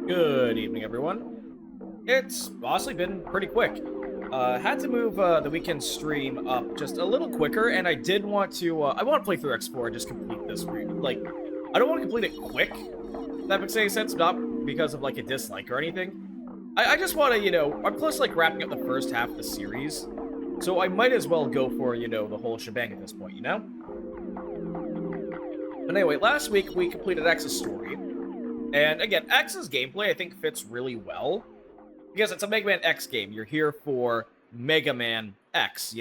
Good evening, everyone. It's honestly been pretty quick. Had to move the weekend stream up just a little quicker, and I did want to. I want to play through X4 and just complete this. Like, I don't want to complete it quick. If that makes any sense, not because of like a dislike or anything. I just want to, I'm close to like wrapping up the first half of the series, so I might as well go for the whole shebang at this point, But anyway, last week we completed X's story. And again, X's gameplay, I think, fits really well. Because it's a Mega Man X game. You're here for Mega Man X,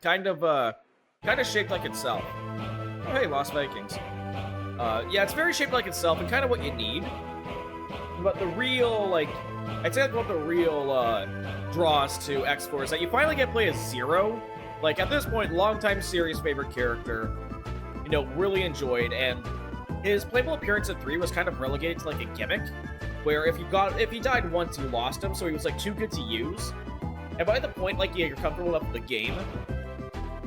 Kind of shaped like itself. Oh, hey, Lost Vikings. Yeah, it's very shaped like itself and kind of what you need. But the real, I'd say one of the real draws to X4 is that you finally get to play as Zero. Like, at this point, longtime series favorite character. Really enjoyed, and his playable appearance in 3 was kind of relegated to like a gimmick, where if he died once, you lost him, so he was like too good to use. And by the point, you're comfortable enough with the game,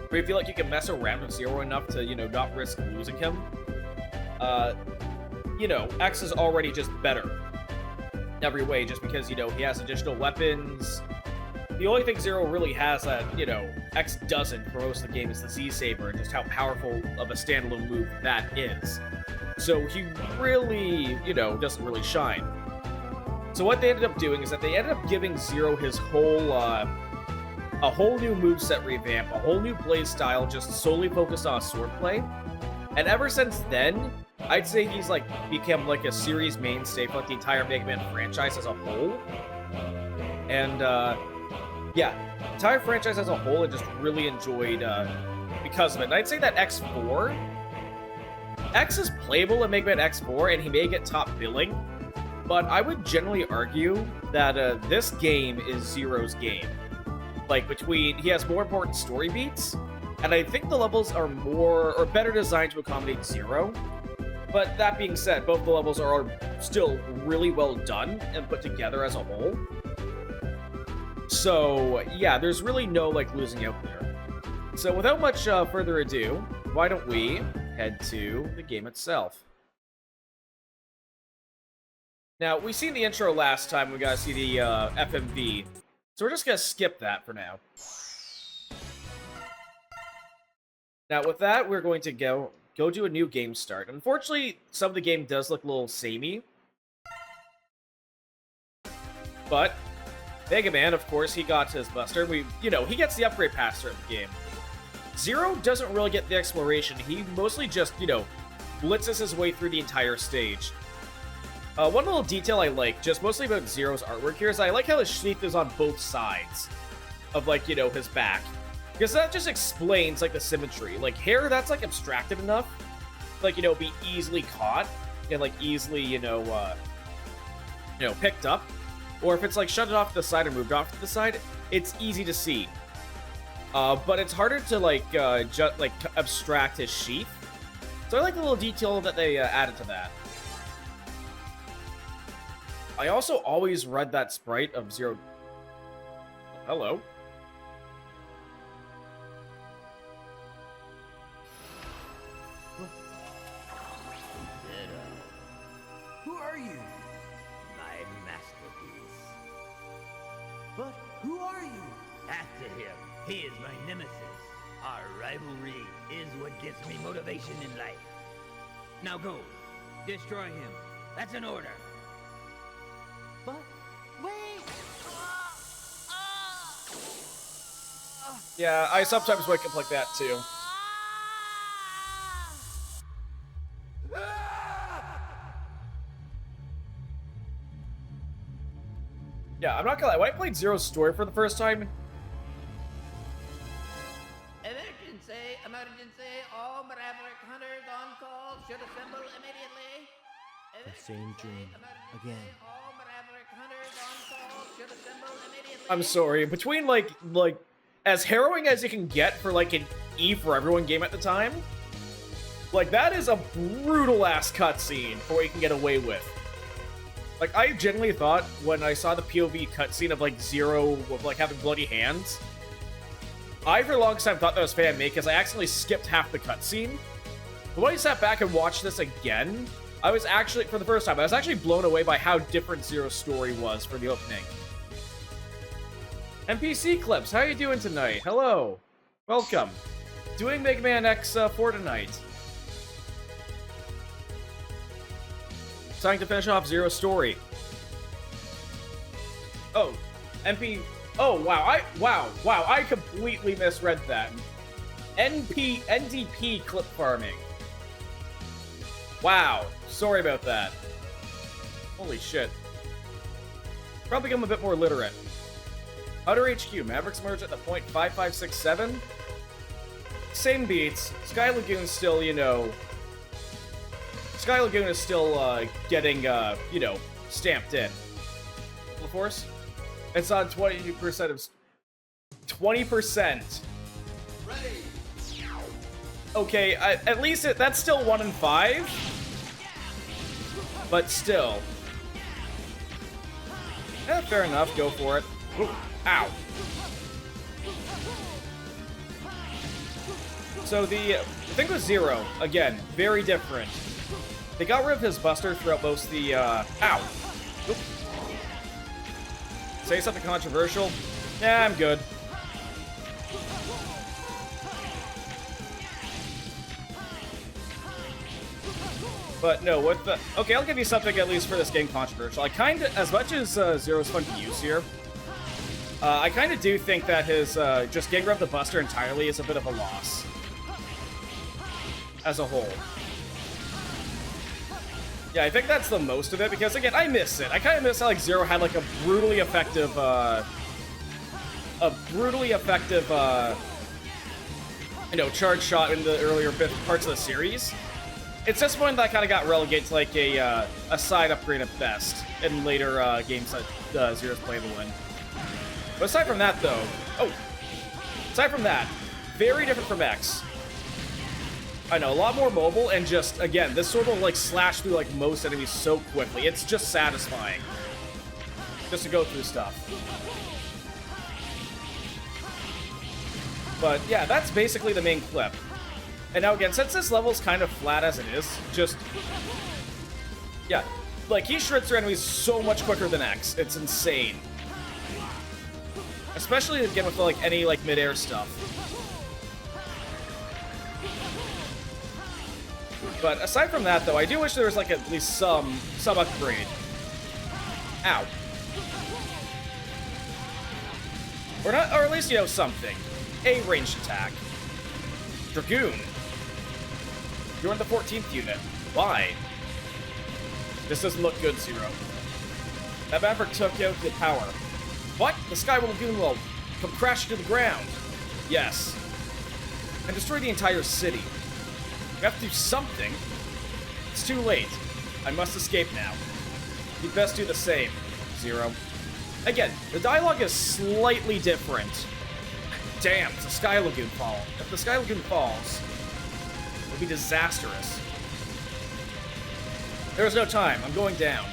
where you feel like you can mess around with Zero enough to, not risk losing him. X is already just better in every way, just because, he has additional weapons. The only thing Zero really has that, X doesn't for most of the game is the Z-Saber, and just how powerful of a standalone move that is. So he really, doesn't really shine. So what they ended up doing is that they ended up giving Zero his whole, a whole new moveset revamp, a whole new play style, just solely focused on swordplay. And ever since then, I'd say he's, become, a series mainstay for, the entire Mega Man franchise as a whole. And, yeah, the entire franchise as a whole, I just really enjoyed, because of it. And I'd say that X4... X is playable in Mega Man X4, and he may get top billing, but I would generally argue that this game is Zero's game. He has more important story beats, and I think the levels are better designed to accommodate Zero. But that being said, both the levels are still really well done and put together as a whole. So, yeah, there's really no, losing out there. So, without much further ado, why don't we head to the game itself. Now, we seen the intro last time. We got to see the FMV. So we're just going to skip that for now. Now, with that, we're going to go do a new game start. Unfortunately, some of the game does look a little samey. But Mega Man, of course, he got his Buster. He gets the upgrade pass throughout the game. Zero doesn't really get the exploration. He mostly just, blitzes his way through the entire stage. One little detail I like, just mostly about Zero's artwork here, is I like how his sheath is on both sides of, his back. Because that just explains, the symmetry. Hair, that's, abstracted enough to, be easily caught and, easily, picked up. Or if it's, shut off to the side or moved off to the side, it's easy to see. But it's harder to, abstract his sheath. So I like the little detail that they added to that. I also always read that sprite of Zero... Hello. Who are you? My masterpiece. But who are you? After him, he is my nemesis. Our rivalry is what gives me motivation in life. Now go. Destroy him. That's an order. But wait! Yeah, I sometimes wake up like that, too. Yeah, I'm not gonna lie, when I played Zero's story for the first time... Emergency, all Maverick hunters on call should assemble immediately. The same dream, again. All Maverick hunters on call should assemble immediately. I'm sorry, between, as harrowing as you can get for, an E for Everyone game at the time, that is a brutal-ass cutscene for what you can get away with. I genuinely thought, when I saw the POV cutscene of, Zero with, having bloody hands, I, for the longest time, thought that was fan-made because I accidentally skipped half the cutscene. But when I sat back and watched this again, I was actually, for the first time, I was actually blown away by how different Zero's story was for the opening. NPC Clips, how you doing tonight? Hello. Welcome. Doing Megaman X4 tonight. Starting to finish off Zero's story. Oh, Oh, wow, I completely misread that. NDP clip farming. Wow, sorry about that. Holy shit. Probably become a bit more literate. Outer HQ, Mavericks merge at the point 5567. Same beats. Sky Lagoon's still, you know... Sky Lagoon is still, getting, you know, stamped in. Full force? It's on 20% of... 20%. Ready. Okay, at least that's still 1 in 5. But still. Eh, fair enough, go for it. Ooh, ow. So the thing with Zero, again, very different. They got rid of his buster throughout most of the, ow. Oop. Say something controversial? Nah, I'm good. But no, with the... Okay, I'll give you something at least for this game controversial. I kind of... As much as Zero's fun to use here, I kind of do think that his just getting rid of the buster entirely is a bit of a loss. As a whole. Yeah, I think that's the most of it, because again, I miss it. I kind of miss how like Zero had like a brutally effective, you know, charge shot in the earlier parts of the series. It's just one that kind of got relegated to like a side upgrade at best in later games that Zero's playable in. But aside from that, though, aside from that, very different from X. I know, a lot more mobile, and just, again, this sword will, like, slash through, like, most enemies so quickly. It's just satisfying. Just to go through stuff. But, yeah, that's basically the main clip. And now, again, since this level's kind of flat as it is, just... Yeah, like, he shreds through enemies so much quicker than X. It's insane. Especially, again, with, like, any, like, mid-air stuff. But aside from that, though, I do wish there was, like, at least some upgrade. Ow. Or not, or at least, you know, something. A ranged attack. Dragoon. You're in the 14th unit. Why? This doesn't look good, Zero. That Maverick took out the power. What? The Sky Lagoon will come crashing to the ground. Yes. And destroy the entire city. We have to do something. It's too late. I must escape now. You'd best do the same, Zero. Again, the dialogue is slightly different. Damn, it's a Sky Lagoon fall. If the Sky Lagoon falls, it'll be disastrous. There is no time. I'm going down.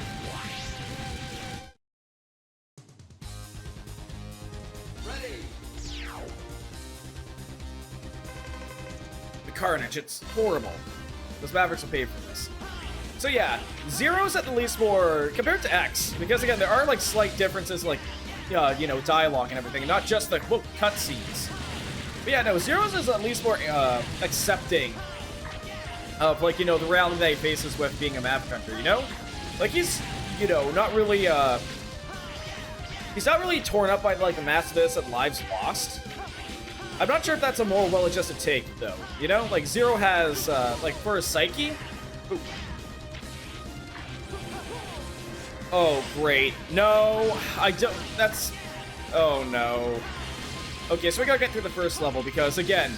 Carnage, it's horrible. Those Mavericks will pay for this. So yeah, Zero's at the least more, compared to X, because again, there are like slight differences like, you know, dialogue and everything, and not just the, cutscenes. But yeah, no, Zero's is at least more accepting of like, you know, the reality that he faces with being a Maverick Hunter, you know? Like he's, you know, not really, he's not really torn up by like the mass of this and lives lost. I'm not sure if that's a more well-adjusted take, though. You know? Like, Zero has, like, for his psyche... Ooh. Oh, great. No, I don't... That's... Oh, no. Okay, so we gotta get through the first level, because, again,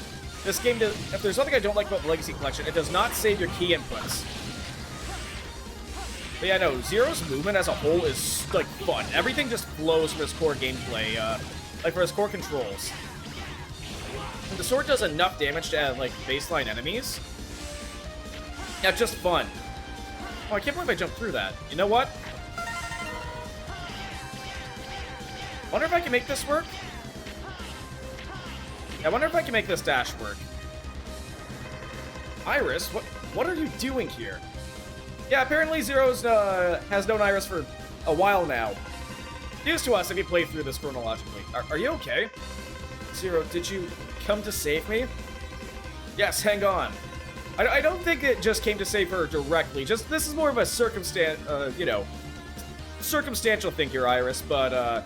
this game does... If there's something I don't like about the Legacy Collection, it does not save your key inputs. But yeah, no, Zero's movement as a whole is, like, fun. Everything just flows from his core gameplay, like, for his core controls. And the sword does enough damage to, like, baseline enemies. Yeah, it's just fun. Oh, I can't believe I jumped through that. You know what? Wonder if I can make this work? Yeah, I wonder if I can make this dash work. Iris, what are you doing here? Yeah, apparently Zero's has known Iris for a while now. News to us if you play through this chronologically. Are you okay? Zero, did you come to save me? Yes, hang on. I don't think it just came to save her directly. Just this is more of a circumstantial thing here, Iris. But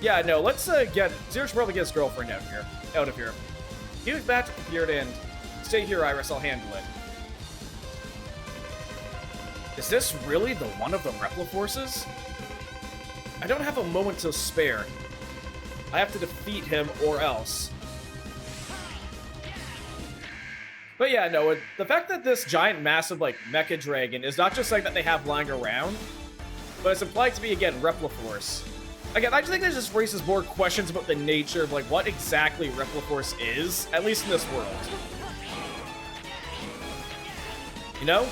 yeah, no. Let's get Zero should probably get his girlfriend out of here. Use magic appeared and stay here, Iris. I'll handle it. Is this really the one of the Repliforces? I don't have a moment to spare. I have to defeat him or else. But yeah, no, the fact that this giant, massive, like, mecha dragon is not just like that they have lying around, but it's implied to be, again, Repliforce. Again, I just think that just raises more questions about the nature of, like, what exactly Repliforce is, at least in this world. You know?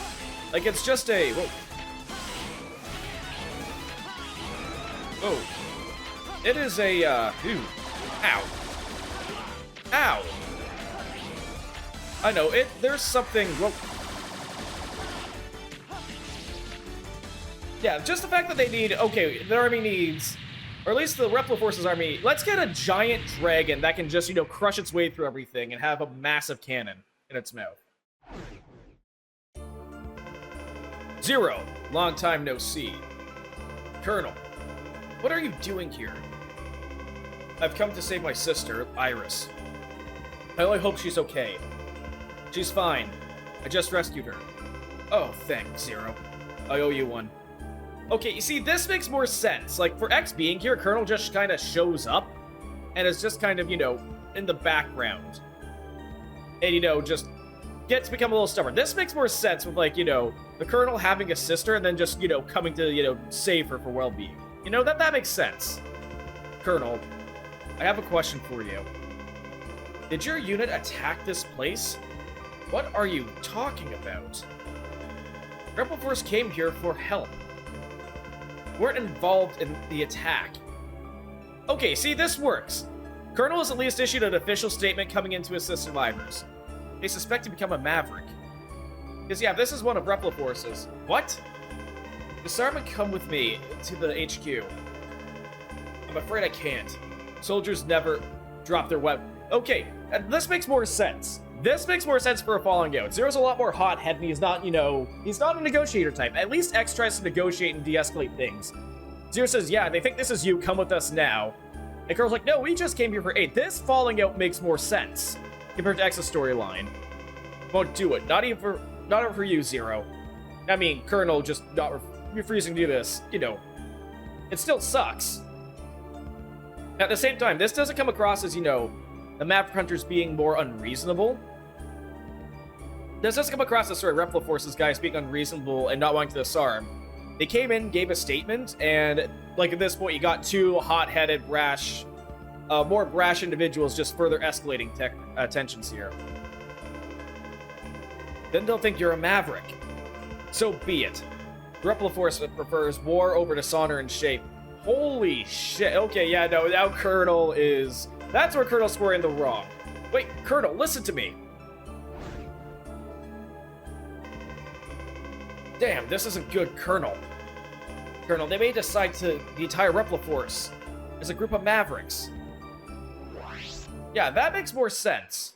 Like, it's just a... Whoa. Whoa. It is a, Ooh. Ow. Ow. I know, there's something... Whoa. Yeah, just the fact that they need... Okay, their army needs... Or at least the Repliforce's army... Let's get a giant dragon that can just, you know, crush its way through everything and have a massive cannon in its mouth. Zero. Long time no see. Colonel, what are you doing here? I've come to save my sister, Iris. I only hope she's okay. She's fine. I just rescued her. Oh, thanks, Zero. I owe you one. Okay, you see, this makes more sense. Like, for X being here, Colonel just kind of shows up, and is just kind of, you know, in the background. And, you know, just gets to become a little stubborn. This makes more sense with, like, you know, the Colonel having a sister, and then just, you know, coming to, you know, save her for well-being. You know, that makes sense. Colonel, I have a question for you. Did your unit attack this place? What are you talking about? Repliforce came here for help. Weren't involved in the attack. Okay, see, this works. Colonel has at least issued an official statement coming in to assist survivors. They suspect to become a maverick. Because, yeah, this is one of Repliforce's. What? Disarm and come with me to the HQ. I'm afraid I can't. Soldiers never drop their weapon. Okay, this makes more sense. This makes more sense for a Falling Out. Zero's a lot more hot-headed, and he's not, you know, he's not a negotiator type. At least X tries to negotiate and de-escalate things. Zero says, yeah, they think this is you, come with us now. And Colonel's like, no, we just came here for aid. This Falling Out makes more sense compared to X's storyline. Won't do it. Not even for you, Zero. I mean, Colonel just not refusing to do this, you know. It still sucks. At the same time, this doesn't come across as, you know, the Maverick Hunters being more unreasonable. This doesn't come across as, sorry, Repliforce's guys being unreasonable and not wanting to disarm. They came in, gave a statement, and, like, at this point, you got two hot-headed, rash, more brash individuals just further escalating tensions here. Then they'll think you're a Maverick. So be it. Repliforce prefers war over dishonor and shape. Holy shit. Okay, yeah, no, now Colonel is... That's where Colonel's squaring the wrong. Wait, Colonel, listen to me. Damn, this isn't good, Colonel. Colonel, they may decide to the entire Repliforce as a group of Mavericks. Yeah, that makes more sense.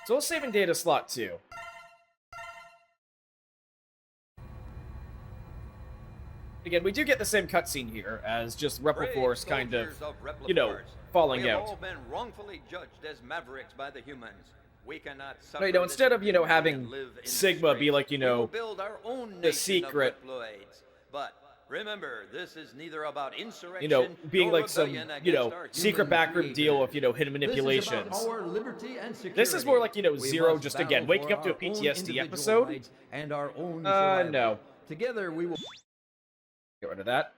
So we'll save in data slot 2. Again, we do get the same cutscene here as just Repliforce kind of, you know, falling out. All been wrongfully judged as mavericks by the humans. We cannot suffer, you know, instead of, you know, having Sigma be like, you know, build our own the secret, but remember, this is neither about insurrection, you know, being like some, you know, secret backroom deal of, you know, hidden manipulations. This is more like, you know, Zero just again waking up to a PTSD episode. And our own no. Together we will get rid of that.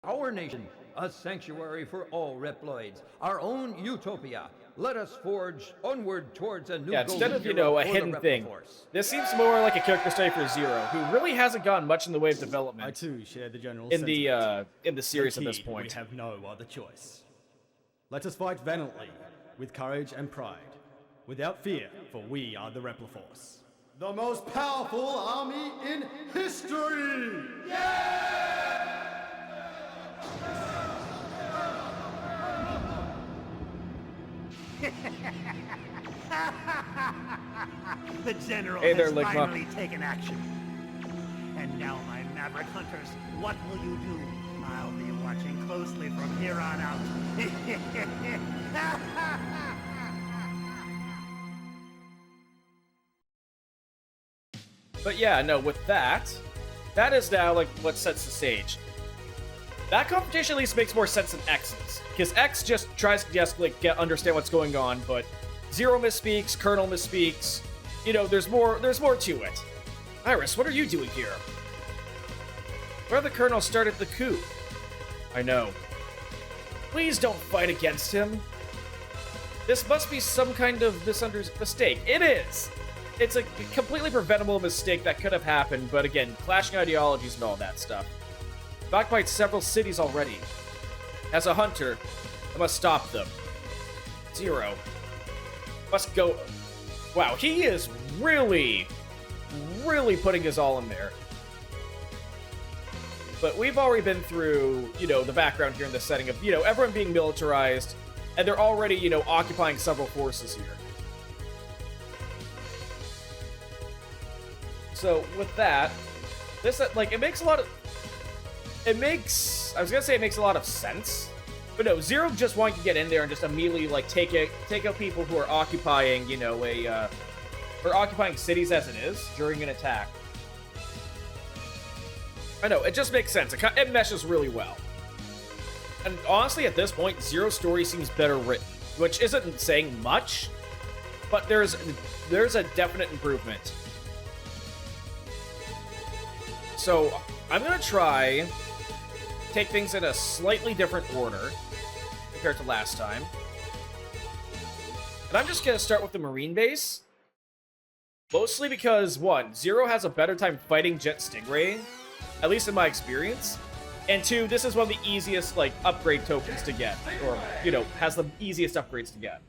Our nation, a sanctuary for all Reploids, our own utopia. Let us forge onward towards a new instead of, you know, a hidden thing, this seems more like a character study for Zero, who really hasn't gotten much in the way of development. I too share the general in the series at this Indeed, point. We have no other choice. Let us fight valiantly, with courage and pride, without fear, for we are the Repliforce. The most powerful army in history! The general Hey there, has Ligma. finally taken action. And now, my maverick hunters, what will you do? I'll be watching closely from here on out. But yeah, no, with that is now like what sets the stage. That confrontation at least makes more sense than X's, because X just tries to just like understand what's going on, but Zero misspeaks, Colonel misspeaks. You know, there's more to it. Iris, what are you doing here? Where the Colonel started the coup. I know. Please don't fight against him. This must be some kind of mistake. It is. It's a completely preventable mistake that could have happened, but again, clashing ideologies and all that stuff. I've occupied several cities already. As a hunter, I must stop them. Zero. Must go... Wow, he is really putting his all in there. But we've already been through, you know, the background here in the setting of, you know, everyone being militarized, and they're already, you know, occupying several forces here. So, with that, this, like, it makes a lot of... I was gonna say it makes a lot of sense, but no, Zero just wanting to get in there and just immediately, like, take out people who are occupying, you know, or occupying cities as it is during an attack. I know, it just makes sense. It meshes really well. And honestly, at this point, Zero's story seems better written, which isn't saying much, but there's a definite improvement. So, I'm gonna try take things in a slightly different order compared to last time. And I'm just gonna start with the Marine base. Mostly because, one, Zero has a better time fighting Jet Stingray, at least in my experience. And two, this is one of the easiest, like, upgrade tokens to get. Or, you know, has the easiest upgrades to get.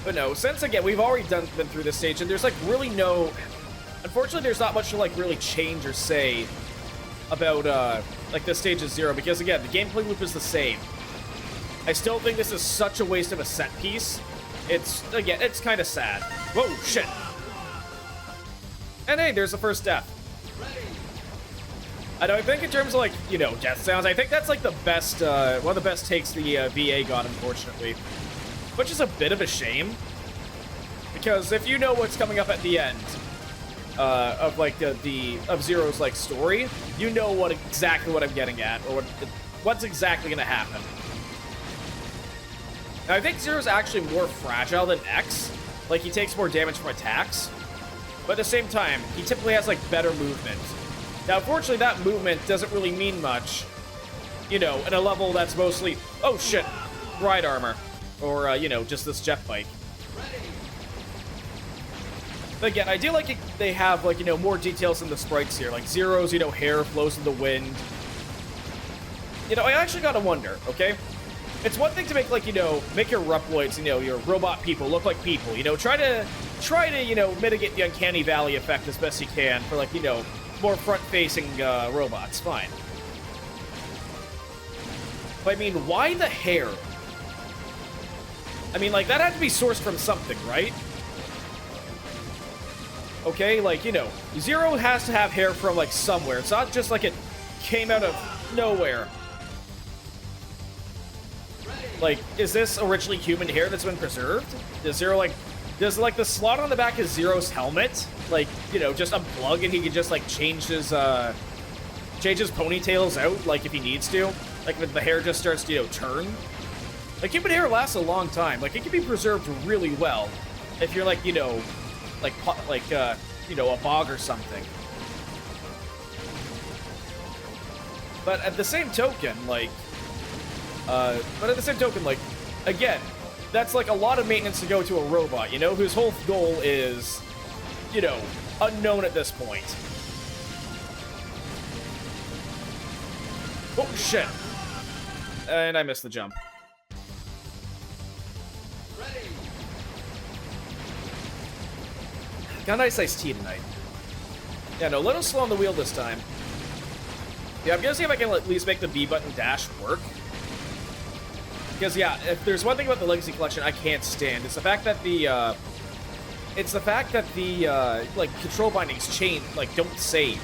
But no, since, again, we've already been through this stage, and there's, like, really no... Unfortunately, there's not much to, like, really change or say about, like, this stage of Zero, because, again, the gameplay loop is the same. I still think this is such a waste of a set piece. It's, again, it's kind of sad. Whoa, shit. And hey, there's the first death. I think in terms of, like, you know, death sounds, I think that's, like, the best, one of the best takes the VA got, unfortunately. Which is a bit of a shame. Because if you know what's coming up at the end of, like, of Zero's, like, story, you know exactly what I'm getting at, or what's exactly going to happen. Now, I think Zero's actually more fragile than X. Like, he takes more damage from attacks. But at the same time, he typically has, like, better movement. Now, unfortunately, that movement doesn't really mean much, you know, in a level that's mostly, oh shit, ride armor. Or, you know, just this jet bike. But again, I do like it, they have, like, you know, more details in the sprites here. Like, Zero's, you know, hair flows in the wind. You know, I actually gotta wonder, okay? It's one thing to make, like, you know, make your Reploids, you know, your robot people look like people. You know, try to, you know, mitigate the Uncanny Valley effect as best you can for, like, you know, more front-facing robots. Fine. But, I mean, why the hair? I mean, like, that had to be sourced from something, right? Okay, like, you know, Zero has to have hair from, like, somewhere. It's not just like it came out of nowhere. Like, is this originally human hair that's been preserved? Does Zero, like, does, like, the slot on the back of Zero's helmet, like, you know, just unplug and he can just, like, change his ponytails out, like, if he needs to? Like, if the hair just starts to, you know, turn? Like, human hair lasts a long time. Like, it can be preserved really well if you're, like, you know, you know, a bog or something. But at the same token, like, again, that's, like, a lot of maintenance to go to a robot, you know, whose whole goal is, you know, unknown at this point. Oh, shit. And I missed the jump. Got a nice iced tea tonight. Yeah, no, let us slow on the wheel this time. Yeah, I'm gonna see if I can at least make the B button dash work. Because, yeah, if there's one thing about the Legacy Collection I can't stand, it's the fact that the, like, control bindings chain, like, don't save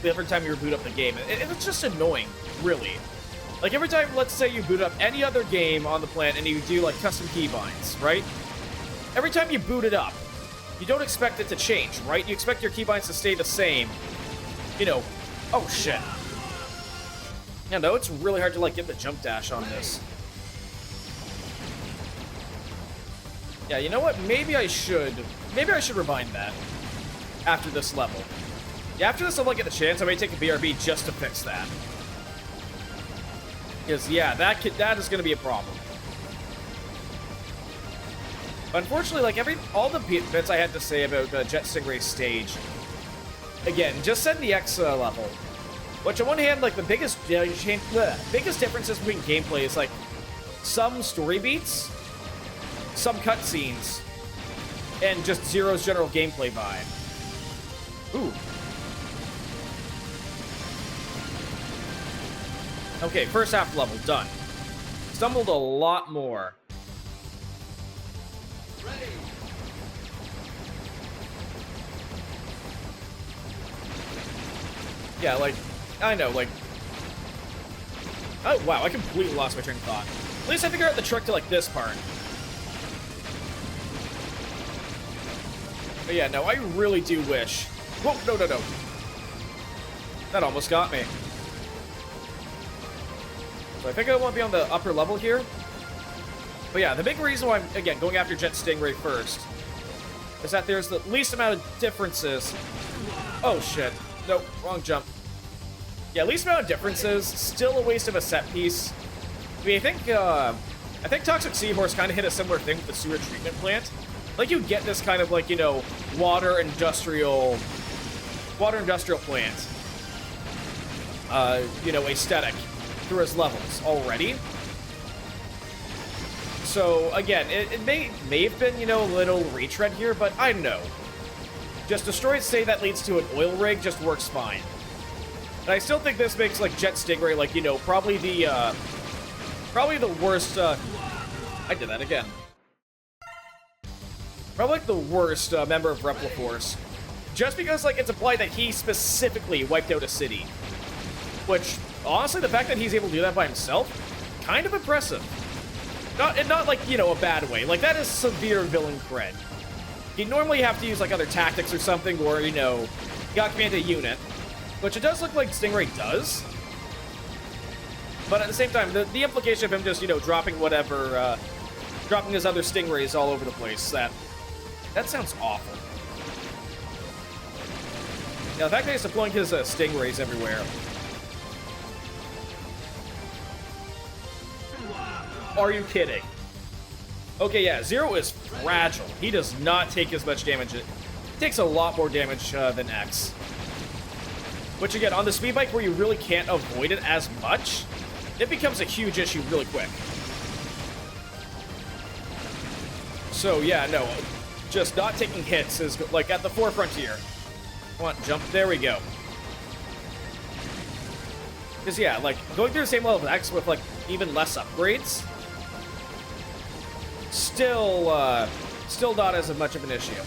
every time you boot up the game. It's just annoying, really. Like, every time, let's say you boot up any other game on the planet and you do, like, custom keybinds, right? Every time you boot it up, you don't expect it to change, right? You expect your keybinds to stay the same. You know, oh, shit. Yeah, no, it's really hard to, like, get the jump dash on this. Yeah, you know what? Maybe I should rewind that after this level. Yeah, after this level I get the chance, I may take a BRB just to fix that. Because, yeah, that is going to be a problem. But unfortunately, like, all the bits I had to say about Jet Stingray's stage, again, just set in the X level. Which, on one hand, like, the biggest differences between gameplay is, like, some story beats, some cutscenes, and just Zero's general gameplay vibe. Ooh. Okay, first half level, done. Stumbled a lot more. Ready. Yeah, like, I know, like... Oh, wow, I completely lost my train of thought. At least I figured out the trick to, like, this part. But yeah, no, I really do wish... Whoa, no. That almost got me. So I think I want to be on the upper level here. But yeah, the big reason why I'm, again, going after Jet Stingray first is that there's the least amount of differences. Oh, shit. Nope, wrong jump. Yeah, least amount of differences, still a waste of a set piece. I mean, I think Toxic Seahorse kind of hit a similar thing with the sewer treatment plant. Like, you get this kind of, like, you know, water industrial plant, you know, aesthetic through his levels already. So, again, it may have been, you know, a little retread here, but I don't know. Just destroyed state that leads to an oil rig just works fine. And I still think this makes, like, Jet Stingray, like, you know, probably the worst, I did that again. Probably, like, the worst member of Repliforce. Just because, like, it's implied that he specifically wiped out a city. Which, honestly, the fact that he's able to do that by himself, kind of impressive. Not like, you know, a bad way. Like, that is severe villain cred. You normally have to use, like, other tactics or something, or, you know, you got command a unit. Which it does look like Stingray does. But at the same time, the implication of him just, you know, dropping whatever, dropping his other Stingrays all over the place, that sounds awful. Now, the fact that he's deploying his Stingrays everywhere. Are you kidding? Okay, yeah, Zero is fragile. He does not take as much damage. It takes a lot more damage than X. Which, again, on the speed bike where you really can't avoid it as much, it becomes a huge issue really quick. So, yeah, no, just not taking hits is, like, at the forefront here. Come on, jump. There we go. Because, yeah, like, going through the same level of X with, like, even less upgrades, still not as much of an issue.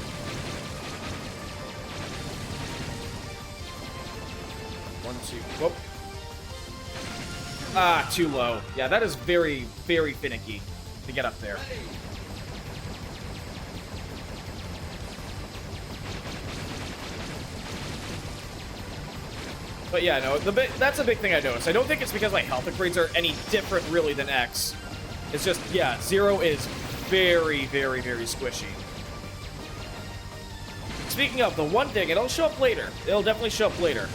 One, two, whoop. Ah, too low. Yeah, that is very, very finicky to get up there. But yeah, no, that's a big thing I noticed. I don't think it's because my health upgrades are any different, really, than X. It's just, yeah, Zero is very, very, very squishy. Speaking of, the one thing, it'll show up later. It'll definitely show up later.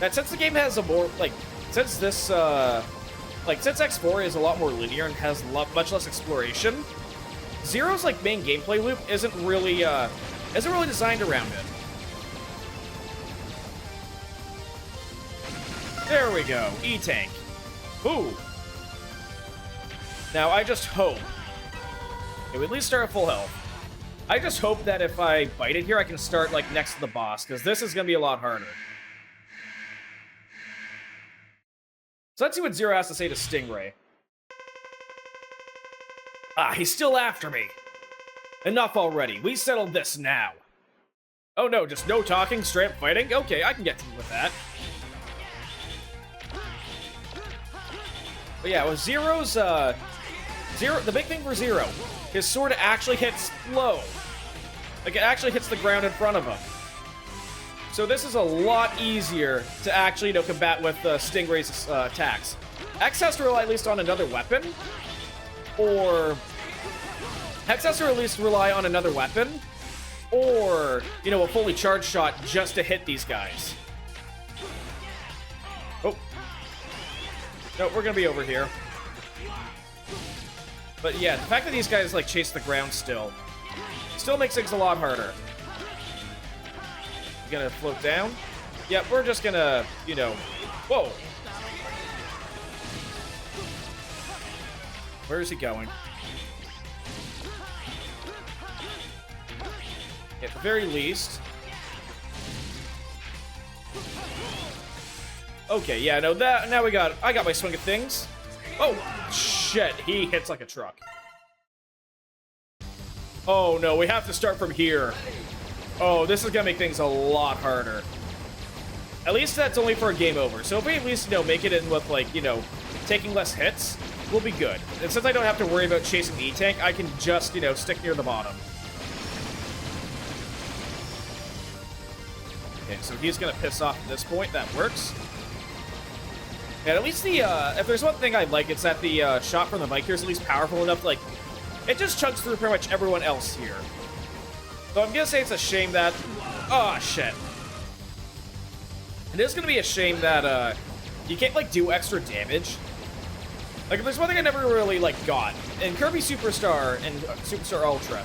That since the game has a more, like, since this, since X4 is a lot more linear and has much less exploration, Zero's, like, main gameplay loop isn't really designed around it. There we go. E-Tank. Ooh. Now, I just hope... Okay, we at least start at full health. I just hope that if I bite it here, I can start, like, next to the boss, because this is going to be a lot harder. So let's see what Zero has to say to Stingray. Ah, he's still after me. Enough already. We settled this now. Oh no, just no talking, straight up fighting? Okay, I can get with that. But yeah, with Zero's, the big thing for Zero, his sword actually hits low. Like, it actually hits the ground in front of him. So this is a lot easier to actually, combat with Stingray's attacks. X has to rely at least on another weapon, or... X has to at least rely on another weapon, or, a fully charged shot just to hit these guys. Oh. No, we're gonna be over here. But yeah, the fact that these guys, like, chase the ground still makes things a lot harder. Gonna float down. Yep, we're just gonna, Whoa! Where is he going? At the very least. Okay, yeah, no, now I got my swing of things. Oh, shit, he hits like a truck. Oh no, we have to start from here. Oh, this is gonna make things a lot harder. At least that's only for a game over. So if we at least, make it in with, like, taking less hits, we'll be good. And since I don't have to worry about chasing the E-Tank, I can just, stick near the bottom. Okay, so he's gonna piss off at this point. That works. And at least the, if there's one thing I like, it's that the shot from the mic here is at least powerful enough to, like, it just chunks through pretty much everyone else here. So I'm gonna say it's a shame that... Oh, shit. It is gonna be a shame that, you can't, like, do extra damage. Like, if there's one thing I never really, like, got. In Kirby Superstar and Superstar Ultra,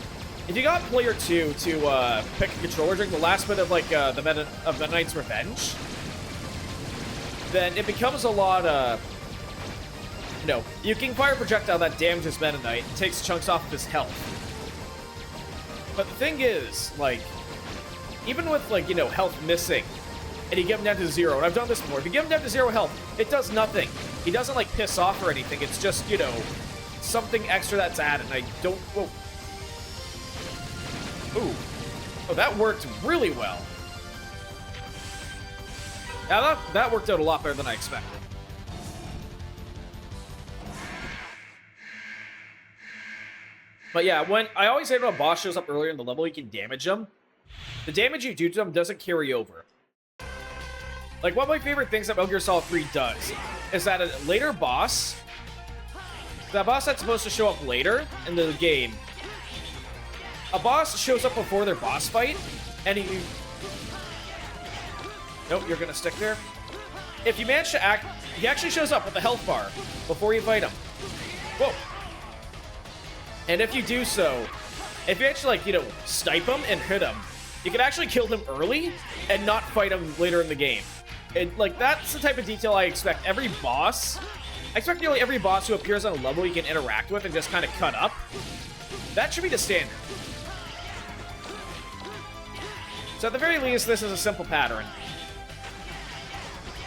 if you got player 2 to, pick a controller during the last bit of, like, the Meta Knight's Revenge, then it becomes a lot, No, you can fire a projectile that damages Meta Knight and takes chunks off of his health. But the thing is, like, even with, like, health missing, and you get him down to 0, and I've done this before, if you get him down to 0 health, it does nothing. He doesn't, like, piss off or anything, it's just, something extra that's added, and I don't... Whoa. Ooh. Oh, that worked really well. Now, that worked out a lot better than I expected. But yeah, when I always say when a boss shows up earlier in the level, you can damage them. The damage you do to them doesn't carry over. Like, one of my favorite things that Metal Gear Solid 3 does is that a later boss, that boss that's supposed to show up later in the game, a boss shows up before their boss fight, and he... Nope, you're gonna stick there. If you manage to act... He actually shows up with a health bar before you fight him. Whoa. And if you do so, if you actually, like, snipe him and hit him, you can actually kill him early and not fight him later in the game. And, like, that's the type of detail I expect every boss... I expect nearly every boss who appears on a level you can interact with and just kind of cut up. That should be the standard. So at the very least, this is a simple pattern.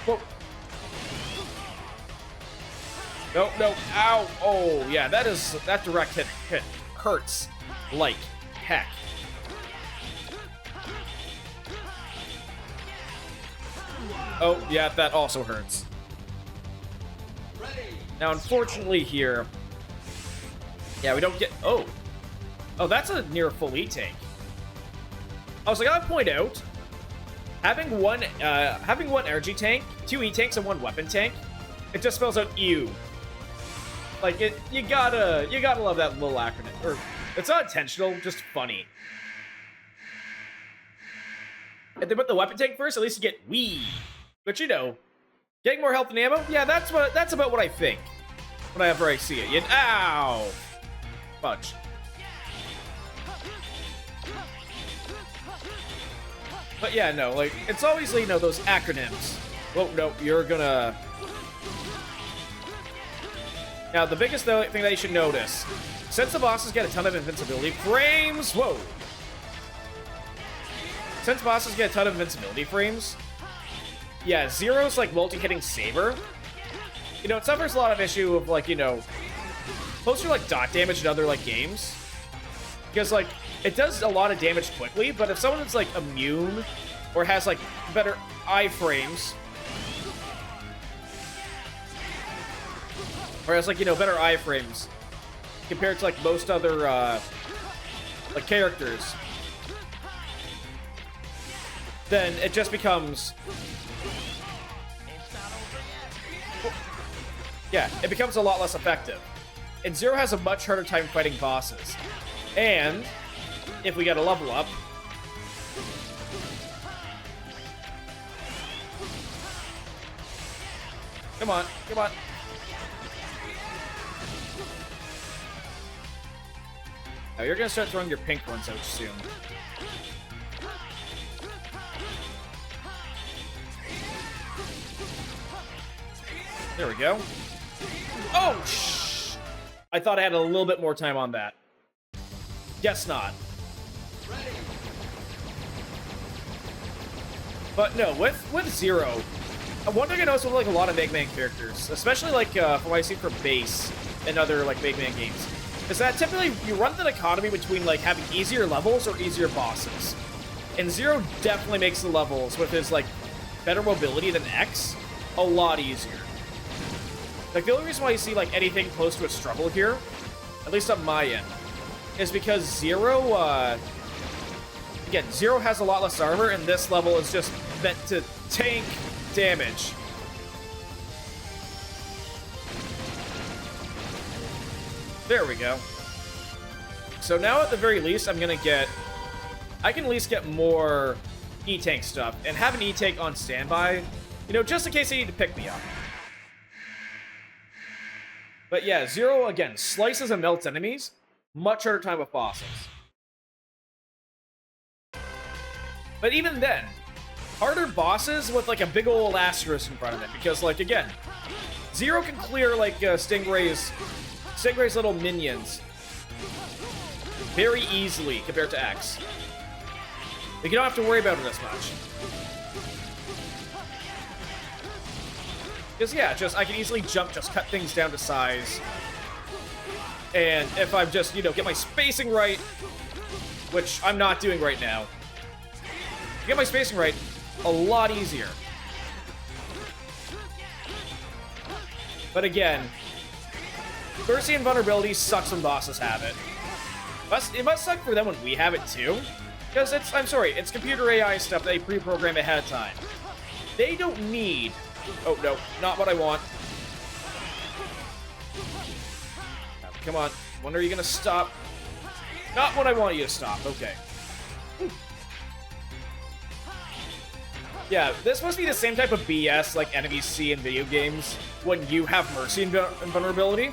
Whoa. No, no, ow, oh, yeah, that direct hit hurts like heck. Oh, yeah, that also hurts. Now, unfortunately here, yeah, we don't get, oh, that's a near full E-Tank. Also, I gotta point out, having one energy tank, 2 E-Tanks, and 1 weapon tank, it just spells out ew. Like, you gotta love that little acronym. Or, it's not intentional, just funny. If they put the weapon tank first, at least you get wee. But getting more health and ammo, yeah, that's about what I think. Whenever I see it. Ow! Fudge. But yeah, no, like, it's always, those acronyms. Oh, no, you're gonna... Now, the biggest thing that you should notice, since the bosses get a ton of invincibility frames, whoa! Since bosses get a ton of invincibility frames, yeah, Zero's, like, multi-hitting Saber, you know, it suffers a lot of issue of, like, you know, closer, like, dot damage in other, like, games. Because, like, it does a lot of damage quickly, but if someone's, like, immune or has, like, better iframes, or has, like, you know, better iframes compared to, like, most other, like, characters, then it just becomes... Yeah, it becomes a lot less effective. And Zero has a much harder time fighting bosses. And if we get a level up, come on, come on. Now you're gonna start throwing your pink ones out soon. There we go. Oh, shh! I thought I had a little bit more time on that. Guess not. But no, with Zero, one thing I noticed with like a lot of Mega Man characters, especially like from what I see for Base and other like Mega Man games, is that typically you run the dichotomy between like having easier levels or easier bosses. And Zero definitely makes the levels with his like better mobility than X a lot easier. Like the only reason why you see like anything close to a struggle here, at least on my end, is because Zero, again, Zero has a lot less armor, and this level is just meant to tank damage. There we go. So now, at the very least, I can at least get more E-Tank stuff, and have an E-Tank on standby, you know, just in case they need to pick me up. But yeah, Zero, again, slices and melts enemies. Much harder time with bosses. But even then, harder bosses with, like, a big old asterisk in front of it. Because, like, again, Zero can clear, like, Stingray's little minions very easily compared to X. Like, you don't have to worry about it as much. Because, yeah, I can easily just cut things down to size. And if I'm just, you know, get my spacing right, which I'm not doing right now, get my spacing right, a lot easier. But again, Mercy and Vulnerability sucks when bosses have it. It must suck for them when we have it too. Because it's computer AI stuff they pre-program ahead of time. They don't need... Oh, no, not what I want. Come on. When are you gonna stop? Not when I want you to stop. Okay. Yeah, this must be the same type of BS like enemies see in video games when you have Mercy and Vulnerability.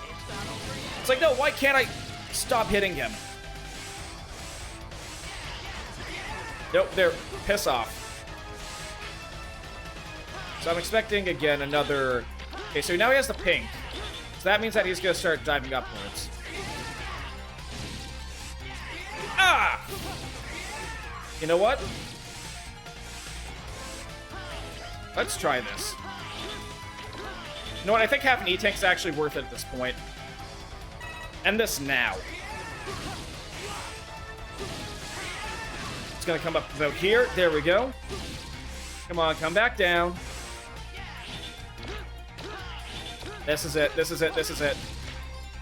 It's like, no, why can't I stop hitting him? Nope, there. Piss off. So I'm expecting, again, another... Okay, so now he has the pink. So that means that he's going to start diving upwards. Ah! You know what? Let's try this. You know what? I think half an E-Tank is actually worth it at this point. End this now. It's going to come up about here. There we go. Come on, come back down. This is it, this is it, this is it.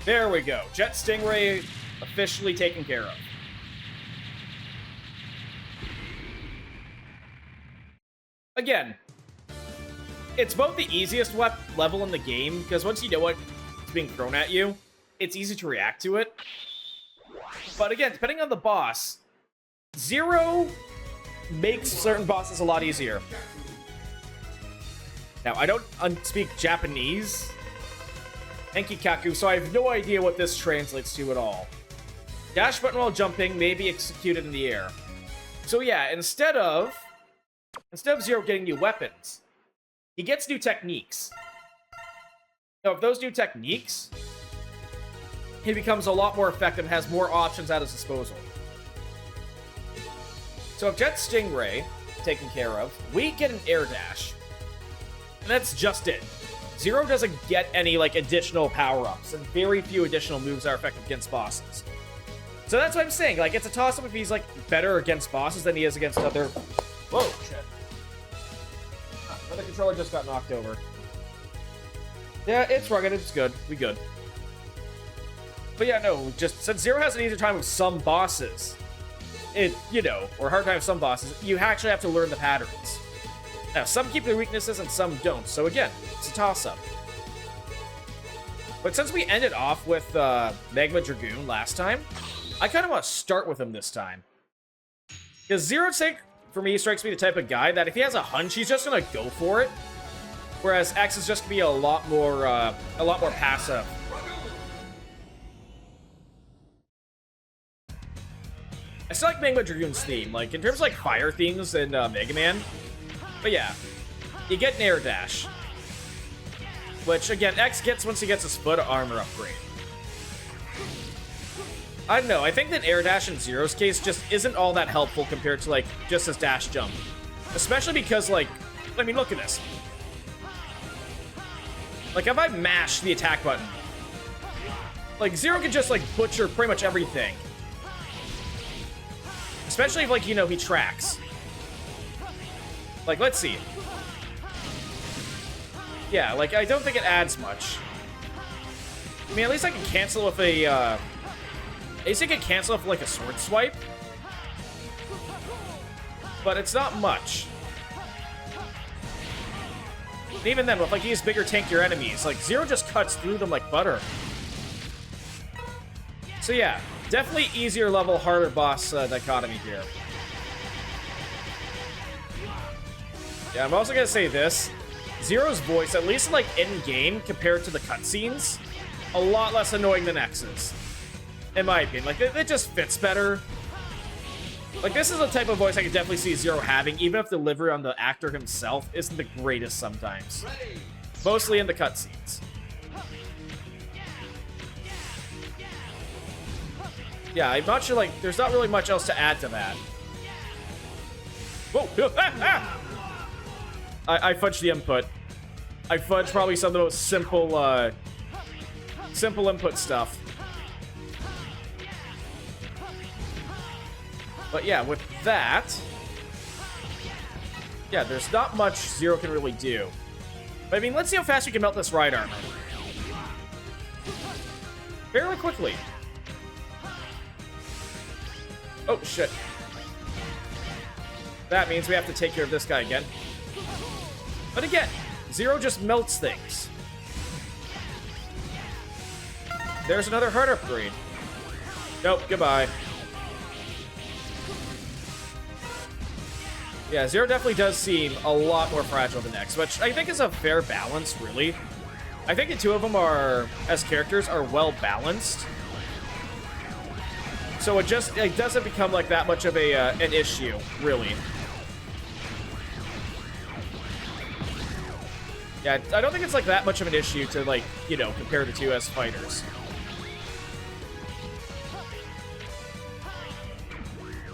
There we go. Jet Stingray officially taken care of. Again, it's both the easiest level in the game, because once you know what's being thrown at you, it's easy to react to it. But again, depending on the boss, Zero makes certain bosses a lot easier. Now, I don't speak Japanese, Enkikaku, so I have no idea what this translates to at all. Dash button while jumping may be executed in the air. So yeah, instead of Zero getting new weapons, he gets new techniques. Now, if those new techniques he becomes a lot more effective and has more options at his disposal. So if Jet Stingray taken care of, we get an air dash. And that's just it. Zero doesn't get any like additional power-ups, and very few additional moves are effective against bosses. So that's what I'm saying. Like, it's a toss-up if he's like better against bosses than he is against other. Whoa, shit! Another controller just got knocked over. Yeah, it's rugged. It's good. We good. But yeah, no. Just since Zero has an easier time with some bosses, or hard time with some bosses, you actually have to learn the patterns. Now, some keep their weaknesses and some don't, so again, it's a toss-up. But since we ended off with Magma Dragoon last time, I kind of want to start with him this time. Because Zero Tank, for me, strikes me the type of guy that if he has a hunch, he's just going to go for it. Whereas X is just going to be a lot more passive. I still like Magma Dragoon's theme, like, in terms of, like, fire themes in Mega Man. But yeah, you get an air dash. Which, again, X gets once he gets his foot armor upgrade. I don't know, I think that air dash in Zero's case just isn't all that helpful compared to, like, just his dash jump. Especially because, like, I mean, look at this. Like, if I mash the attack button, like, Zero can just, like, butcher pretty much everything. Especially if, like, he tracks. Like, let's see. Yeah, like, I don't think it adds much. I mean, at least I can cancel with a, at least I can cancel with, like, a sword swipe. But it's not much. And even then, with, like, these bigger, tankier enemies, like, Zero just cuts through them like butter. So yeah, definitely easier level, harder boss dichotomy here. Yeah, I'm also gonna say this. Zero's voice, at least like in-game, compared to the cutscenes, a lot less annoying than X's. In my opinion. Like, it just fits better. Like, this is a type of voice I could definitely see Zero having, even if the delivery on the actor himself isn't the greatest sometimes. Mostly in the cutscenes. Yeah, I'm not sure, like, there's not really much else to add to that. Whoa! I fudged the input. I fudged probably some of the most simple, simple input stuff. But yeah, with that... Yeah, there's not much Zero can really do. But I mean, let's see how fast we can melt this ride armor. Fairly quickly. Oh, shit. That means we have to take care of this guy again. But again, Zero just melts things. There's another heart upgrade. Nope, goodbye. Yeah, Zero definitely does seem a lot more fragile than X, which I think is a fair balance, really. I think the two of them are, as characters, are well balanced. So it doesn't become like that much of an issue, really. Yeah, I don't think it's like that much of an issue to, like, compare the two as fighters.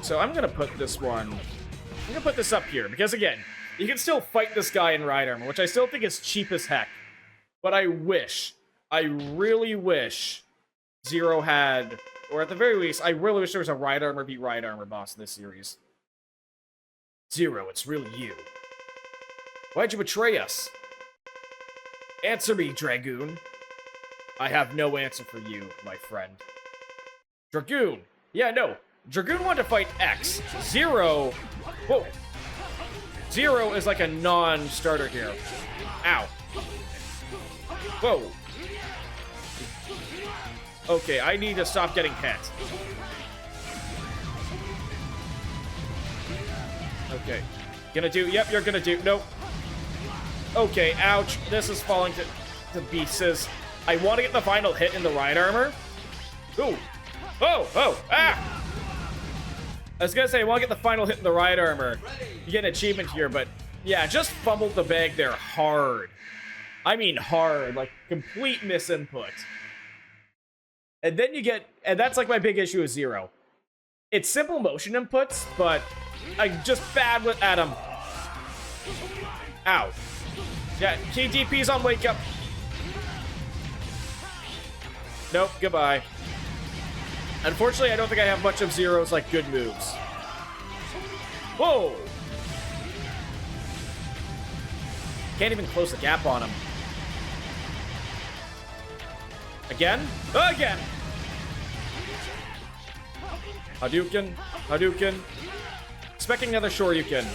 So I'm gonna put this one... I'm gonna put this up here, because again, you can still fight this guy in ride armor, which I still think is cheap as heck. But I really wish Zero had, or at the very least, I really wish there was a ride armor beat ride armor boss in this series. Zero, it's really you. Why'd you betray us? Answer me, Dragoon. I have no answer for you, my friend. Dragoon! Yeah, no. Dragoon wanted to fight X. Zero... Whoa. Zero is like a non-starter here. Ow. Whoa. Okay, I need to stop getting hit. Okay. Gonna do... Yep, you're gonna do... Nope. Okay, ouch. This is falling to pieces. I want to get the final hit in the ride armor. Ooh. Oh, oh, ah! I was gonna say, I want to get the final hit in the ride armor. You get an achievement here, but yeah, just fumbled the bag there hard. I mean hard, like complete misinput. And then you get, and that's like my big issue with Zero. It's simple motion inputs, but I'm just bad with Adam. Ow. Yeah, KDP's on wake up. Nope, goodbye. Unfortunately, I don't think I have much of Zero's, like, good moves. Whoa! Can't even close the gap on him. Again? Again! Hadouken. Hadouken. Expecting another Shoryuken.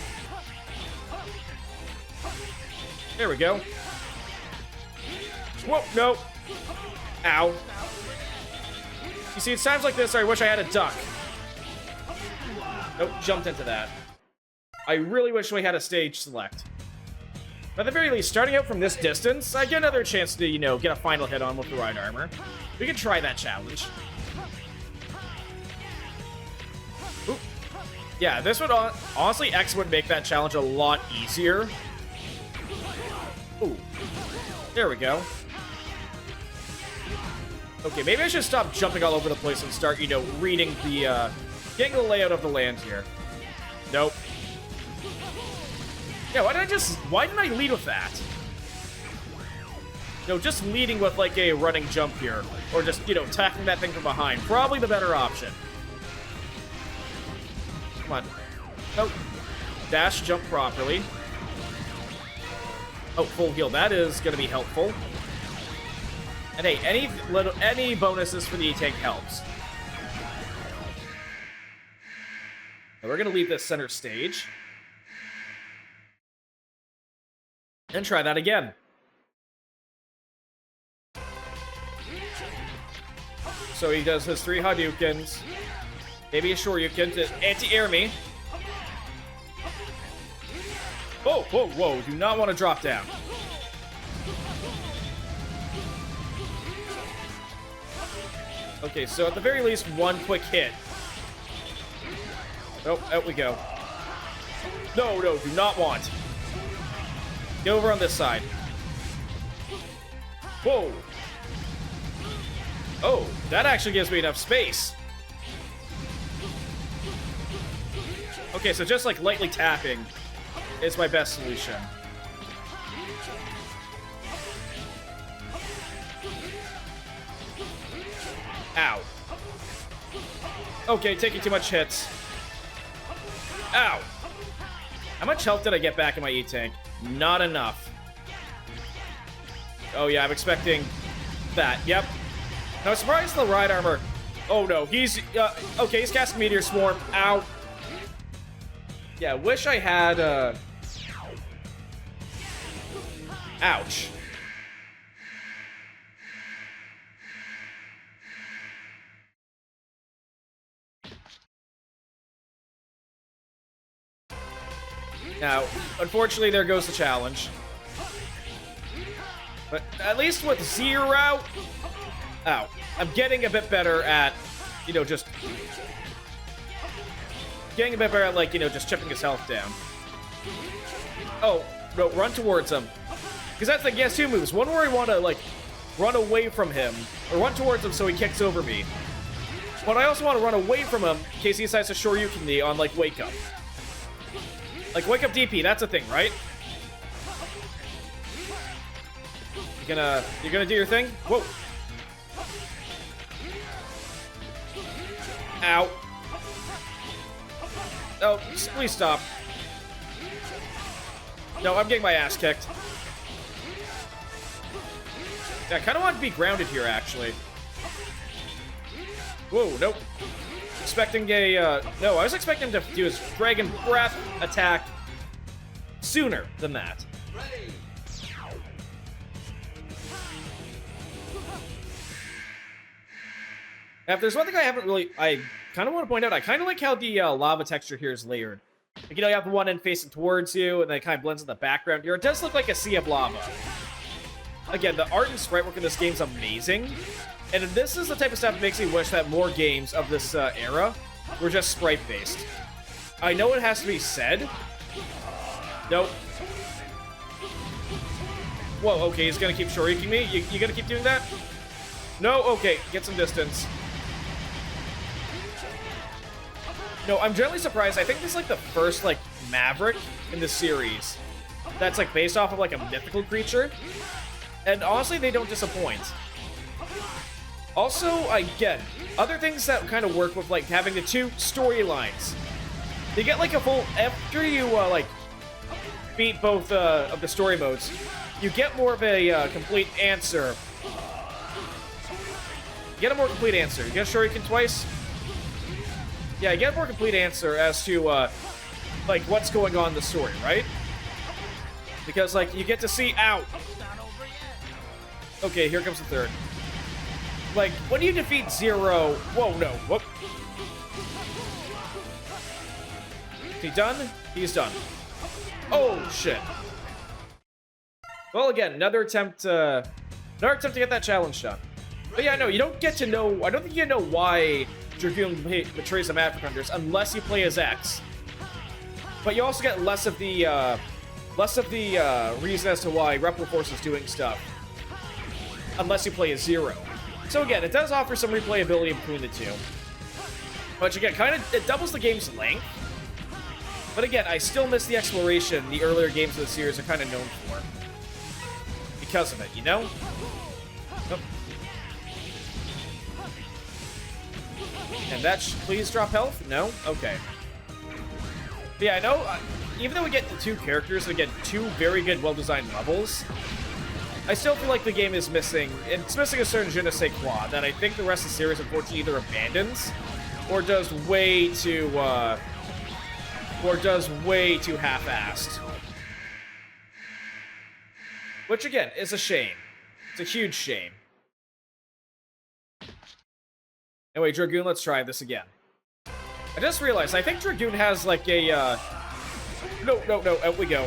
There we go. Whoa, no. Ow. You see, it's times like this I wish I had a duck. Nope, jumped into that. I really wish we had a stage select. But at the very least, starting out from this distance, I get another chance to, you know, get a final hit on with the right armor. We can try that challenge. Oop. Yeah, this would, honestly, X would make that challenge a lot easier. Ooh. There we go. Okay, maybe I should stop jumping all over the place and start, you know, reading the, getting the layout of the land here. Nope. Yeah, why didn't I lead with that? No, just leading with, like, a running jump here. Or just, you know, attacking that thing from behind. Probably the better option. Come on. Oh. Dash, jump properly. Oh, full heal. That is going to be helpful. And hey, any bonuses for the E-Tank helps. Now we're going to leave this center stage. And try that again. So he does his 3 Hadoukens. Maybe a Shoryuken to anti-air me. Whoa, whoa, whoa. Do not want to drop down. Okay, so at the very least, one quick hit. Oh, out we go. No, no, do not want. Get over on this side. Whoa. Oh, that actually gives me enough space. Okay, so just like lightly tapping is my best solution. Ow. Okay, taking too much hits. Ow. How much health did I get back in my E-Tank? Not enough. Oh yeah, I'm expecting that. Yep. Now, surprised the ride armor. Oh no, he's okay. He's casting Meteor Swarm. Ow. Yeah, wish I had. Ouch. Now, unfortunately, there goes the challenge. But at least with Zero... Ow. I'm getting a bit better at, you know, just... Getting a bit better at, like, you know, just chipping his health down. Oh, no, run towards him. Because that's like, he has 2 moves. One where I want to, like, run away from him. Or run towards him so he kicks over me. But I also want to run away from him in case he decides to Shoryuken me on, like, Wake Up. Like, Wake Up DP, that's a thing, right? You're gonna do your thing? Whoa. Ow. Oh, please stop. No, I'm getting my ass kicked. Yeah, I kind of want to be grounded here, actually. Whoa, nope. Expecting a, no, I was expecting him to do his Dragon Breath attack sooner than that. Now, if there's one thing I haven't really, I kind of want to point out, I kind of like how the lava texture here is layered. Like, you know, you have the one end facing towards you, and then it kind of blends in the background here. It does look like a sea of lava. Again, the art and sprite work in this game is amazing. And this is the type of stuff that makes me wish that more games of this era were just sprite-based. I know it has to be said. Nope. Whoa, okay, he's gonna keep Shoryuking me? You gonna keep doing that? No, okay, get some distance. No, I'm generally surprised. I think this is like the first like Maverick in the series that's like based off of like a mythical creature. And honestly, they don't disappoint. Also, again, other things that kind of work with like having the two storylines. You get like a full, after you like beat both of the story modes, you get more of a complete answer. You get a more complete answer. You get a shuriken twice? Yeah, you get a more complete answer as to like what's going on in the story, right? Because like you get to see out. Okay, here comes the third. Like, when you defeat Zero... Whoa, no. Whoop. Is he done? He's done. Oh, shit. Well, again, another attempt to get that challenge done. But yeah, no, you don't get to know... I don't think you know why Dragoon betrays the Maverick Hunters unless you play as X. But you also get less of the reason as to why Rebel Force is doing stuff. Unless you play as Zero. So again, it does offer some replayability between the two. But again, it doubles the game's length. But again, I still miss the exploration the earlier games of the series are kind of known for. Because of it, you know? Oh. And that please drop health? No? Okay. But yeah, I know, even though we get the two characters, and again, two very good, well-designed levels, I still feel like the game is missing. It's missing a certain je ne sais quoi that I think the rest of the series unfortunately either abandons or does way too half-assed. Which again is a shame. It's a huge shame. Anyway, Dragoon, let's try this again. I just realized I think Dragoon has like a no, out we go.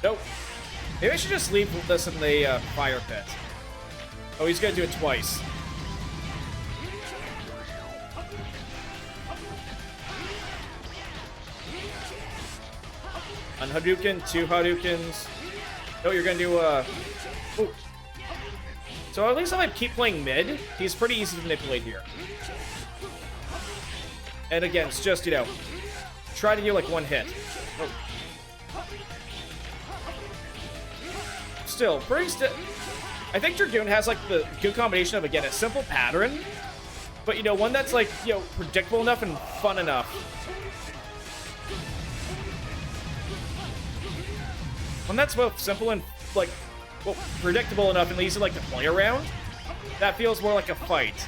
Nope. Maybe I should just leave this in the fire pit. Oh, he's gonna do it twice. One Hadouken, two Hadoukens. No, you're gonna do ooh. So at least if I keep playing mid, he's pretty easy to manipulate here. And again, it's just, you know, try to do like one hit. Oh. Still, I think Dragoon has like the good combination of, again, a simple pattern, but you know, one that's like, you know, predictable enough and fun enough. One that's both simple and like, well, predictable enough and easy like to play around. That feels more like a fight.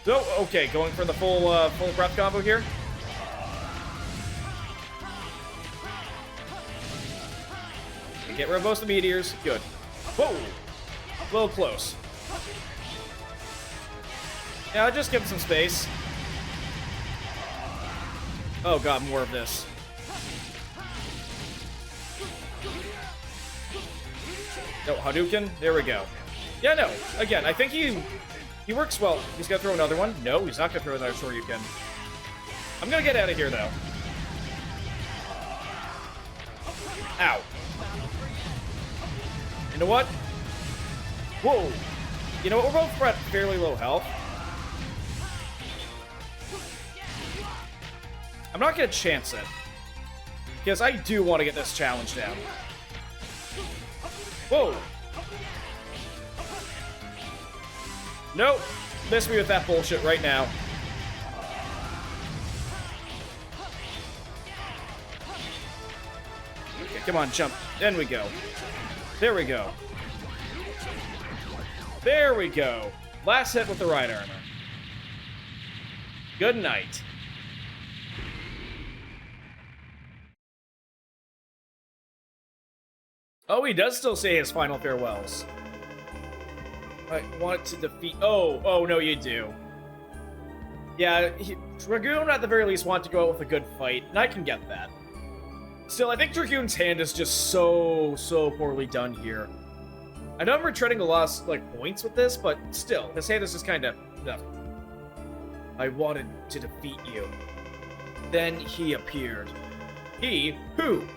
So, okay, going for the full breath combo here. Get rid of most of the meteors. Good. Whoa! A little close. Yeah, I'll just give him some space. Oh god, more of this. No, Hadouken. There we go. Yeah, no. Again, I think he works well. He's gonna throw another one. No, he's not gonna throw another Shoryuken. I'm gonna get out of here, though. Ow. You know what? Whoa. You know what? We're both at fairly low health. I'm not gonna chance it. Because I do want to get this challenge down. Whoa. Nope. Miss me with that bullshit right now. Okay, come on, jump. Then we go. There we go. There we go. Last hit with the right armor. Good night. Oh, he does still say his final farewells. I want to defeat... Oh, no, you do. Yeah, Dragoon at the very least want to go out with a good fight, and I can get that. Still, I think Dragoon's hand is just so poorly done here. I know I'm retreading a lot of, like, points with this, but still, his hand is just kind of... No. I wanted to defeat you. Then he appeared. He? Who?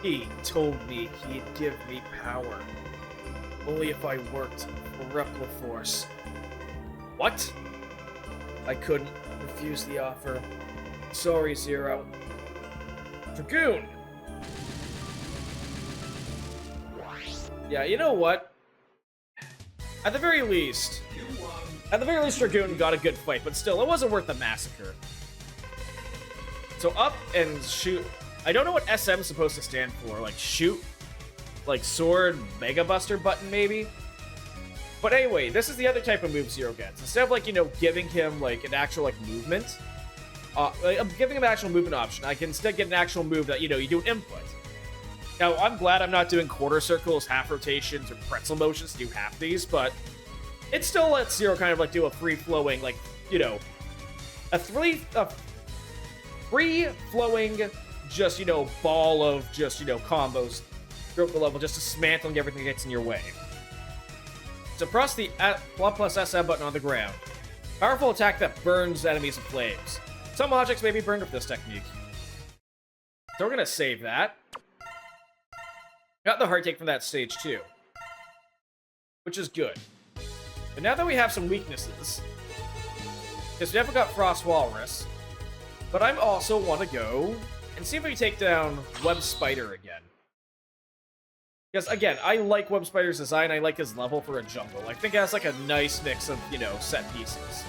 He told me he'd give me power. Only if I worked for Repliforce. What? I couldn't refuse the offer. Sorry, Zero. Dragoon! Yeah, you know what? At the very least, Dragoon got a good fight, but still, it wasn't worth the massacre. So up and shoot. I don't know what SM is supposed to stand for. Like shoot, like sword, Mega Buster button maybe. But anyway, this is the other type of move Zero gets. Instead of like, you know, giving him like an actual like movement, giving him an actual movement option, I can instead get an actual move that, you know, you do an input. Now, I'm glad I'm not doing quarter circles, half rotations, or pretzel motions to do half these, but it still lets Zero kind of like do a free-flowing, like, you know, a free-flowing, just, you know, ball of just, you know, combos throughout the level, just dismantling everything that gets in your way. So press the plus SM button on the ground. Powerful attack that burns enemies in flames. Some objects may be burned with this technique. So we're gonna save that. Got the heart take from that stage too, which is good. But now that we have some weaknesses, because we haven't got Frost Walrus, but I also want to go and see if we can take down Web Spider again. Because again, I like Web Spider's design. I like his level for a jungle. I think it has like a nice mix of, you know, set pieces.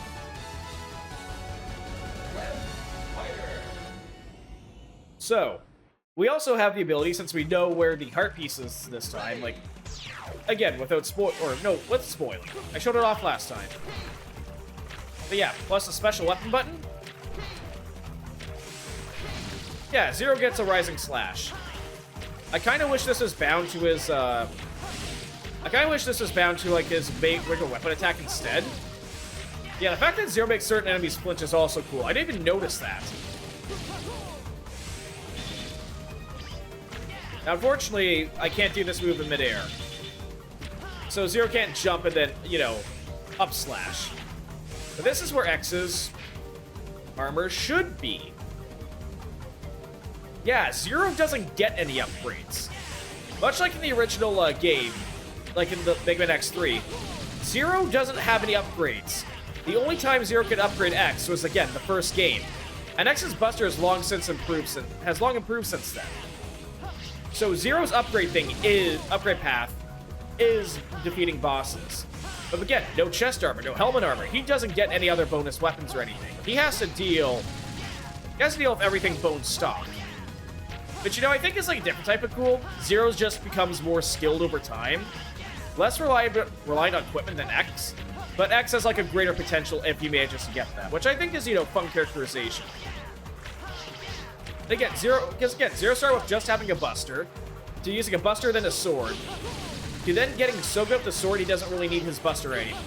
So, we also have the ability, since we know where the heart piece is this time, like, again, without with spoiling. I showed it off last time. But yeah, plus a special weapon button. Yeah, Zero gets a Rising Slash. I kind of wish this was bound to his, like, his regular weapon attack instead. Yeah, the fact that Zero makes certain enemies flinch is also cool. I didn't even notice that. Now, unfortunately, I can't do this move in midair. So Zero can't jump and then, you know, up slash. But this is where X's armor should be. Yeah, Zero doesn't get any upgrades. Much like in the original game, like in the Megaman X3, Zero doesn't have any upgrades. The only time Zero could upgrade X was, again, the first game. And X's Buster has long improved since then. So Zero's upgrade path is defeating bosses. But again, no chest armor, no helmet armor. He doesn't get any other bonus weapons or anything. He has to deal with everything bone stock. But you know, I think it's like a different type of cool. Zero's just becomes more skilled over time. Less reliant on equipment than X. But X has like a greater potential if he manages to get that. Which I think is, you know, fun characterization. Again, Zero started with just having a Buster, to using a Buster then a sword, to then getting so good with the sword he doesn't really need his Buster anymore.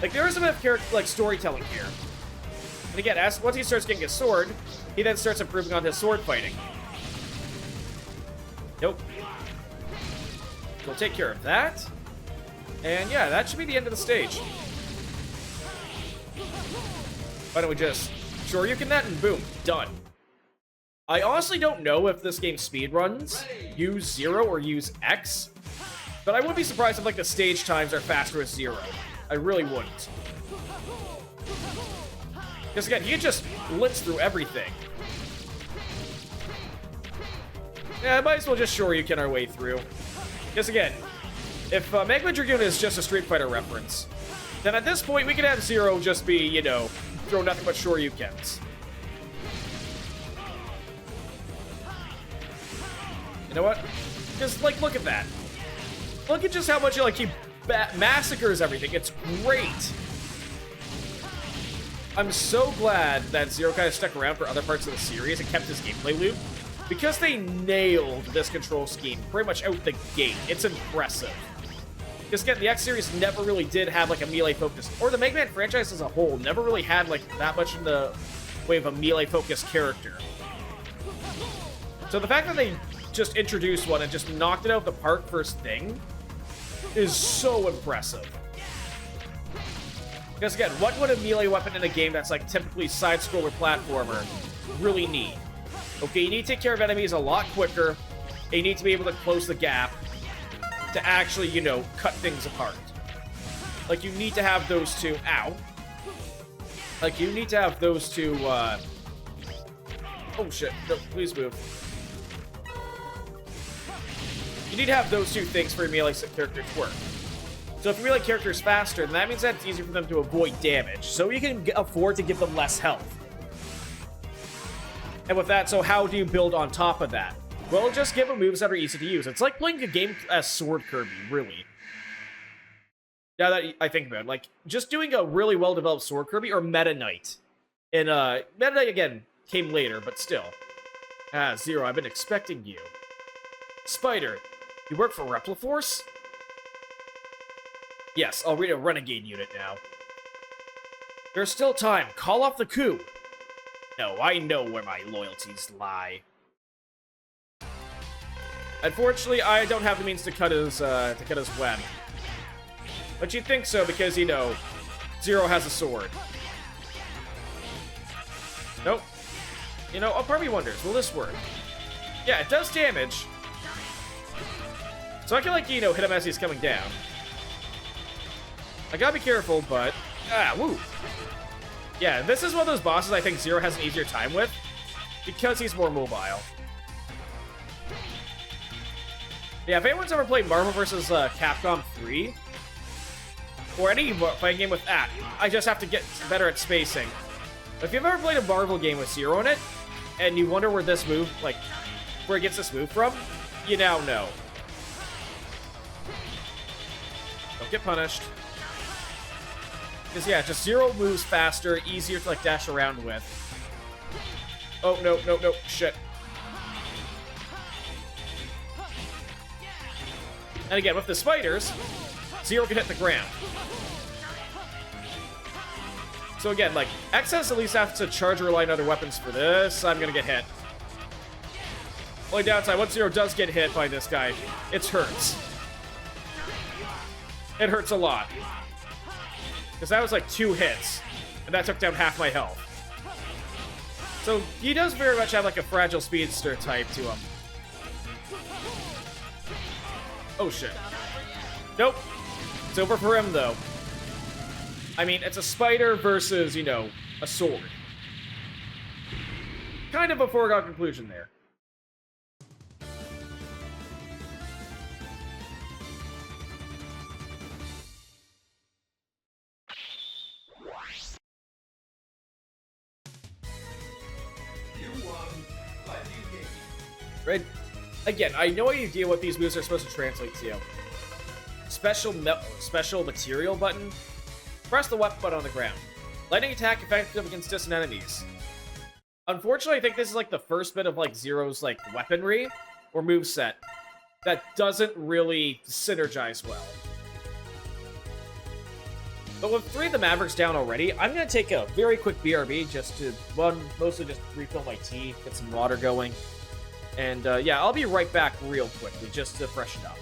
Like, there is a bit of character, like, storytelling here. And again, once he starts getting his sword, he then starts improving on his sword fighting. Nope. We'll take care of that. And yeah, that should be the end of the stage. Why don't we just Shoryuken that and boom, done. I honestly don't know if this game speedruns use Zero or use X, but I wouldn't be surprised if like the stage times are faster with Zero. I really wouldn't. Because again, he just blitz through everything. Yeah, I might as well just Shoryuken our way through. Because again, if Megaman Dragoon is just a Street Fighter reference, then at this point we could have Zero just be, you know, throw nothing but Shoryukens. You know what? Just, like, look at that. Look at just how much, like, he massacres everything. It's great. I'm so glad that Zero kind of stuck around for other parts of the series and kept his gameplay loop, because they nailed this control scheme pretty much out the gate. It's impressive. Because, again, the X series never really did have, like, a melee focus, or the Mega Man franchise as a whole never really had, like, that much in the way of a melee-focused character. So the fact that they just introduced one and just knocked it out of the park first thing is so impressive. Because again, what would a melee weapon in a game that's like typically side-scroller platformer really need? Okay, you need to take care of enemies a lot quicker. And you need to be able to close the gap to actually, you know, cut things apart. Like, you need to have those two... Ow. Like, you need to have those two, Oh, shit. No, please move. You need to have those two things for your melee characters to work. So if you melee characters faster, then that means that it's easier for them to avoid damage. So you can afford to give them less health. And with that, so how do you build on top of that? Well, just give them moves that are easy to use. It's like playing a game as Sword Kirby, really. Now that I think about it, like, just doing a really well-developed Sword Kirby or Meta Knight. And, Meta Knight, again, came later, but still. Zero, I've been expecting you. Spider, you work for Repliforce? Yes, I'll read a Renegade unit now. There's still time. Call off the coup. No, I know where my loyalties lie. Unfortunately, I don't have the means to cut his web. But you'd think so because, you know, Zero has a sword. Nope. You know, part of me wonders, will this work? Yeah, it does damage. So I can, like, you know, hit him as he's coming down. I gotta be careful, but... woo! Yeah, this is one of those bosses I think Zero has an easier time with, because he's more mobile. Yeah, if anyone's ever played Marvel vs. Capcom 3, or any fighting game with that, I just have to get better at spacing. But if you've ever played a Marvel game with Zero in it, and you wonder where this move, like, where it gets this move from, you now know. Don't get punished. Because, yeah, just Zero moves faster, easier to, like, dash around with. Oh, no, no, no, shit. And again, with the spiders, Zero can hit the ground. So again, like, X at least has to charge or rely on other weapons for this. I'm gonna get hit. Only downside, once Zero does get hit by this guy, it hurts. It hurts a lot. Because that was like 2 hits, and that took down half my health. So he does very much have like a fragile speedster type to him. Oh shit. Nope. It's over for him though. I mean, it's a spider versus, you know, a sword. Kind of a foregone conclusion there. Right? Again, I have no idea what these moves are supposed to translate to. Special material button. Press the weapon button on the ground. Lightning attack effective against distant enemies. Unfortunately, I think this is like the first bit of like Zero's like weaponry or moveset that doesn't really synergize well. But with 3 of the Mavericks down already, I'm going to take a very quick BRB just to, well, mostly just refill my tea, get some water going. And yeah, I'll be right back real quickly just to freshen up.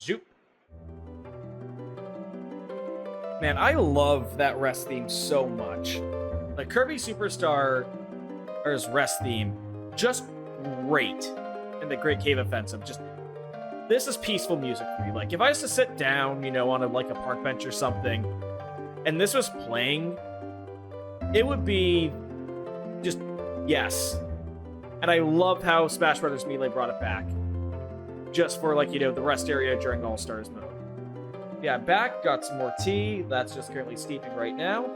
Zoop. Man, I love that rest theme so much. Like, Kirby Superstar's rest theme, just great in the Great Cave Offensive. Just, this is peaceful music for me. Like, if I was to sit down, you know, on a park bench or something, and this was playing, it would be just, yes. And I love how Smash Bros. Melee brought it back. Just for, like, you know, the rest area during All-Stars mode. Yeah, back, got some more tea. That's just currently steeping right now.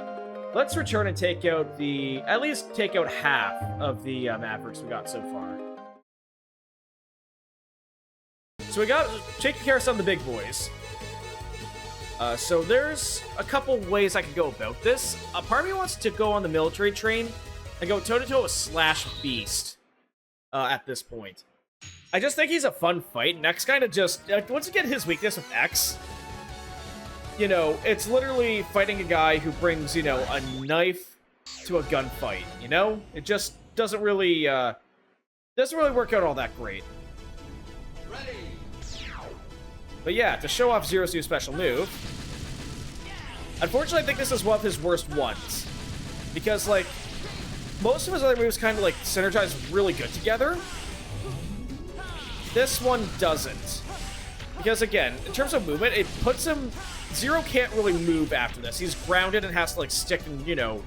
Let's return and take out at least take out half of the Mavericks we got so far. So we got taking care of some of the big boys. So there's a couple ways I could go about this. Part of me wants to go on the military train and go toe-to-toe with Slash Beast at this point. I just think he's a fun fight, and X kind of just... once you get his weakness with X, you know, it's literally fighting a guy who brings, you know, a knife to a gunfight, you know? It just doesn't really work out all that great. Ready. But yeah, to show off Zero's new special move, unfortunately I think this is one of his worst ones. Because, like, most of his other moves kind of like synergize really good together. This one doesn't. Because again, in terms of movement, it puts him... Zero can't really move after this. He's grounded and has to like stick and, you know...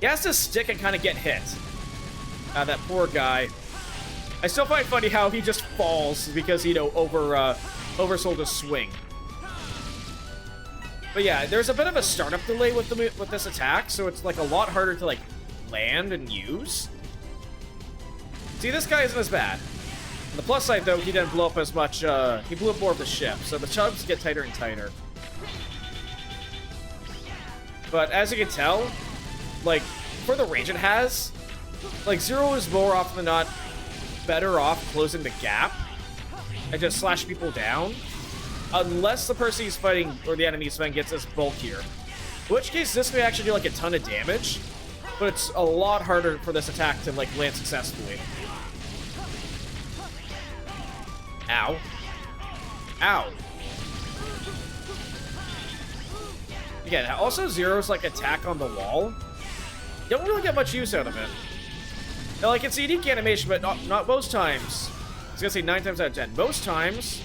He has to stick and kind of get hit. That poor guy. I still find it funny how he just falls because, you know, oversold his swing. But yeah, there's a bit of a startup delay with this attack, so it's like a lot harder to like land and use. See, this guy isn't as bad. On the plus side, though, he didn't blow up as much. He blew up more of the ship, so the chubs get tighter and tighter. But as you can tell, like, for the range it has, like, Zero is more often than not better off closing the gap and just slash people down, unless the person he's fighting or the enemy he's fighting gets us bulkier. In which case, this may actually do like a ton of damage, but it's a lot harder for this attack to like land successfully. Ow. Ow. Again, also Zero's like attack on the wall. You don't really get much use out of it. Now, like, it's a unique animation, but not most times. I was gonna say 9 times out of 10. Most times,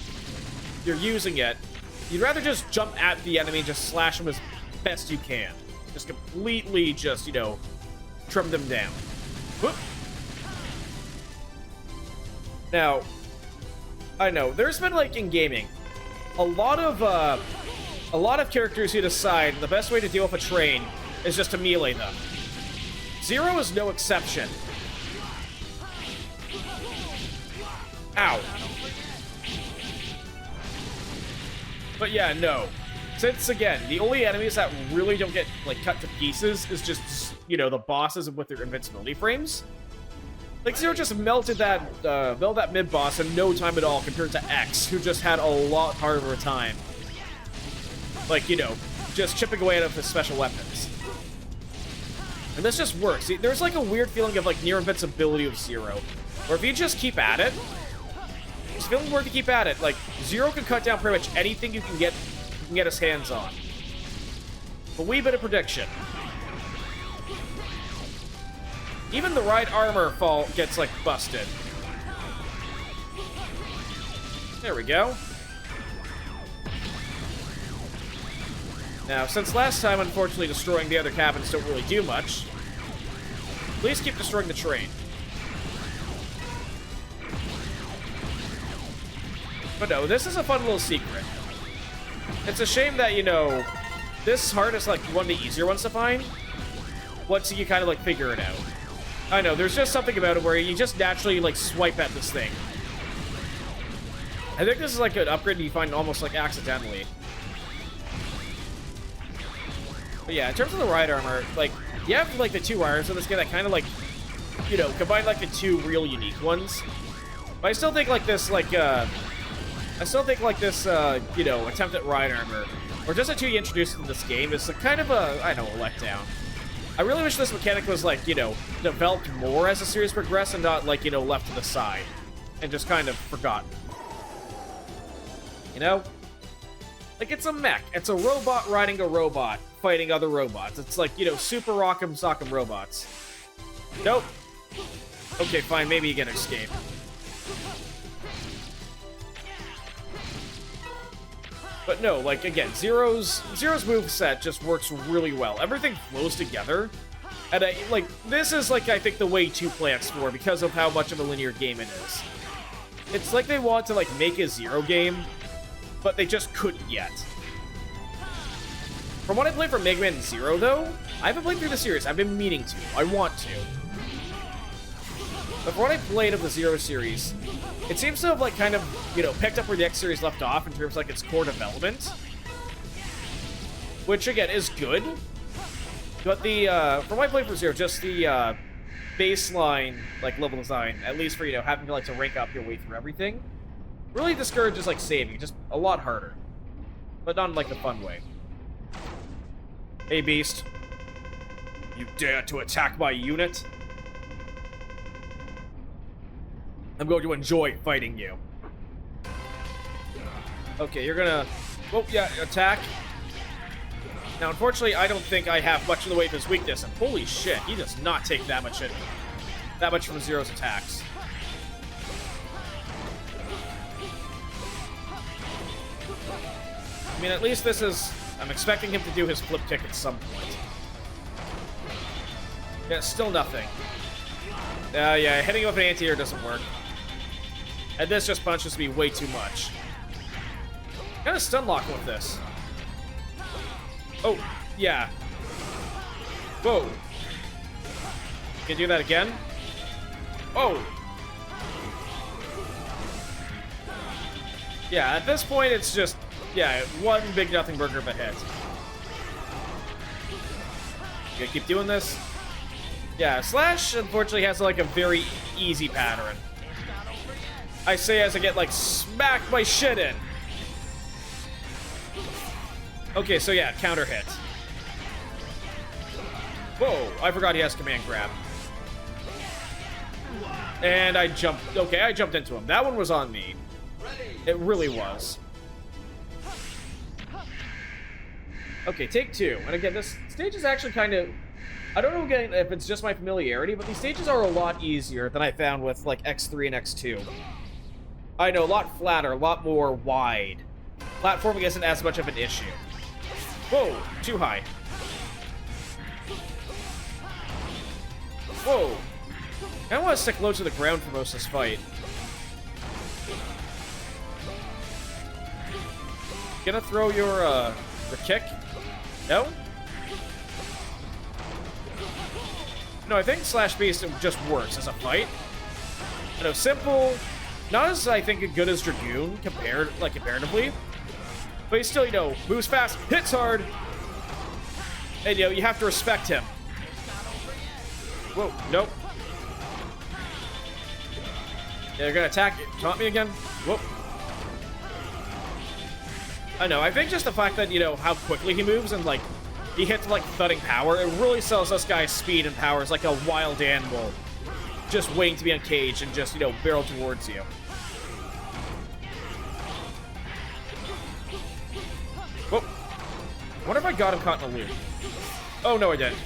you're using it, you'd rather just jump at the enemy and just slash them as best you can. Just completely just, you know, trim them down. Whoop. Now, I know, there's been, like, in gaming, a lot of characters who decide the best way to deal with a train is just to melee them. Zero is no exception. Ow. But yeah, no. Since, again, the only enemies that really don't get, like, cut to pieces is just, you know, the bosses with their invincibility frames. Like, Zero just melted that mid-boss in no time at all compared to X, who just had a lot harder of a time. Like, you know, just chipping away at his special weapons. And this just works. See, there's, like, a weird feeling of, like, near invincibility with Zero, where if you just keep at it, it's feeling worth to keep at it. Like, Zero can cut down pretty much anything you can get his hands on. A wee bit of prediction. Even the right armor fall gets, like, busted. There we go. Now, since last time, unfortunately, destroying the other cabins don't really do much, please keep destroying the train. But no, this is a fun little secret. It's a shame that, you know, this heart is, like, one of the easier ones to find once you kind of, like, figure it out. I know, there's just something about it where you just naturally, like, swipe at this thing. I think this is, like, an upgrade you find almost, like, accidentally. But yeah, in terms of the ride armor, like, you have, like, the two arms in this game that kind of, like, you know, combine, like, the two real unique ones. But I still think, like, this, like, you know, attempt at ride armor, or just the two you introduced in this game, is kind of a, I don't know, a letdown. I really wish this mechanic was, like, you know, developed more as the series progressed and not, like, you know, left to the side and just kind of forgotten. You know? Like, it's a mech. It's a robot riding a robot, fighting other robots. It's like, you know, super rock'em sock'em robots. Nope. Okay, fine, maybe you can escape. But no, like, again, Zero's moveset just works really well. Everything flows together. And, like, this is, like, I think the way to play X4 because of how much of a linear game it is. It's like they want to, like, make a Zero game, but they just couldn't yet. From what I played for Megaman and Zero, though, I haven't played through the series. I've been meaning to. I want to. But from what I played of the Zero series, it seems to have, like, kind of, you know, picked up where the X series left off in terms of, like, its core development. Which, again, is good. But the, from what I played for Zero, just the, baseline, like, level design, at least for, you know, having to, like, to rank up your way through everything, really discourages, like, saving. Just a lot harder. But not in, like, the fun way. Hey, Beast. You dare to attack my unit? I'm going to enjoy fighting you. Okay, you're gonna... Oh, yeah, attack. Now, unfortunately, I don't think I have much in the way of his weakness, and holy shit, he does not take that much from Zero's attacks. I mean, at least this is... I'm expecting him to do his flip kick at some point. Yeah, still nothing. Yeah, hitting him with an anti-air doesn't work. And this just punches me way too much. Kind of stun lock with this. Oh, yeah. Whoa. Can you do that again? Oh. Yeah, at this point, it's just... Yeah, one big nothing burger of a hit. You gonna keep doing this? Yeah, Slash, unfortunately, has, like, a very easy pattern. I say as I get, like, smacked my shit in. Okay, so yeah, counter hit. Whoa, I forgot he has command grab. And I jumped... Okay, I jumped into him. That one was on me. It really was. Okay, take two. And again, this stage is actually kind of... I don't know again if it's just my familiarity, but these stages are a lot easier than I found with, like, X3 and X2. I know, a lot flatter, a lot more wide. Platforming isn't as much of an issue. Whoa, too high. Whoa. I want to stick low to the ground for most of this fight. Gonna throw your kick? No? No, I think Slash Beast just works as a fight. You know, simple, not as, I think, good as Dragoon, comparatively. But he still, you know, moves fast, hits hard, and, you know, you have to respect him. Whoa, nope. They're gonna attack, taunt me again? Whoop. I know, I think just the fact that, you know, how quickly he moves and, like, he hits, like, thudding power, it really sells this guy's speed and power as, like, a wild animal just waiting to be uncaged and just, you know, barrel towards you. Whoop. I wonder if I got him caught in a loop. Oh, no, I didn't.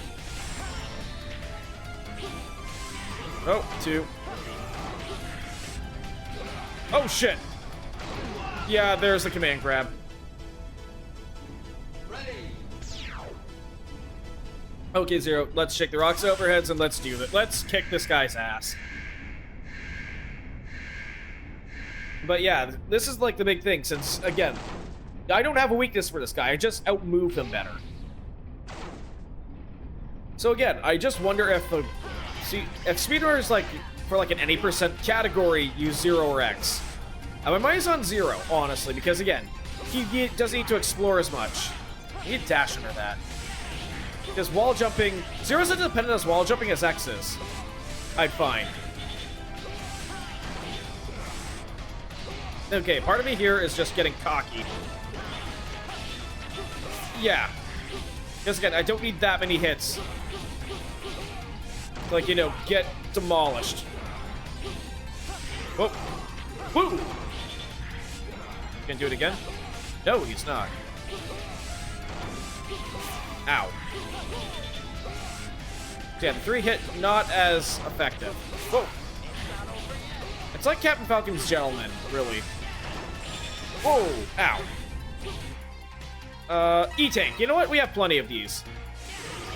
Oh, two. Oh, shit. Yeah, there's the command grab. Okay, Zero, let's shake the rocks overheads and let's do that. Let's kick this guy's ass. But yeah, this is like the big thing, since, again, I don't have a weakness for this guy. I just outmove him better. So again, I just wonder if the... See, if speedrunners, like, for like an any percent category, use Zero or X. My money's on Zero, honestly, because again, he doesn't need to explore as much. You need dash under that. Because wall jumping... Zero's as independent as wall jumping as X is, I'd find. Okay, part of me here is just getting cocky. Yeah. Because again, I don't need that many hits. Like, you know, get demolished. Whoa. Woo! Can do it again? No, he's not. Ow. Yeah, the 3-hit, not as effective. Whoa. It's like Captain Falcon's Gentleman, really. Whoa. Ow. E-Tank. You know what? We have plenty of these.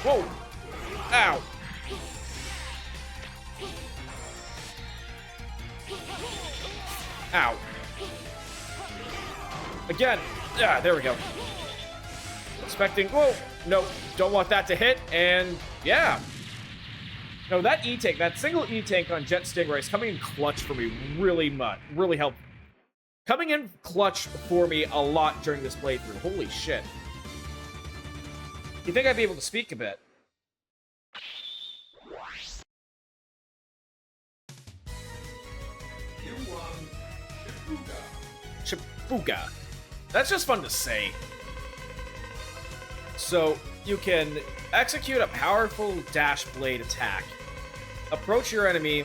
Whoa. Ow. Ow. Again. Yeah, there we go. Expecting... Whoa. No, don't want that to hit. And, yeah. No, that E-Tank, that single E-Tank on Jet Stingray is coming in clutch for me really much. Really helped. Coming in clutch for me a lot during this playthrough. Holy shit. You think I'd be able to speak a bit? Chipuga. That's just fun to say. So, you can execute a powerful dash blade attack. Approach your enemy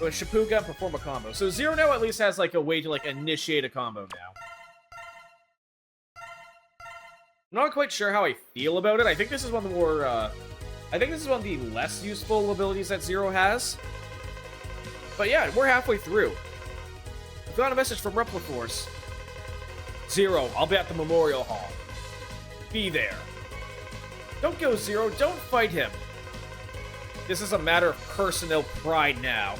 with Chipuga and perform a combo. So Zero now at least has like a way to like initiate a combo now. not quite sure how I feel about it. I think this is one of the more, I think this is one of the less useful abilities that Zero has. But yeah, we're halfway through. I've got a message from Repliforce. Zero, I'll be at the Memorial Hall. Be there. Don't go, Zero. Don't fight him. This is a matter of personal pride now.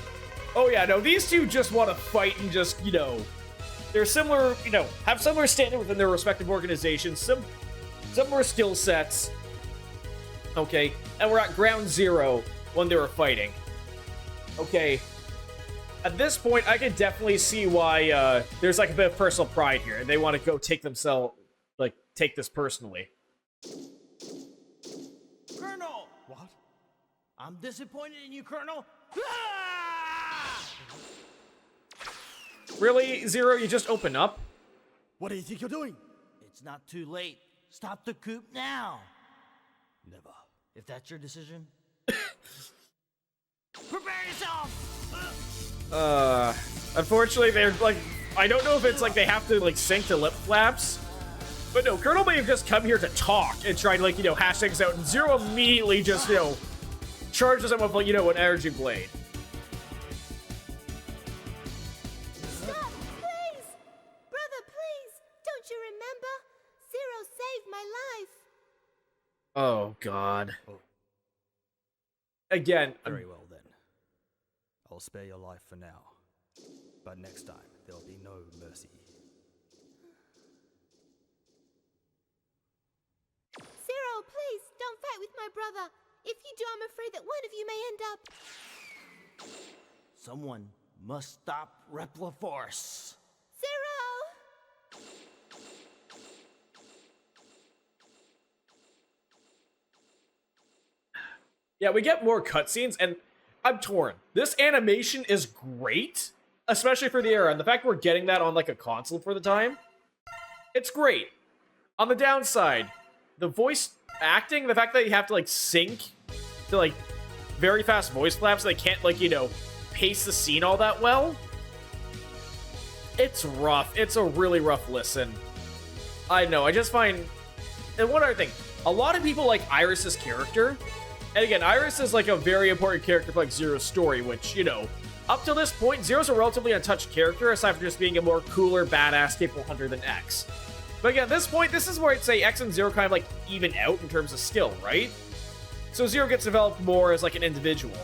Oh yeah, no, these two just want to fight and just, you know, they're similar, you know, have similar standing within their respective organizations, similar skill sets. Okay, and we're at ground zero when they were fighting. Okay, at this point, I can definitely see why there's like a bit of personal pride here, and they want to go take themselves, like, take this personally. Colonel! What? I'm disappointed in you, Colonel. Ah! Really, Zero? You just open up? What do you think you're doing? It's not too late. Stop the coup now. Never. If that's your decision. Prepare yourself! Unfortunately, they're like, I don't know if it's like they have to like sync to lip flaps, but no, Colonel may have just come here to talk and try to, like, you know, hash things out, and Zero immediately just, you know, charges him with, like, you know, an energy blade. Stop, please! Brother, please! Don't you remember? Zero saved my life. Oh, God. Again, Very well then. I'll spare your life for now. But next time, there'll be no mercy. Zero, please, don't fight with my brother. If you do, I'm afraid that one of you may end up... Someone must stop Repliforce. Zero! yeah, we get more cutscenes, and I'm torn. This animation is great, especially for the era, and the fact we're getting that on, like, a console for the time, it's great. On the downside, the voice acting, the fact that you have to, like, sync to, like, very fast voice flaps, so they can't, like, you know, pace the scene all that well. It's rough. It's a really rough listen. I know, I just find... And one other thing, a lot of people like Iris's character, and again, Iris is, like, a very important character for, like, Zero's story, which, you know, up till this point, Zero's a relatively untouched character, aside from just being a more cooler, badass, capable hunter than X. But again, at this point, this is where I'd say X and Zero kind of, like, even out in terms of skill, right? So Zero gets developed more as, like, an individual.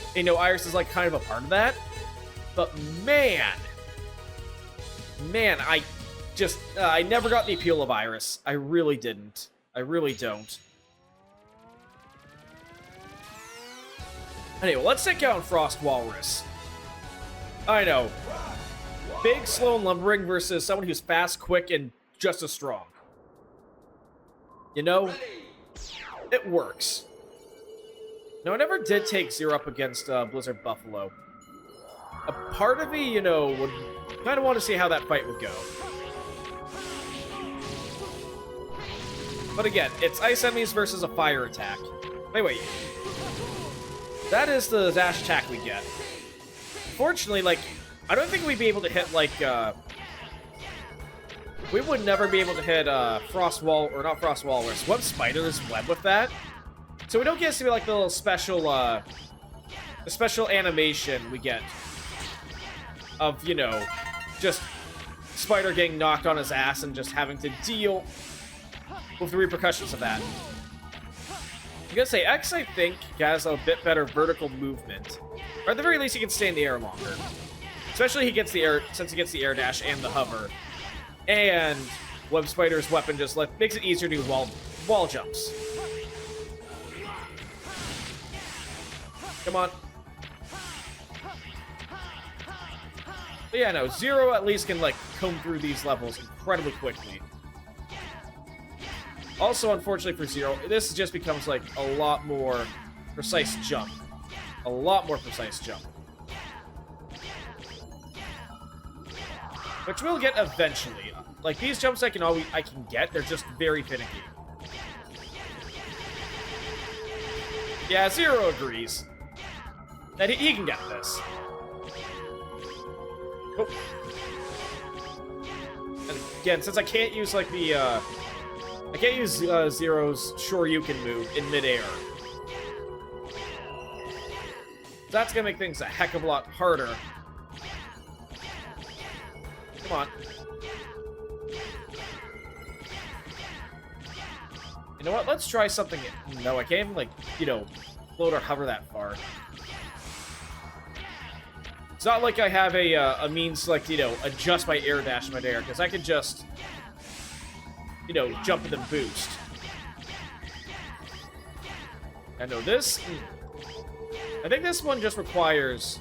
And, you know, Iris is, like, kind of a part of that. But, man, I just, I never got the appeal of Iris. I really didn't. I really don't. Anyway, let's take out Frost Walrus. I know. Big, slow, and lumbering versus someone who's fast, quick, and just as strong. You know, it works. Now, I never did take Zero up against Blizzard Buffalo. A part of me, you know, would kind of want to see how that fight would go. But again, it's ice enemies versus a fire attack. Wait. That is the dash attack we get. Fortunately, like, I don't think we'd be able to hit, like, we would never be able to hit, not Frost Walrus, Web Spider's web with that. So we don't get to see, like, the little special, the special animation we get of, you know, just Spider getting knocked on his ass and just having to deal with the repercussions of that. I'm gonna say X, I think, has a bit better vertical movement. Or at the very least, he can stay in the air longer. Especially since he gets the air dash and the hover. And Web Spider's weapon just makes it easier to do wall jumps. Come on. But yeah, no, Zero at least can, like, comb through these levels incredibly quickly. Also, unfortunately for Zero, this just becomes, like, a lot more precise jump. A lot more precise jump. Which we'll get eventually. Like, these jumps I can get, they're just very finicky. Yeah, Zero agrees. That he can get this. Oh. And again, since I can't use, like, the I can't use Zero's Shoryuken move in midair. That's gonna make things a heck of a lot harder. Come on. You know what? Let's try something. No, I can't even, like, you know, float or hover that far. It's not like I have a means to, like, you know, adjust my air dash midair, because I could just, you know, jump and then boost. I know this. I think this one just requires...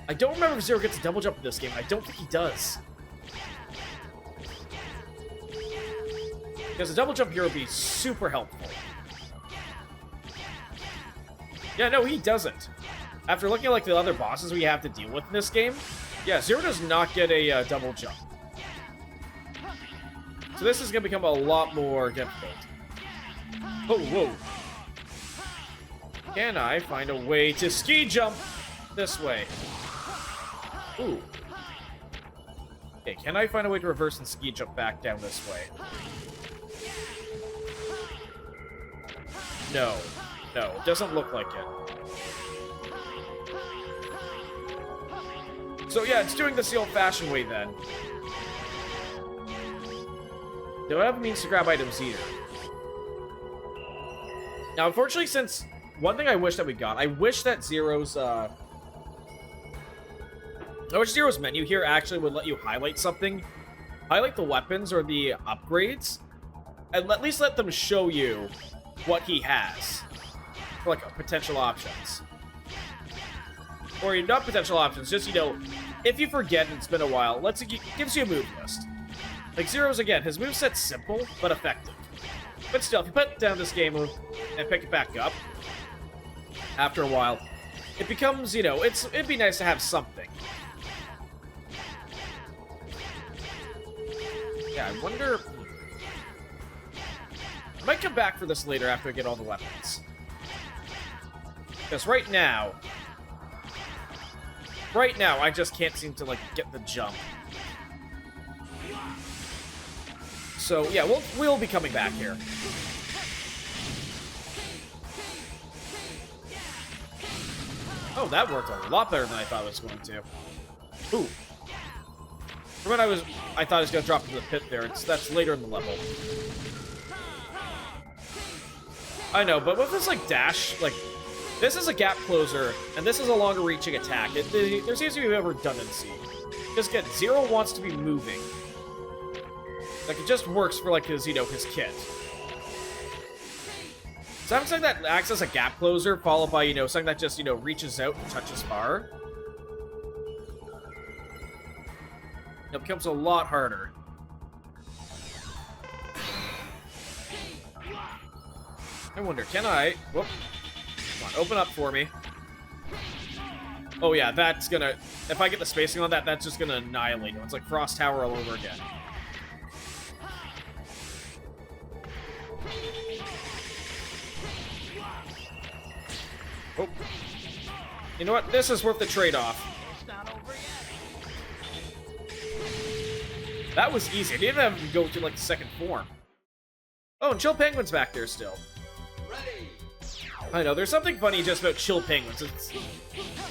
I don't remember if Zero gets a double jump in this game. I don't think he does. Because a double jump here would be super helpful. Yeah, no, he doesn't. After looking at, like, the other bosses we have to deal with in this game, yeah, Zero does not get a double jump. So this is going to become a lot more difficult. Oh, whoa. Can I find a way to ski jump this way? Ooh. Okay, can I find a way to reverse and ski jump back down this way? No. No, it doesn't look like it. So yeah, it's doing this the old-fashioned way then. Don't have a means to grab items either. Now, unfortunately, since one thing I wish that we got, I wish that Zero's menu here actually would let you highlight something, highlight the weapons or the upgrades, and at least let them show you what he has for, like, potential options. Or not potential options, just, you know, if you forget and it's been a while, it gives you a move list. Like Zero's, again, his moveset's simple, but effective. But still, if you put down this game and pick it back up, after a while, it becomes, you know, it'd be nice to have something. Yeah, I wonder... I might come back for this later after I get all the weapons. Because right now, I just can't seem to, like, get the jump. So, yeah, we'll be coming back here. Oh, that worked a lot better than I thought it was going to. Ooh. For when I thought I was going to drop into the pit there. That's later in the level. I know, but with this, like, dash, like, this is a gap closer, and this is a longer reaching attack. There seems to be a redundancy. Because, again, Zero wants to be moving. Like, it just works for, like, his, you know, his kit. So having something that acts as a gap closer, followed by, you know, something that just, you know, reaches out and touches far, it becomes a lot harder. I wonder, can I... Whoop. Come on, open up for me. Oh yeah, that's gonna... If I get the spacing on that, that's just gonna annihilate him. It's like Frost Tower all over again. Oh. You know what? This is worth the trade-off. That was easy. I didn't even have to go to, like, the second form. Oh, and Chill Penguin's back there still. I know, there's something funny just about Chill Penguins.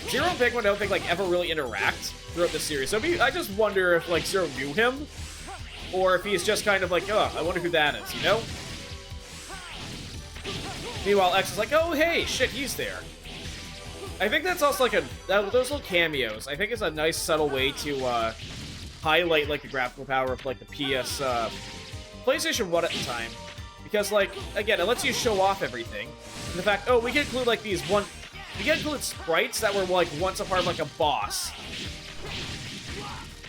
Zero and Penguin I don't think, like, ever really interact throughout the series. So I just wonder if, like, Zero knew him, or if he's just kind of like, oh, I wonder who that is, you know? Meanwhile, X is like, oh, hey, shit, he's there. I think that's also, like, those little cameos, I think is a nice, subtle way to, highlight, like, the graphical power of, like, the PlayStation 1 at the time. Because, like, again, it lets you show off everything. And the fact, oh, we can include, like, we can include sprites that were, like, once a part of, like, a boss.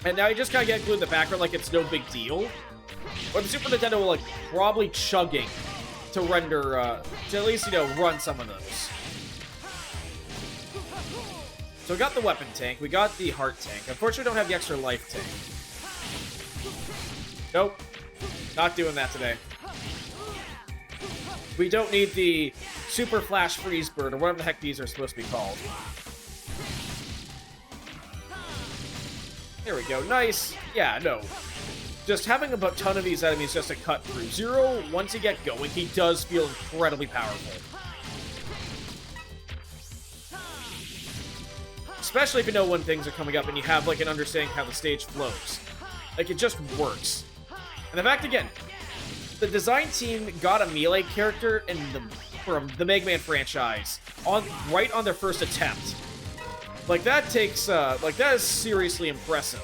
And now you just kind of get included in the background like it's no big deal. Or the Super Nintendo will, like, probably chugging to render, to at least, you know, run some of those. So we got the weapon tank, we got the heart tank. Unfortunately, we don't have the extra life tank. Nope. Not doing that today. We don't need the Super Flash Freeze Bird, or whatever the heck these are supposed to be called. There we go. Nice. Yeah, no. just having a ton of these enemies just to cut through. Zero, once you get going, he does feel incredibly powerful. Especially if you know when things are coming up and you have, like, an understanding how the stage flows. Like, it just works. And in fact, again, the design team got a melee character from the Megaman franchise right on their first attempt. Like, that takes, that is seriously impressive.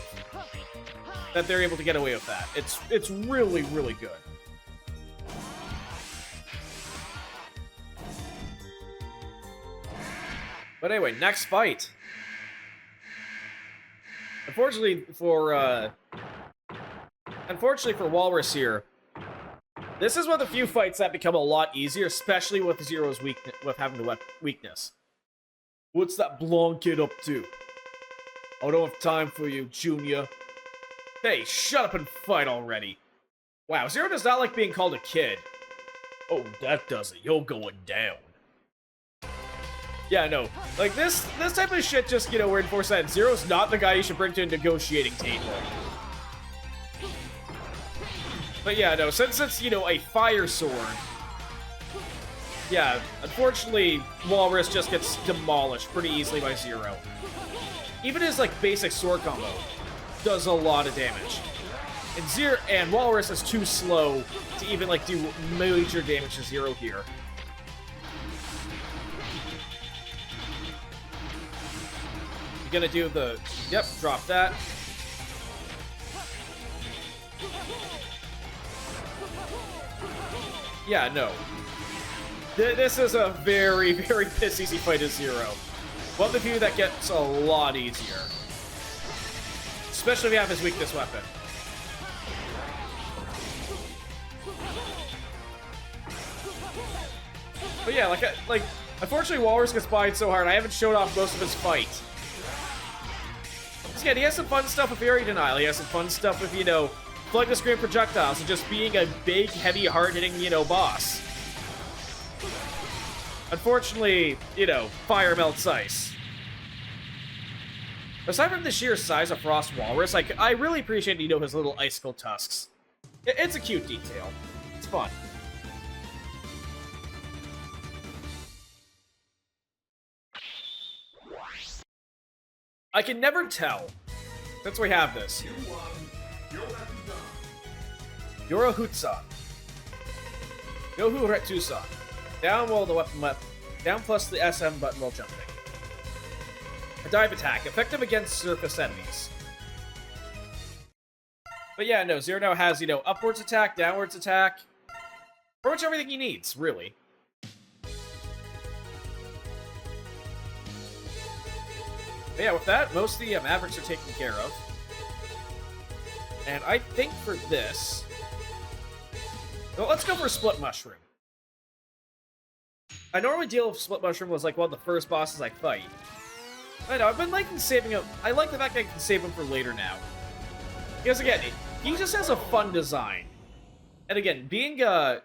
That they're able to get away with that. It's really, really good. But anyway, next fight. Unfortunately for Walrus here, this is one of the few fights that become a lot easier, especially with Zero's having the weakness. What's that blonde kid up to? I don't have time for you, Junior. Hey, shut up and fight already. Wow, Zero does not like being called a kid. Oh, that does it. You're going down. Yeah, no. Like, this type of shit just, reinforces that Zero's not the guy you should bring to a negotiating table. But yeah, no, since it's, a fire sword, yeah, unfortunately, Walrus just gets demolished pretty easily by Zero. Even his, basic sword combo does a lot of damage. And Walrus is too slow to even, do major damage to Zero here. You're gonna do the... Yep, drop that. Yeah, no. This is a very, very piss easy fight as Zero. One of the few that gets a lot easier. Especially if you have his weakness weapon. But yeah, unfortunately Walrus gets by so hard, I haven't showed off most of his fight. So yeah, he has some fun stuff with Area Denial. He has some fun stuff with, flooding the screen projectiles and just being a big, heavy, hard-hitting, boss. Unfortunately, fire melts ice. Aside from the sheer size of Frost Walrus, I really appreciate, his little icicle tusks. It's a cute detail. It's fun. I can never tell. Since we have this. Yorahutsa. Yohu Retsusa. Down while the weapon down plus the SM button while jumping. A dive attack, effective against surface enemies. But yeah, no, Zero now has, upwards attack, downwards attack. Pretty much everything he needs, really. But yeah, with that, most of the Mavericks are taken care of. And I think for this... Well, let's go for Split Mushroom. I normally deal with Split Mushroom was one of the first bosses I fight. I know, I've been saving him. I like the fact that I can save him for later now. Because again, he just has a fun design. And again, being one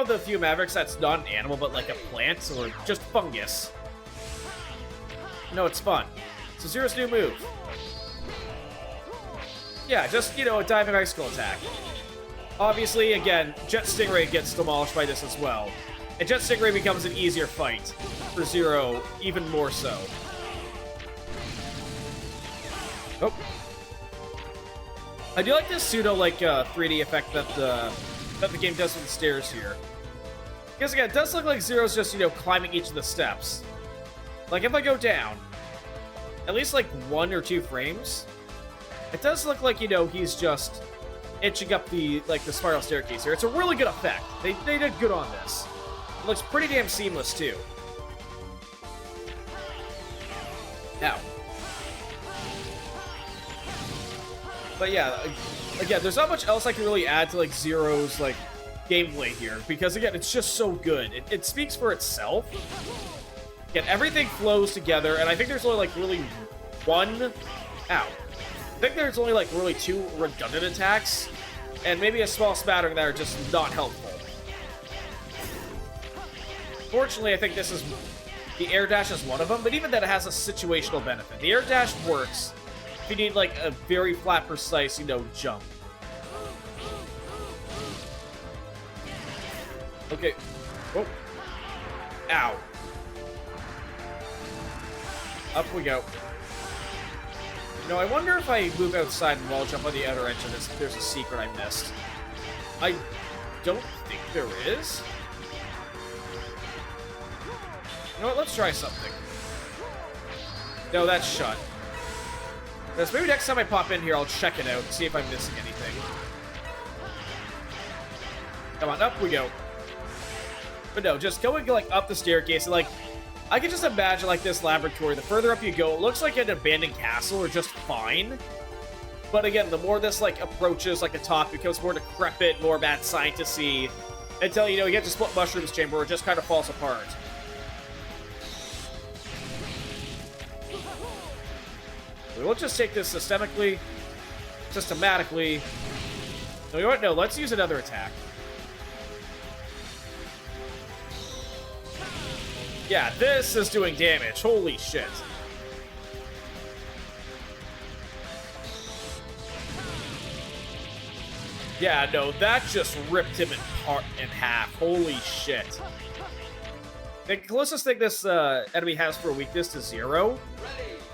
of the few Mavericks that's not an animal, but like a plant, or just fungus. No, it's fun. So Zero's new move. Yeah, just, a diving icicle attack. Obviously, again, Jet Stingray gets demolished by this as well. And Jet Stingray becomes an easier fight for Zero, even more so. Oh. I do like this pseudo, 3D effect that the game does with the stairs here. Because again, it does look like Zero's just, climbing each of the steps. If I go down, at least 1 or 2 frames, it does look like, he's just itching up the spiral staircase here. It's a really good effect. They did good on this. It looks pretty damn seamless, too. Now. But yeah, again, there's not much else I can really add to, Zero's, gameplay here. Because, again, it's just so good. It speaks for itself. Again, everything flows together, and I think there's only, really one... Ow. I think there's only, really 2 redundant attacks, and maybe a small spattering that are just not helpful. Fortunately, I think this is... The air dash is one of them, but even that it has a situational benefit. The air dash works if you need, a very flat, precise, jump. Okay. Oh. Ow. Up we go. No, I wonder if I move outside and wall jump on the other edge of this, there's a secret I missed. I don't think there is. You know what, let's try something. No, that's shut. Because maybe next time I pop in here, I'll check it out and see if I'm missing anything. Come on, up we go. But no, just going like up the staircase, and like, I can just imagine like this laboratory, the further up you go, it looks like an abandoned castle or just fine. But again, the more this like approaches like the top, it becomes more decrepit, more mad scientist-y, until, you know, you get to Split Mushrooms Chamber where it just kind of falls apart. We'll just take this systematically. No, you know what? No, let's use another attack. Yeah, this is doing damage. Holy shit. Yeah, no, that just ripped him in half. Holy shit. The closest thing this enemy has for a weakness to Zero.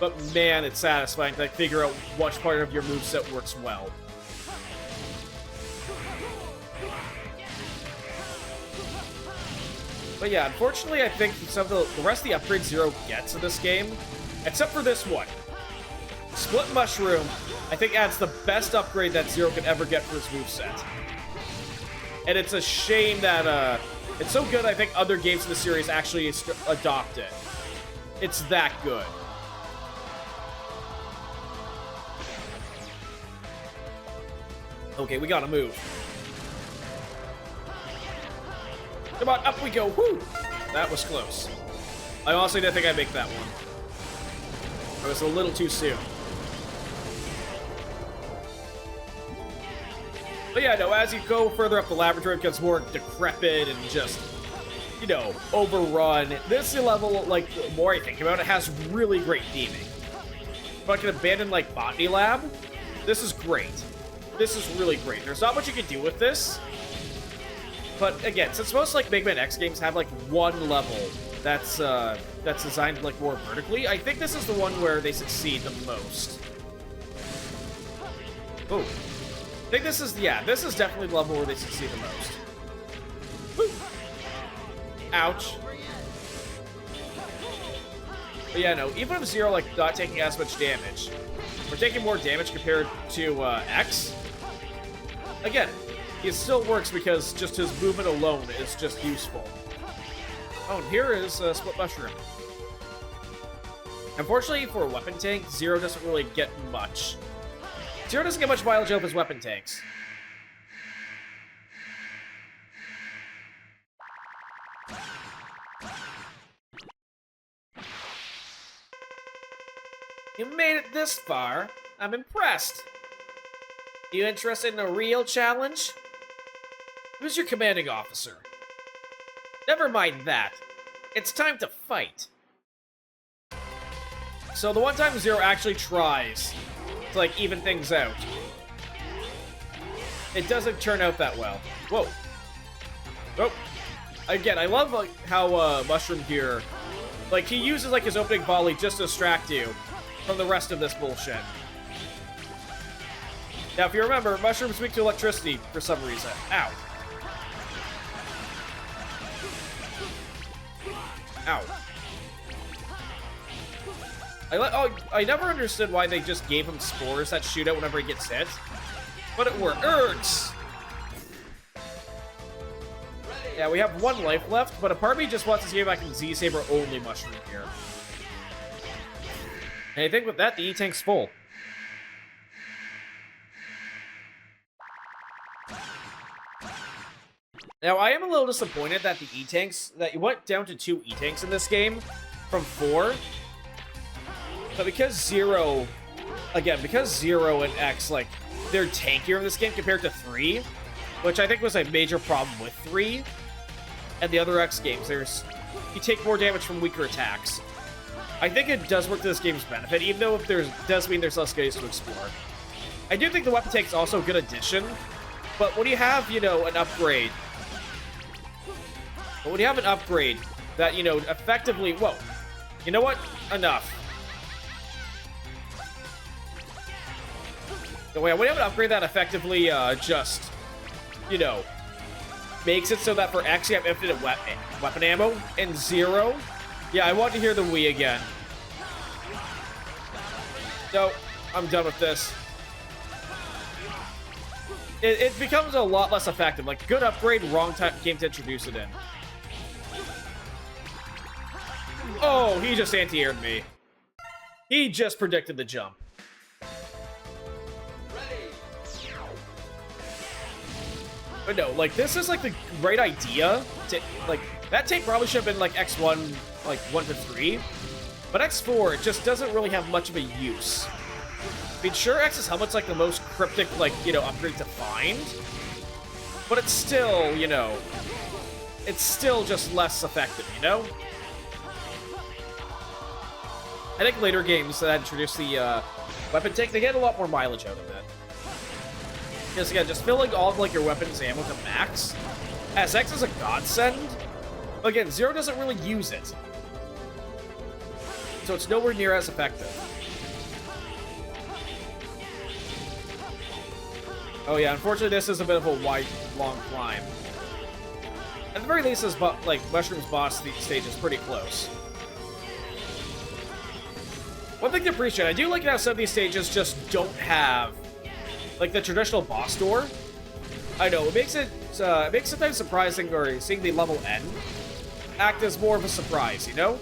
But man, it's satisfying to like, figure out which part of your moveset works well. But yeah, unfortunately, I think some of the rest of the upgrades Zero gets in this game, except for this one. Split Mushroom, I think adds the best upgrade that Zero could ever get for his moveset. And it's a shame that it's so good, I think other games in the series actually adopt it. It's that good. Okay, we gotta move. Come on, up we go. Woo! That was close. I honestly didn't think I'd make that one. It was a little too soon. But yeah, no, as you go further up the laboratory, it becomes more decrepit and just, you know, overrun. This level, like, the more I think about it, has really great theming. If I can abandon, like, Botany Lab, this is great. This is really great. There's not much you can do with this. But again, since most like Megaman X games have like one level that's designed like more vertically, I think this is the one where they succeed the most. Oh, I think this is this is definitely the level where they succeed the most. Woo. Ouch. But yeah, no, even if Zero like not taking as much damage, we're taking more damage compared to X. Again, it still works because just his movement alone is just useful. Oh, and here is Split Mushroom. Unfortunately, for a weapon tank, Zero doesn't really get much. Zero doesn't get much mileage out of his weapon tanks. You made it this far. I'm impressed. You interested in a real challenge? Who's your commanding officer? Never mind that. It's time to fight. So the one time Zero actually tries to, like, even things out, it doesn't turn out that well. Whoa. Oh. Again, I love, like, how Mushroom here, like, he uses, like, his opening volley just to distract you from the rest of this bullshit. Now, if you remember, Mushroom's weak to electricity for some reason. Ow. Ow. I never understood why they just gave him spores that shoot out whenever he gets hit. But it works. Yeah, we have one life left, but a part of me just wants to see if I can Z-Saber only Mushroom here. And I think with that, the E-Tank's full. Now, I am a little disappointed that the E-Tanks, that you went down to 2 E-Tanks in this game from 4. But because Zero, again, because Zero and X, like, they're tankier in this game compared to 3, which I think was a major problem with 3, and the other X games, you take more damage from weaker attacks. I think it does work to this game's benefit, even though it does mean there's less space to explore. I do think the weapon tank is also a good addition, but when you have, you know, an upgrade But when you have an upgrade that, you know, effectively... Whoa. You know what? Enough. No, wait, when you have an upgrade that effectively just, you know, makes it so that for X you have infinite weapon ammo, and Zero... Yeah, I want to hear the Wii again. No, I'm done with this. It becomes a lot less effective. Like, good upgrade, wrong game to introduce it in. Oh, he just anti-aired me. He just predicted the jump. But no, like, this is, like, the right idea to, like, that tank probably should have been, like, X1, like, 1 to 3. But X4, it just doesn't really have much of a use. I mean, sure, X's helmet's, like, the most cryptic, like, you know, upgrade to find. But it's still, you know, it's still just less effective, you know? I think later games that introduce the, weapon tank, they get a lot more mileage out of it. Because, again, just filling all of, like, your weapons ammo to max, as X is a godsend. Again, Zero doesn't really use it. So it's nowhere near as effective. Oh yeah, unfortunately this is a bit of a wide, long climb. At the very least, this, like, Mushroom's boss stage is pretty close. One thing to appreciate, I do like how some of these stages just don't have, like, the traditional boss door. I know, it makes sometimes surprising, or seeing the level end act as more of a surprise, you know?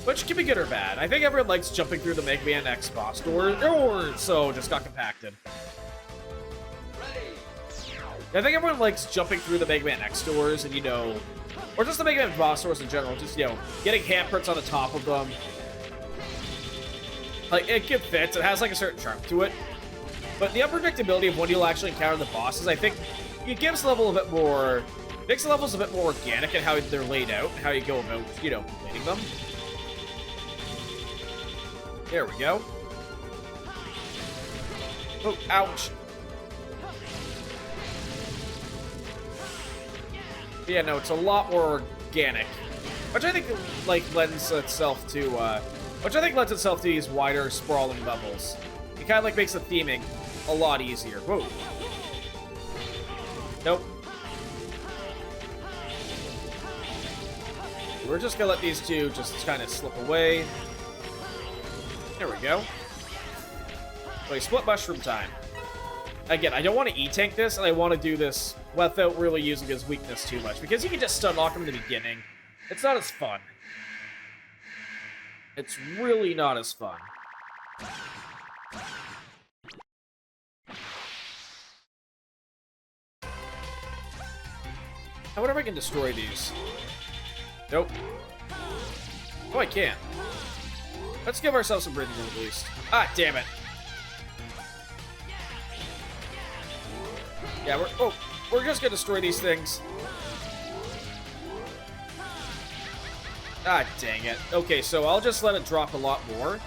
Which can be good or bad. I think everyone likes jumping through the Mega Man X boss door, or so just got compacted. I think everyone likes jumping through the Mega Man X doors and, you know, or just the Mega Man boss doors in general, just, you know, getting handprints on the top of them. Like, it fits, it has, like, a certain charm to it. But the unpredictability of when you'll actually encounter the bosses, I think, it gives the level a bit more... makes the levels a bit more organic in how they're laid out, and how you go about, you know, completing them. There we go. Oh, ouch. Yeah, no, it's a lot more organic. Which I think, like, lends itself to, these wider, sprawling levels. It kind of, like, makes the theming a lot easier. Whoa. Nope. We're just gonna let these two just kind of slip away. There we go. Wait, split mushroom time. Again, I don't want to E-tank this, and I want to do this without really using his weakness too much, because you can just stun lock him in the beginning. It's not as fun. It's really not as fun. I wonder if I can destroy these. Nope. Oh, I can't. Let's give ourselves some breathing room at least. Ah, damn it. Yeah, we're just gonna destroy these things. Ah, dang it. Okay, so I'll just let it drop a lot more.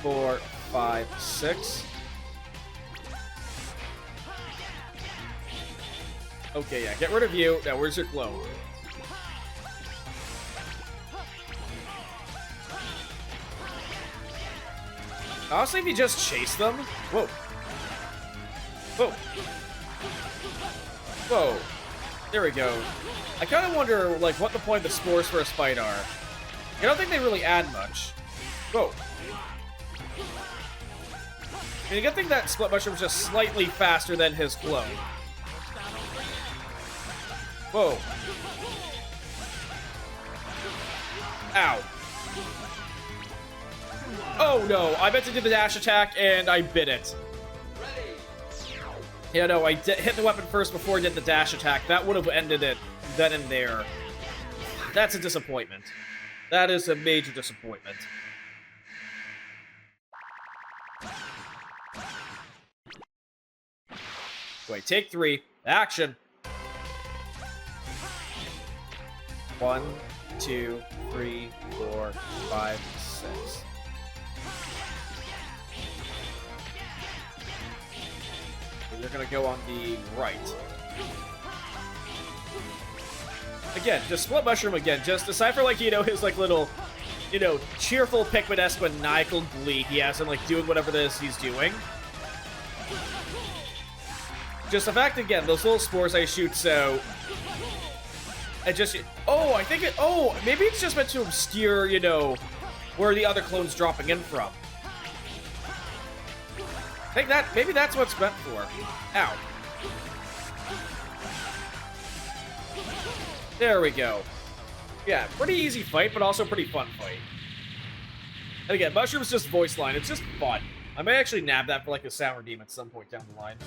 4, 5, 6. Okay, yeah, get rid of you. Now, where's your clone? Honestly, if you just chase them... Whoa. Whoa. Whoa. There we go. I kind of wonder, like, what the point of the spores for a Spite are. I don't think they really add much. Whoa. I mean, a good thing that Split Mushroom's just slightly faster than his clone. Whoa. Ow. Oh no, I meant to do the dash attack and I bit it. Yeah, no, I hit the weapon first before I did the dash attack. That would have ended it then and there. That's a disappointment. That is a major disappointment. Wait, take 3. Action. 1, 2, 3, 4, 5, 6. You're gonna go on the right. Again, just Split Mushroom again. Just aside for, like, you know, his, like, little, you know, cheerful Pikmin-esque maniacal glee he has in, like, doing whatever it is he's doing. Just the fact, again, those little spores I shoot, so... I just... Oh, I think it... Oh, maybe it's just meant to obscure, you know, where the other clone's dropping in from. I think that... Maybe that's what it's meant for. Ow. There we go. Yeah, pretty easy fight, but also pretty fun fight. And again, Mushroom's just voice line. It's just fun. I may actually nab that for like a Sour Demon at some point down the line.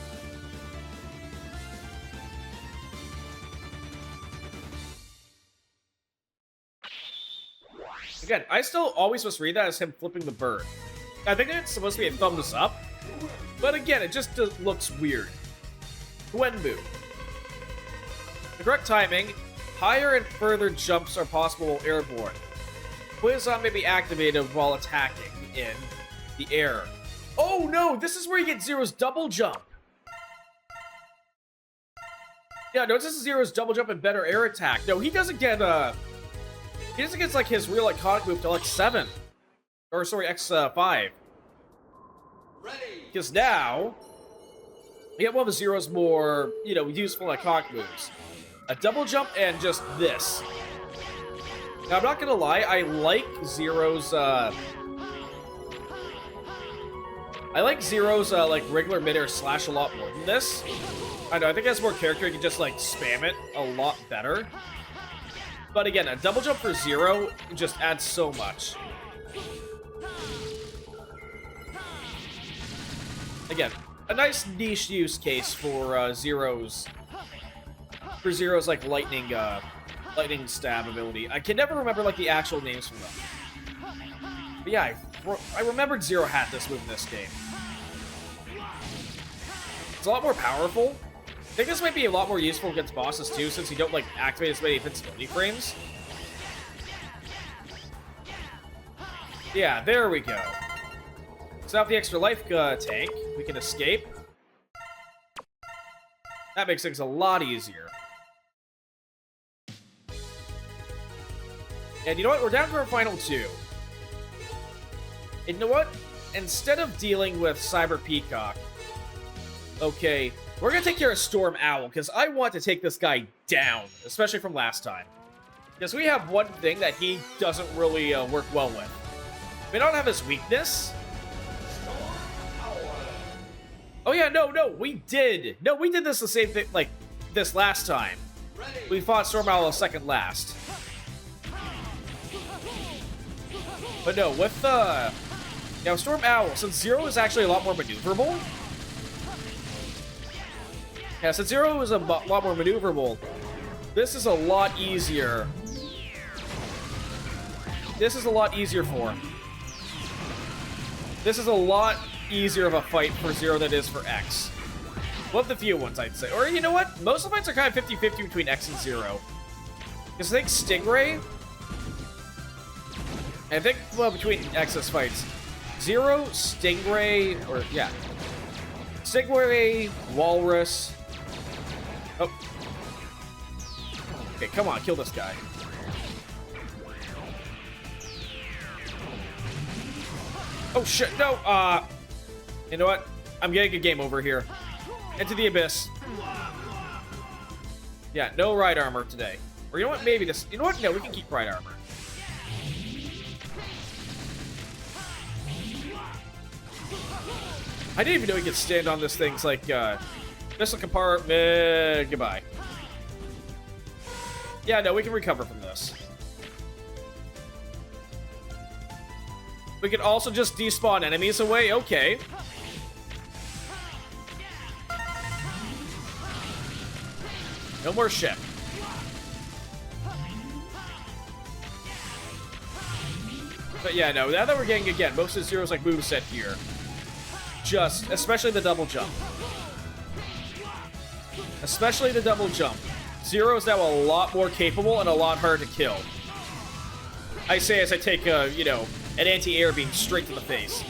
Again, I still always must read that as him flipping the bird. I think it's supposed to be a thumbs up, but again, it just looks weird. Gwenbu. The correct timing, higher and further jumps are possible while airborne. Quizon may be activated while attacking in the air. Oh no, this is where you get Zero's double jump. Yeah, no, this is Zero's double jump and better air attack. No, he doesn't get, he doesn't get, like, his real iconic move till X7. Or, sorry, X5. Because now, we get one of Zero's more, you know, useful iconic moves. A double jump and just this. Now, I'm not gonna lie, I like Zero's, like, regular mid-air slash a lot more than this. I know, I think it has more character, you can just, like, spam it a lot better. But again, a double jump for Zero just adds so much. Again, a nice niche use case for Zero's like lightning stab ability. I can never remember like the actual names for them. But yeah, I remembered Zero had this move in this game. It's a lot more powerful. I think this might be a lot more useful against bosses too, since you don't like activate as many invincibility frames. Yeah, there we go. So with the extra life tank, we can escape. That makes things a lot easier. And you know what? We're down to our final two. And you know what? Instead of dealing with Cyber Peacock, okay, we're gonna take care of Storm Owl, because I want to take this guy down, especially from last time. Because we have one thing that he doesn't really work well with. We don't have his weakness. Oh yeah, no, we did. No, we did this the same thing, like, this last time. We fought Storm Owl second last. But no, with, now Storm Owl, since Zero is actually a lot more maneuverable. Yeah, since Zero is a lot more maneuverable, this is a lot easier. This is a lot easier for him. This is a lot easier of a fight for Zero than it is for X. One of the few ones, I'd say. Or, you know what? Most of the fights are kind of 50-50 between X and Zero. Because I think Stingray... I think, well, between X's fights, Zero, Stingray, or, yeah. Stingray, Walrus... Oh. Okay, come on, kill this guy. Oh shit, no, you know what? I'm getting a game over here. Into the abyss. Yeah, no ride armor today. Or you know what, maybe this, you know what? No, we can keep ride armor. I didn't even know he could stand on this thing's like, missile compartment, goodbye. Yeah, no, we can recover from this. We can also just despawn enemies away, okay. No more ship. But yeah, no, now that we're getting, again, most of Zero's like moveset here. Just, especially the double jump. Especially the double jump. Zero is now a lot more capable and a lot harder to kill. I say as I take, you know, an anti-air beam straight to the face.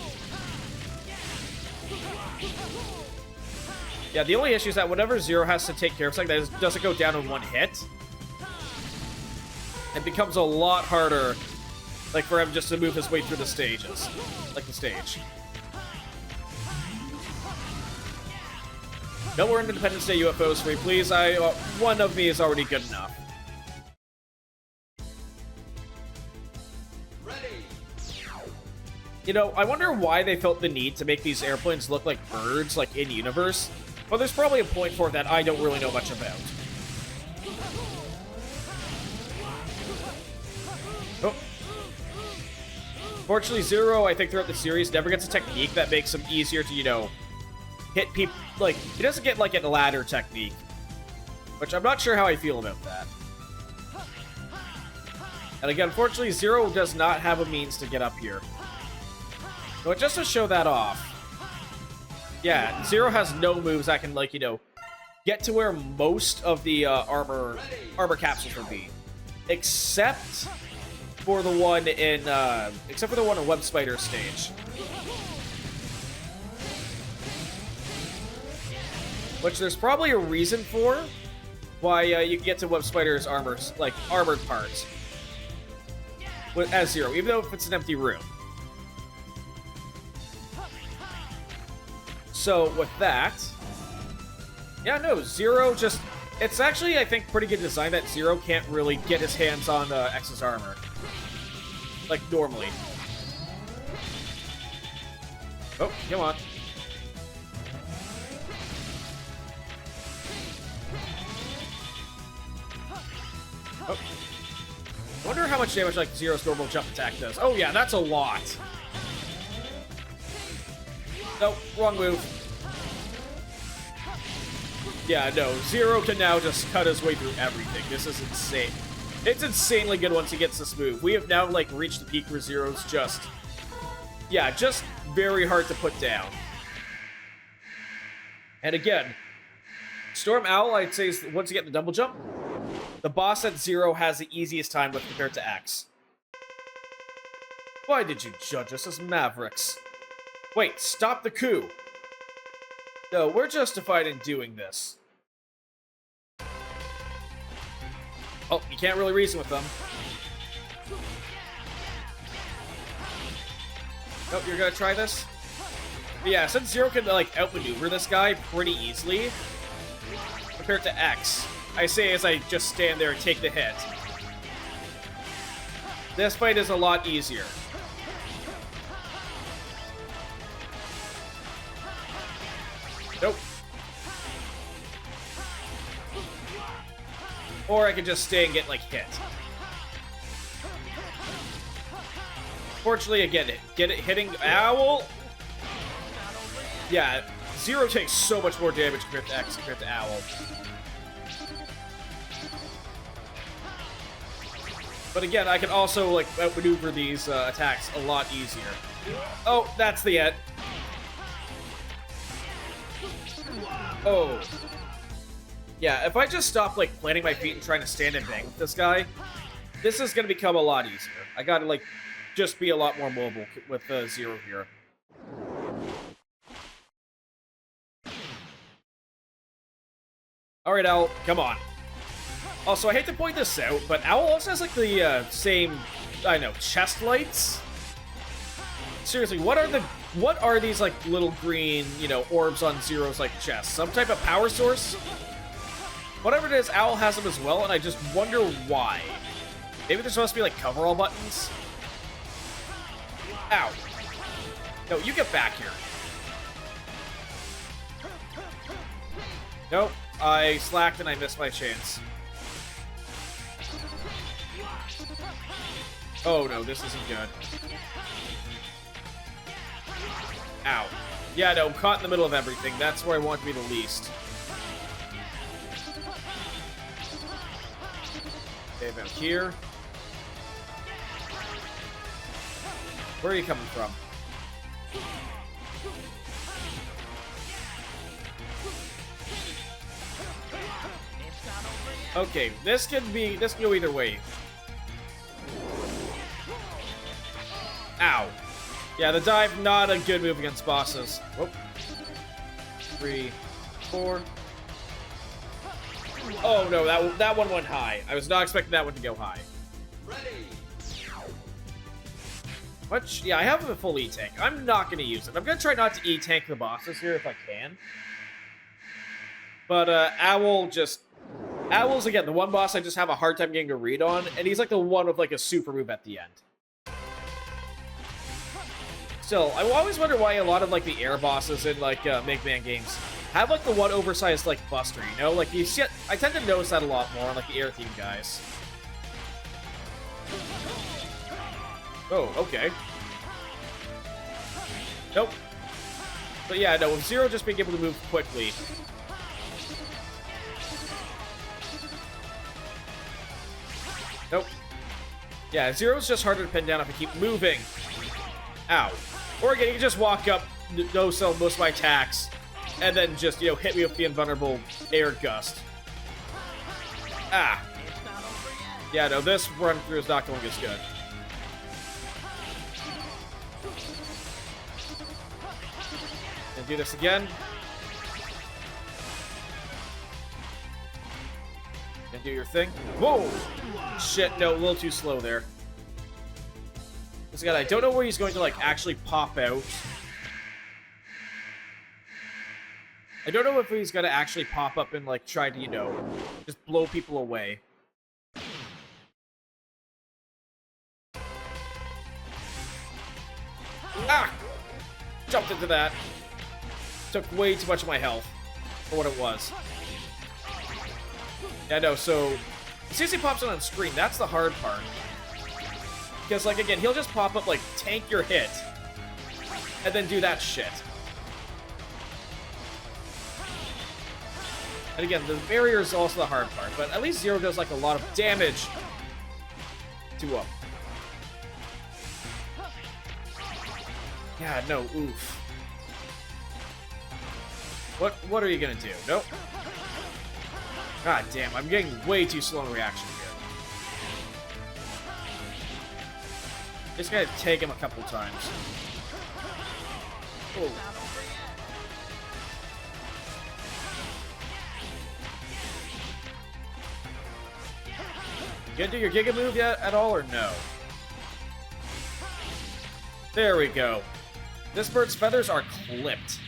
Yeah, the only issue is that whenever Zero has to take care of something that doesn't go down in one hit, it becomes a lot harder, like, for him just to move his way through the stages. Like the stage. No more Independence Day UFOs for me, please. One of me is already good enough. You know, I wonder why they felt the need to make these airplanes look like birds, like, in-universe. Well, there's probably a point for it that I don't really know much about. Oh. Fortunately, Zero, I think throughout the series, never gets a technique that makes him easier to, you know, hit people. Like, he doesn't get, like, a ladder technique. Which I'm not sure how I feel about that. And again, unfortunately, Zero does not have a means to get up here. But just to show that off, yeah, Zero has no moves that can, like, you know, get to where most of the armor capsules would be, except for the one in Web Spider stage, which there's probably a reason for why you can get to Web Spider's armored parts as Zero, even though if it's an empty room. So, with that... Yeah, no, Zero just... It's actually, I think, pretty good design that Zero can't really get his hands on X's armor. Like, normally. Oh, come on. Oh. I wonder how much damage, like, Zero's normal jump attack does. Oh, yeah, that's a lot. Nope, wrong move. Yeah, no, Zero can now just cut his way through everything. This is insane. It's insanely good once he gets this move. We have now, like, reached the peak where Zero's just... Yeah, just very hard to put down. And again, Storm Owl, I'd say, is once you get the double jump, the boss that Zero has the easiest time with compared to X. Why did you judge us as mavericks? Wait, stop the coup! No, we're justified in doing this. Oh, you can't really reason with them. Nope, you're gonna try this? But yeah, since Zero can, like, outmaneuver this guy pretty easily, compared to X, I say as I just stand there and take the hit. This fight is a lot easier. Nope. Or I can just stay and get, like, hit. Fortunately, again, hitting Owl. Yeah, Zero takes so much more damage compared to X compared to Owl. But again, I can also, like, outmaneuver these attacks a lot easier. Oh, that's the end. Oh. Yeah, if I just stop, like, planting my feet and trying to stand and bang with this guy, this is gonna become a lot easier. I gotta, like, just be a lot more mobile with Zero here. Alright, Owl, come on. Also, I hate to point this out, but Owl also has, like, the same, I don't know, chest lights? Seriously, what are these, like, little green, you know, orbs on Zero's, like, chest? Some type of power source? Whatever it is, Owl has them as well, and I just wonder why. Maybe they're supposed to be, like, coverall buttons? Ow. No, you get back here. Nope, I slacked and I missed my chance. Oh no, this isn't good. Ow. Yeah, no, I'm caught in the middle of everything. That's where I want to be the least. Okay, about here. Where are you coming from? Okay, this can go either way. Ow. Yeah, the dive, not a good move against bosses. Whoop. 3, 4. Oh no, that one went high. I was not expecting that one to go high. Which, yeah, I have a full E-Tank. I'm not going to use it. I'm going to try not to E-Tank the bosses here if I can. But, Owl's, again, the one boss I just have a hard time getting a read on, and he's like the one with like a super move at the end. Still, I always wonder why a lot of like the air bosses in like Megaman games have like the one oversized like buster, you know? Like you see it, I tend to notice that a lot more on like the air theme guys. Oh, okay. Nope. But yeah, no, with Zero just being able to move quickly. Nope. Yeah, Zero's just harder to pin down if I keep moving. Ow. Or again, you can just walk up, no-sell most of my attacks, and then just, you know, hit me with the invulnerable air gust. Ah. Yeah, no, this run-through is not going as good. And do this again. And do your thing. Whoa! Shit, no, a little too slow there. This guy, I don't know where he's going to, like, actually pop out. I don't know if he's going to actually pop up and, like, try to, you know, just blow people away. Ah! Jumped into that. Took way too much of my health for what it was. Yeah, no, so as soon as he pops in on screen, that's the hard part. Because, like, again, he'll just pop up, like, tank your hit, and then do that shit. And again, the barrier is also the hard part, but at least Zero does, like, a lot of damage to him. Yeah, no, oof. What are you gonna do? Nope. God damn, I'm getting way too slow in reaction here. Just gotta take him a couple times. Oh. You gonna do your Giga move yet at all, or no? There we go. This bird's feathers are clipped.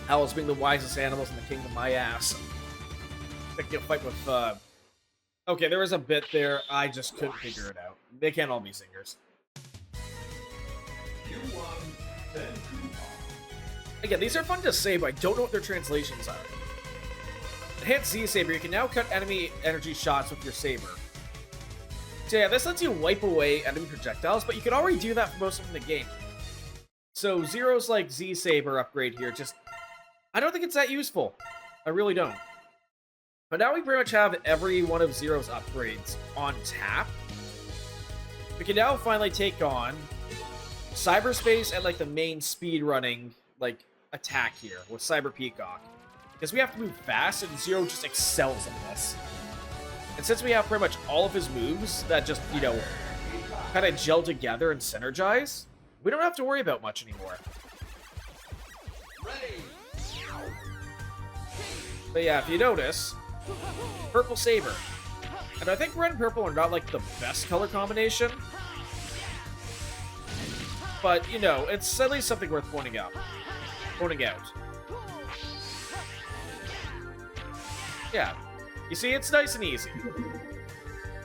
Owls being the wisest animals in the kingdom, my ass. I think you'll fight with, Okay, there was a bit there, I just couldn't figure it out. They can't all be singers. Again, these are fun to say, but I don't know what their translations are. Enhanced Z-Saber, you can now cut enemy energy shots with your saber. So yeah, this lets you wipe away enemy projectiles, but you can already do that for most of the game. So Zero's, like, Z-Saber upgrade here, just... I don't think it's that useful. I really don't. But now we pretty much have every one of Zero's upgrades on tap. We can now finally take on cyberspace and, like, the main speedrunning, like, attack here with Cyber Peacock. Because we have to move fast, and Zero just excels in this. And since we have pretty much all of his moves that just, you know, kind of gel together and synergize, we don't have to worry about much anymore. But yeah, if you notice, Purple Saber. And I think red and purple are not, like, the best color combination. But, you know, it's at least something worth pointing out. Yeah. You see, it's nice and easy.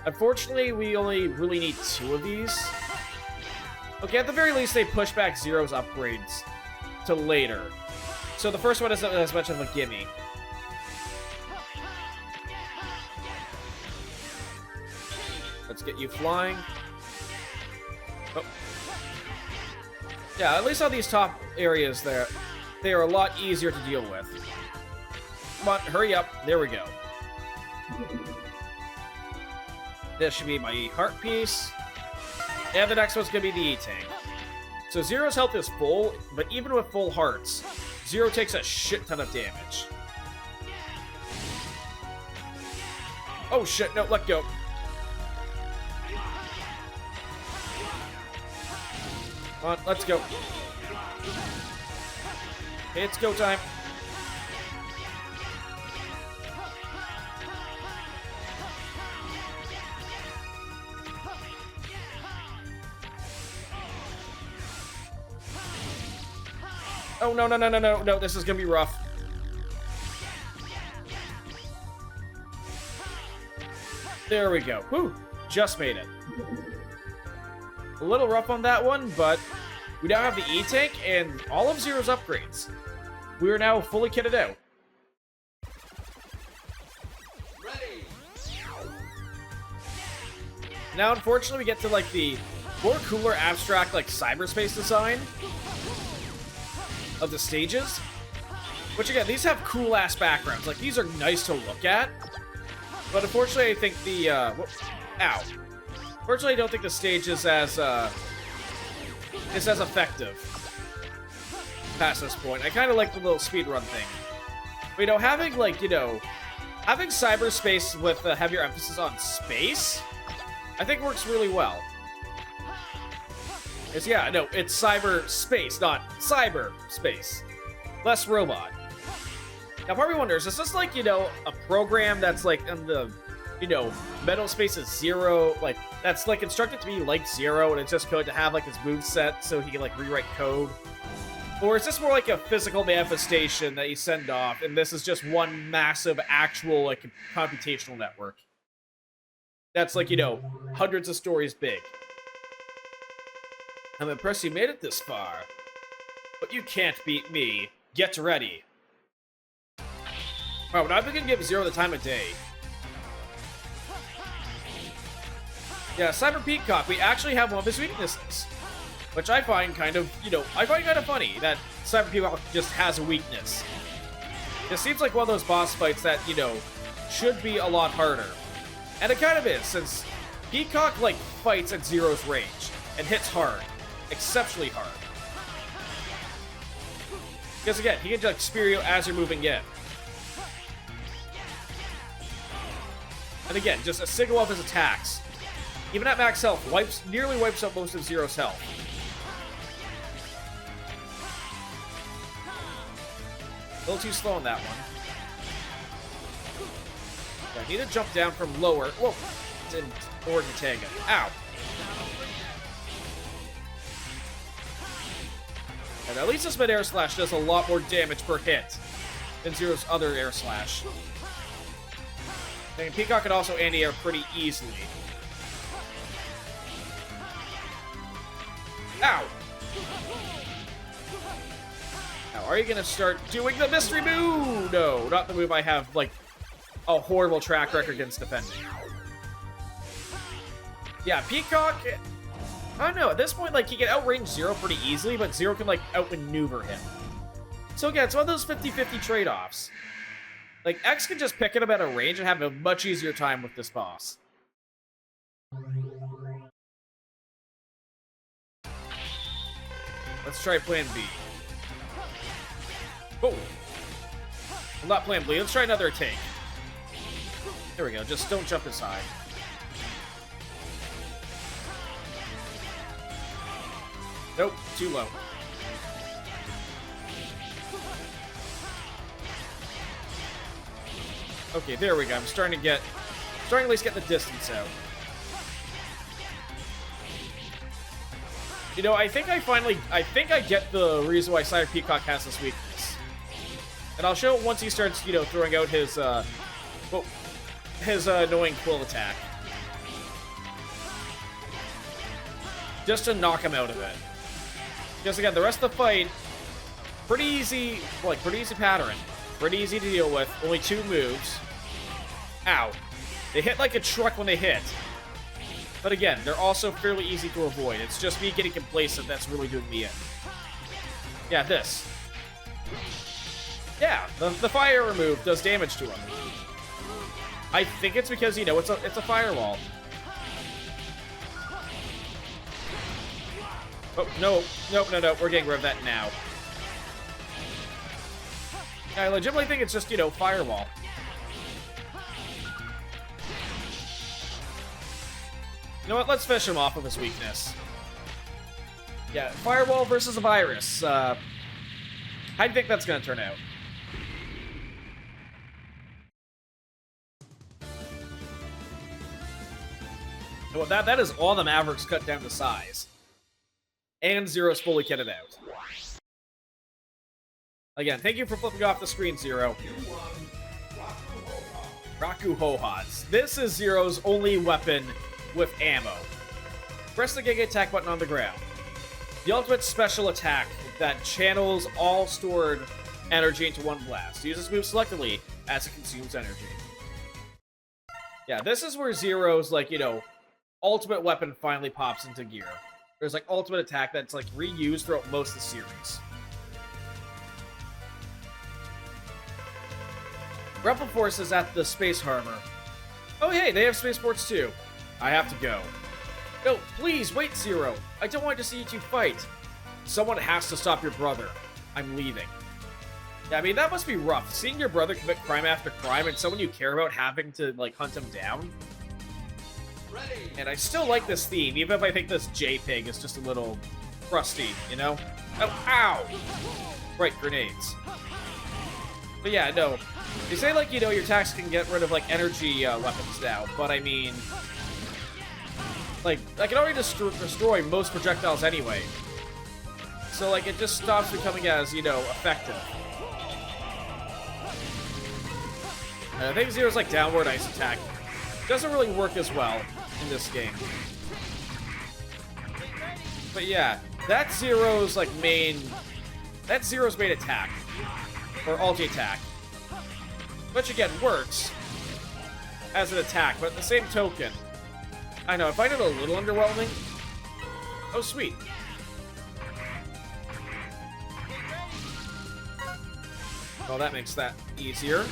Unfortunately, we only really need 2 of these. Okay, at the very least, they push back Zero's upgrades to later. So the first one isn't as much of a gimme. Let's get you flying. Oh. Yeah, at least on these top areas there, they are a lot easier to deal with. Come on, hurry up. There we go. This should be my heart piece. And the next one's going to be the E-Tank. So Zero's health is full, but even with full hearts, Zero takes a shit ton of damage. Oh shit, no, let go. Come on, let's go. Okay, it's go time. Oh, no, no, no, no, no, no, this is gonna be rough. There we go. Whew, just made it. A little rough on that one, but we now have the E-Tank and all of Zero's upgrades. We are now fully kitted out. Ready. Now, unfortunately, we get to, like, the more cooler, abstract, like, cyberspace design of the stages. Which, again, these have cool-ass backgrounds. Like, these are nice to look at. But unfortunately, I think the, ow. Unfortunately, I don't think the stage is as effective past this point. I kind of like the little speedrun thing. But, you know, having, like, you know, having cyberspace with a heavier emphasis on space, I think works really well. It's, yeah, no, it's cyberspace, not cyberspace. Less robot. Now, part of me wonders, is this like, you know, a program that's like in the, you know, Metal Space's Zero, like, that's like instructed to be like Zero, and it's just going to have like his moveset so he can like rewrite code? Or is this more like a physical manifestation that you send off, and this is just one massive actual like computational network that's like, you know, hundreds of stories big? I'm impressed you made it this far, but you can't beat me. Get ready. Wow, we're not even gonna give Zero the time of day. Yeah, Cyber Peacock, we actually have one of his weaknesses. Which I find kind of, you know, I find kind of funny that Cyber Peacock just has a weakness. It seems like one of those boss fights that, you know, should be a lot harder. And it kind of is, since Peacock, like, fights at Zero's range and hits hard. Exceptionally hard. Because again, he can like spear you as you're moving in. And again, just a single of his attacks, even at max health, nearly wipes out most of Zero's health. A little too slow on that one. Yeah, I need to jump down from lower. Whoa! Or to tag it. Ow! And at least this mid-air slash does a lot more damage per hit than Zero's other air slash. And Peacock can also anti-air pretty easily. Ow! Now, are you gonna start doing the mystery move? No, not the move I have, like, a horrible track record against defending. Yeah, Peacock, I don't know, at this point, like, he can outrange Zero pretty easily, but Zero can, like, outmaneuver him. So again, it's one of those 50-50 trade-offs. Like, X can just pick him at a range and have a much easier time with this boss. Let's try plan B. Oh! Well, not plan B, let's try another take. There we go, just don't jump as high. Nope, too low. Okay, there we go. I'm starting to at least get the distance out. You know, I think I get the reason why Cyber Peacock has this weakness. And I'll show it once he starts, you know, throwing out his annoying quill attack. Just to knock him out of it. Because again, the rest of the fight, pretty easy pattern. Pretty easy to deal with. Only 2 moves. Ow. They hit like a truck when they hit. But again, they're also fairly easy to avoid. It's just me getting complacent that's really doing me in. Yeah, this. Yeah, the fire move does damage to him. I think it's because, you know, it's a firewall. Oh, no. Nope, no. We're getting rid of that now. I legitimately think it's just, you know, firewall. You know what? Let's finish him off with his weakness. Yeah, firewall versus a virus. How do you think that's going to turn out? Well, that is all the Mavericks cut down to size. And Zero's fully kitted out. Again, thank you for flipping off the screen, Zero. Raku Hohas. This is Zero's only weapon with ammo. Press the Giga attack button on the ground. The ultimate special attack that channels all stored energy into one blast. Use this move selectively as it consumes energy. Yeah, this is where Zero's, like, you know, ultimate weapon finally pops into gear. There's, like, ultimate attack that's, like, reused throughout most of the series. Rebel Force is at the Space Harbor. Oh, hey, they have spaceports too. I have to go. No, please, wait, Zero. I don't want to see you two fight. Someone has to stop your brother. I'm leaving. Yeah, I mean, that must be rough. Seeing your brother commit crime after crime and someone you care about having to, like, hunt him down. Ready. And I still like this theme, even if I think this JPEG is just a little crusty, you know? Oh, ow! Right, grenades. But yeah, no. They say, like, you know, your attacks can get rid of, like, energy weapons now, but I mean... Like, I can already destroy most projectiles anyway. So, like, it just stops becoming as, you know, effective. And I think Zero's, like, downward ice attack doesn't really work as well in this game. But yeah, that's Zero's, like, main... That's Zero's main attack. Or ulti attack. Which, again, works as an attack, but at the same token, I know, I find it a little underwhelming. Oh, sweet. Well, that makes that easier.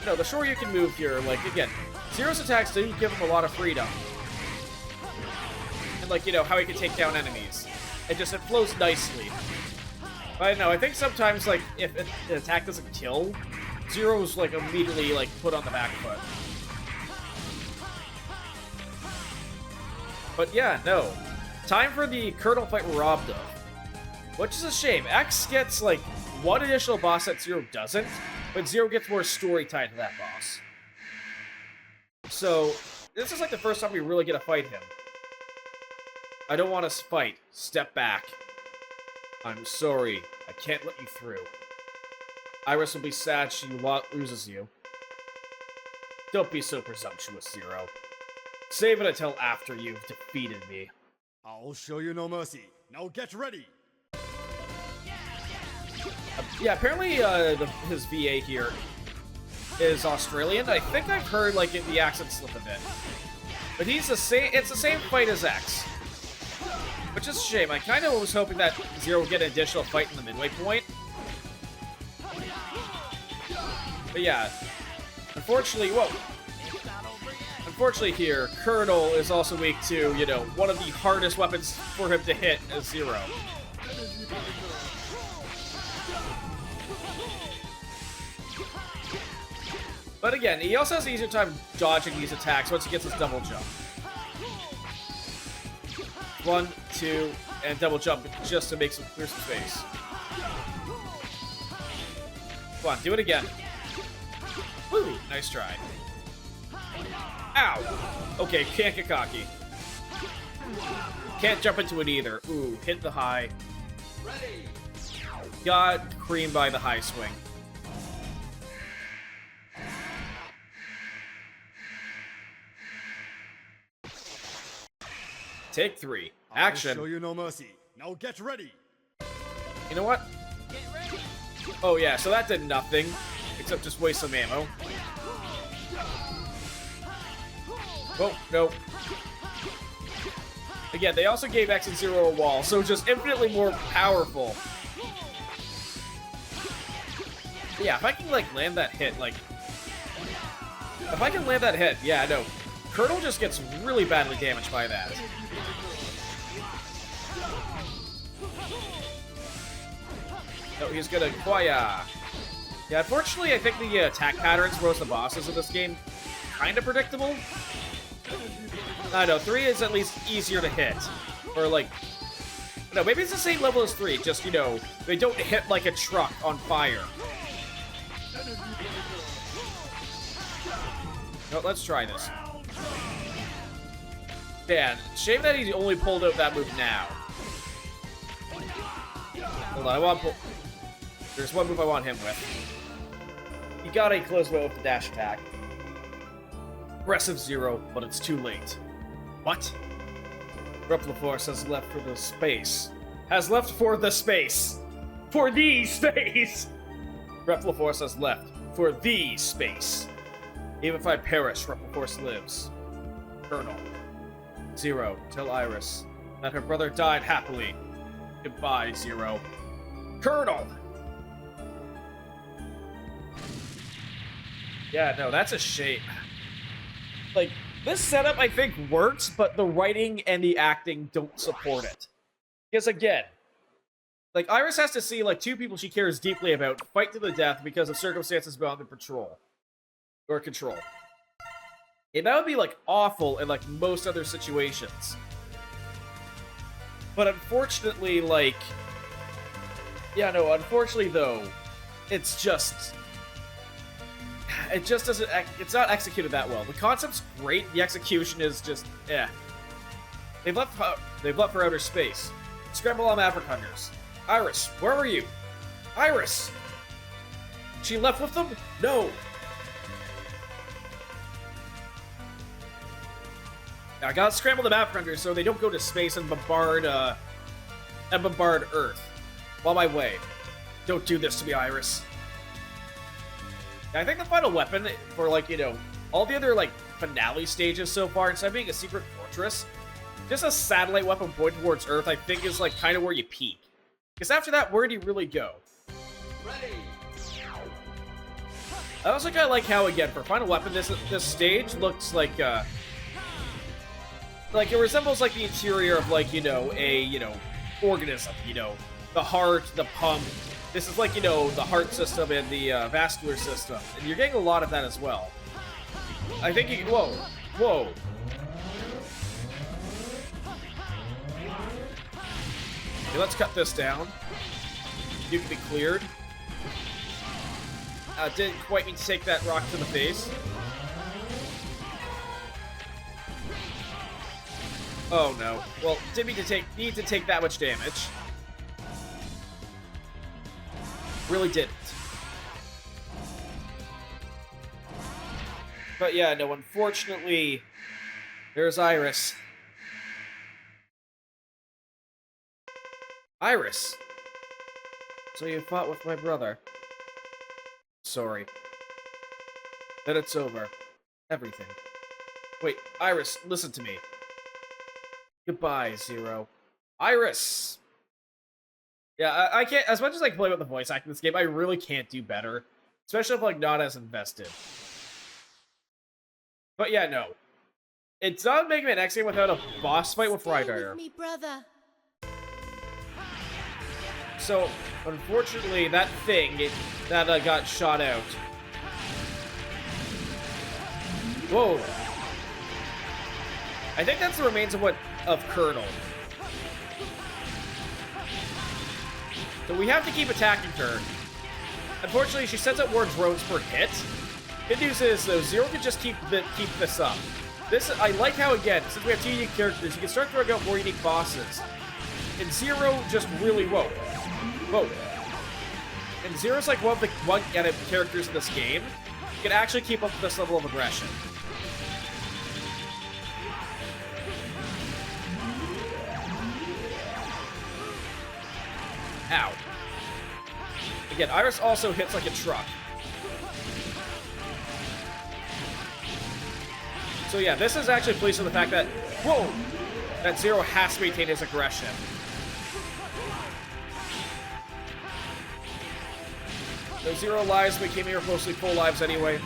You know, the shorter you can move here, like, again, Zero's attacks do give him a lot of freedom. And, like, you know, how he can take down enemies. It flows nicely. But I don't know, I think sometimes, like, if an attack doesn't kill, Zero's, like, immediately, like, put on the back foot. But yeah, no. Time for the Colonel fight we're robbed of. Which is a shame. X gets, like, one additional boss that Zero doesn't, but Zero gets more story tied to that boss. So, this is, like, the first time we really get to fight him. I don't want to fight. Step back. I'm sorry. I can't let you through. Iris will be sad she loses you. Don't be so presumptuous, Zero. Save it until after you've defeated me. I'll show you no mercy. Now get ready! Yeah, apparently his VA here is Australian. I think I've heard, like, the accent slip a bit. But he's the same. It's the same fight as X. Which is a shame. I kind of was hoping that Zero would get an additional fight in the midway point. But yeah, unfortunately, unfortunately here, Colonel is also weak to, you know, one of the hardest weapons for him to hit as Zero. But again, he also has an easier time dodging these attacks once he gets his double jump. 1, 2, and double jump just to make clear some space. Come on, do it again. Woo! Nice try. Ow! Okay, can't get cocky. Can't jump into it either. Ooh, hit the high. Ready. Got creamed by the high swing. Take 3. Action. I'll show you no mercy. Now get ready! You know what? Oh yeah, so that did nothing. Except just waste some ammo. Oh, no. Again, they also gave X and Zero a wall, so just infinitely more powerful. But yeah, if I can, like, land that hit, like... If I can land that hit, yeah, no. Colonel just gets really badly damaged by that. No, he's gonna Kwaya. Yeah, unfortunately, I think the attack patterns for most of the bosses in this game kind of predictable. I don't know, 3 is at least easier to hit. Or, like... No, maybe it's the same level as 3, just, you know, they don't hit like a truck on fire. No, let's try this. Man, shame that he only pulled out that move now. Hold on, there's one move I want him with. You got a close bow with the dash attack. Aggressive Zero, but it's too late. What? Repliforce has left for the space. Has left for the space. For the space! Repliforce has left for the space. Even if I perish, Repliforce lives. Colonel. Zero, tell Iris that her brother died happily. Goodbye, Zero. Colonel! Yeah, no, that's a shame. Like, this setup, I think, works, but the writing and the acting don't support it. Because, again, like, Iris has to see, like, two people she cares deeply about fight to the death because of circumstances beyond the control. And that would be, like, awful in, like, most other situations. But unfortunately, like... Yeah, no, unfortunately, though, it's just... It just doesn't... It's not executed that well. The concept's great, the execution is just... eh. They've left for outer space. Scramble on Maverick Hunters. Iris, where are you? Iris! She left with them? No! Now, I gotta scramble the Maverick Hunters so they don't go to space and bombard Earth. On my way. Don't do this to me, Iris. I think the final weapon for, like, you know, all the other, like, finale stages so far, instead of being a secret fortress, just a satellite weapon pointed towards Earth, I think, is, like, kind of where you peak. Because after that, where do you really go? Ready. I also kind of like how, again, for final weapon, this stage looks like, it resembles, like, the interior of, like, you know, a, you know, organism, you know, the heart, the pump. This is like, you know, the heart system and the vascular system. And you're getting a lot of that as well. I think you... Whoa. Whoa. Okay, let's cut this down. You can be cleared. Didn't quite mean to take that rock to the face. Oh, no. Well, didn't need to take that much damage. Really didn't. But yeah, no, unfortunately, there's Iris. Iris! So you fought with my brother. Sorry. Then it's over. Everything. Wait, Iris, listen to me. Goodbye, Zero. Iris! Yeah, I can't, as much as I can play with the voice acting in this game, I really can't do better. Especially if, like, not as invested. But yeah, no. It's not Megaman X game without a boss fight with Ryder. Me, brother. So, unfortunately, that thing that got shot out. Whoa. I think that's the remains of Colonel. So we have to keep attacking her. Unfortunately, she sends out more drones per hit. Good news is, though, Zero can just keep this up. I like how, again, since we have two unique characters, you can start throwing out more unique bosses. And Zero just really... Whoa. Whoa. And Zero's like one of the characters in this game who can actually keep up with this level of aggression. Ow. Again, Iris also hits like a truck. So yeah, this is actually pleased with the fact that, whoa, that Zero has to maintain his aggression. So 0 lives, we came here with mostly full lives anyway.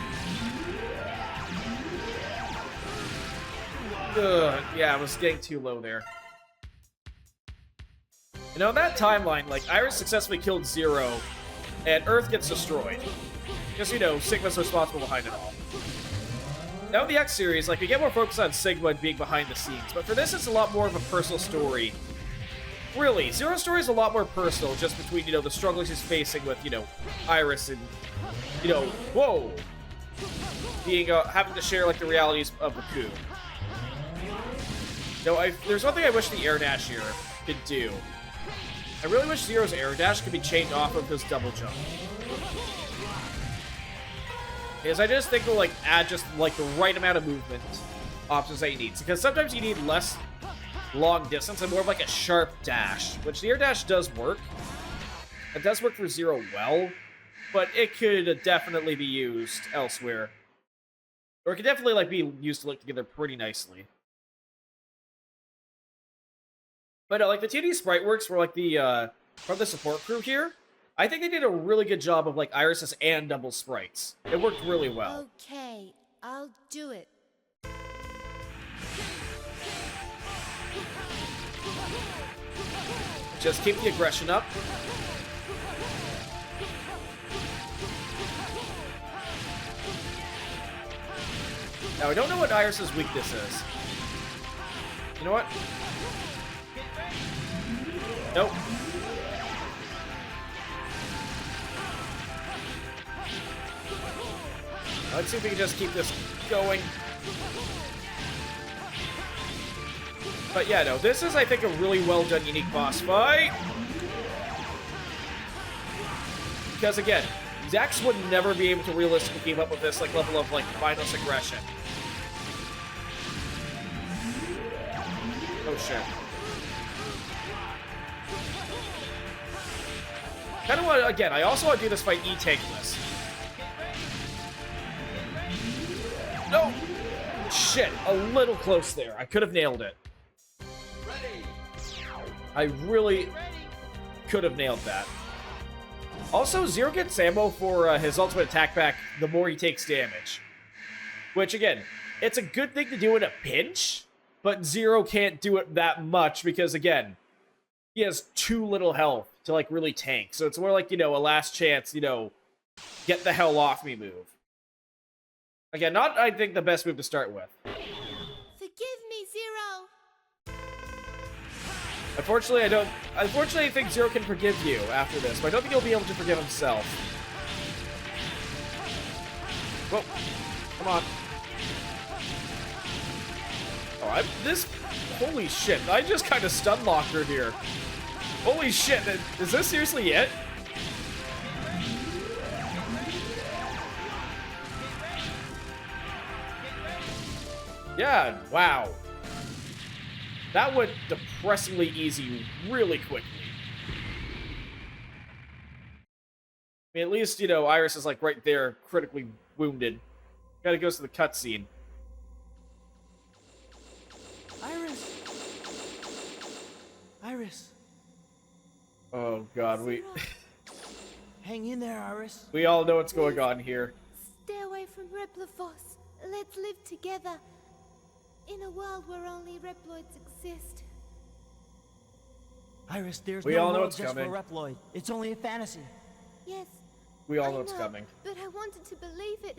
Ugh, yeah, I was getting too low there. You know, in that timeline, like, Iris successfully killed Zero, and Earth gets destroyed. Because, you know, Sigma's responsible behind it all. Now in the X series, like, we get more focus on Sigma and being behind the scenes, but for this, it's a lot more of a personal story. Really, Zero's story is a lot more personal, just between, you know, the struggles he's facing with, you know, Iris and, you know, whoa! Being, having to share, like, the realities of the coup. No, there's one thing I wish the Air Dash here could do. I really wish Zero's air dash could be chained off of his double jump. Because I just think it'll, like, add just, like, the right amount of movement options that you need. Because sometimes you need less long distance and more of, like, a sharp dash, which the air dash does work. It does work for Zero well, but it could definitely be used elsewhere. Or it could definitely, like, be used to look together pretty nicely. But, like, the 2D sprite works for, like, the, from the support crew here. I think they did a really good job of, like, irises and double sprites. It worked really well. Okay, I'll do it. Just keep the aggression up. Now, I don't know what Iris's weakness is. You know what? Nope. Let's see if we can just keep this going. But yeah, no, this is, I think, a really well-done unique boss fight. Because, again, Zax would never be able to realistically keep up with this, like, level of, like, mindless aggression. Oh, shit. Kind of want to, again, I also want to do this fight E-tankless. No! Shit, a little close there. I could have nailed it. Ready. I really could have nailed that. Also, Zero gets ammo for his ultimate attack back the more he takes damage. Which, again, it's a good thing to do in a pinch, but Zero can't do it that much because, again, he has too little health to, like, really tank. So it's more like, you know, a last chance, you know, get the hell off me move. Again, not, I think, the best move to start with. Forgive me, Zero. Unfortunately, I think Zero can forgive you after this, but I don't think he'll be able to forgive himself. Whoa. Come on. Oh, holy shit. I just kind of stun locked her here. Holy shit. Is this seriously it? Yeah, wow. That went depressingly easy really quickly. I mean, at least, you know, Iris is, like, right there, critically wounded. Gotta go to the cutscene. Iris! Iris! Oh, God, Hang in there, Iris. we all know what's going on here. Stay away from Replophos. Let's live together. In a world where only Reploids exist. Iris, there's We no all know world what's just coming. for Reploid. It's only a fantasy. Yes. We all I know what's coming. But I wanted to believe it.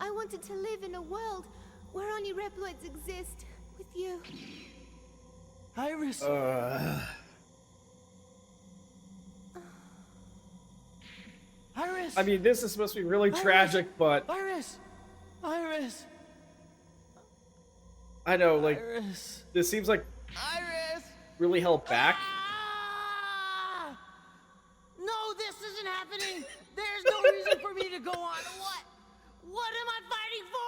I wanted to live in a world where only Reploids exist. With you. Iris! Iris! I mean, this is supposed to be really tragic, but Iris! Iris! I know, like, Iris! this seems like Iris! really held back. Ah! No, this isn't happening! There's no reason for me to go on. What am I fighting for?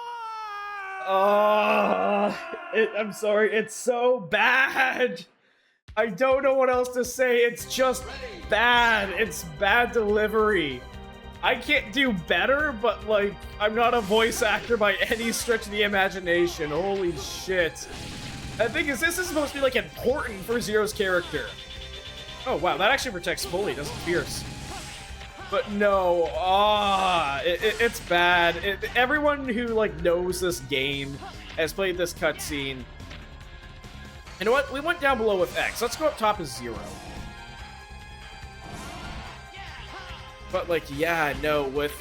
I'm sorry, it's so bad. I don't know what else to say. It's just bad. It's bad delivery. I can't do better, but, like, I'm not a voice actor by any stretch of the imagination. Holy shit. The thing is, this is supposed to be, like, important for Zero's character. Oh, wow, that actually protects fully, doesn't pierce. But no, it's bad. Everyone who, like, knows this game has played this cutscene. You know what? We went down below with X. Let's go up top as Zero. But, like, yeah, no, with,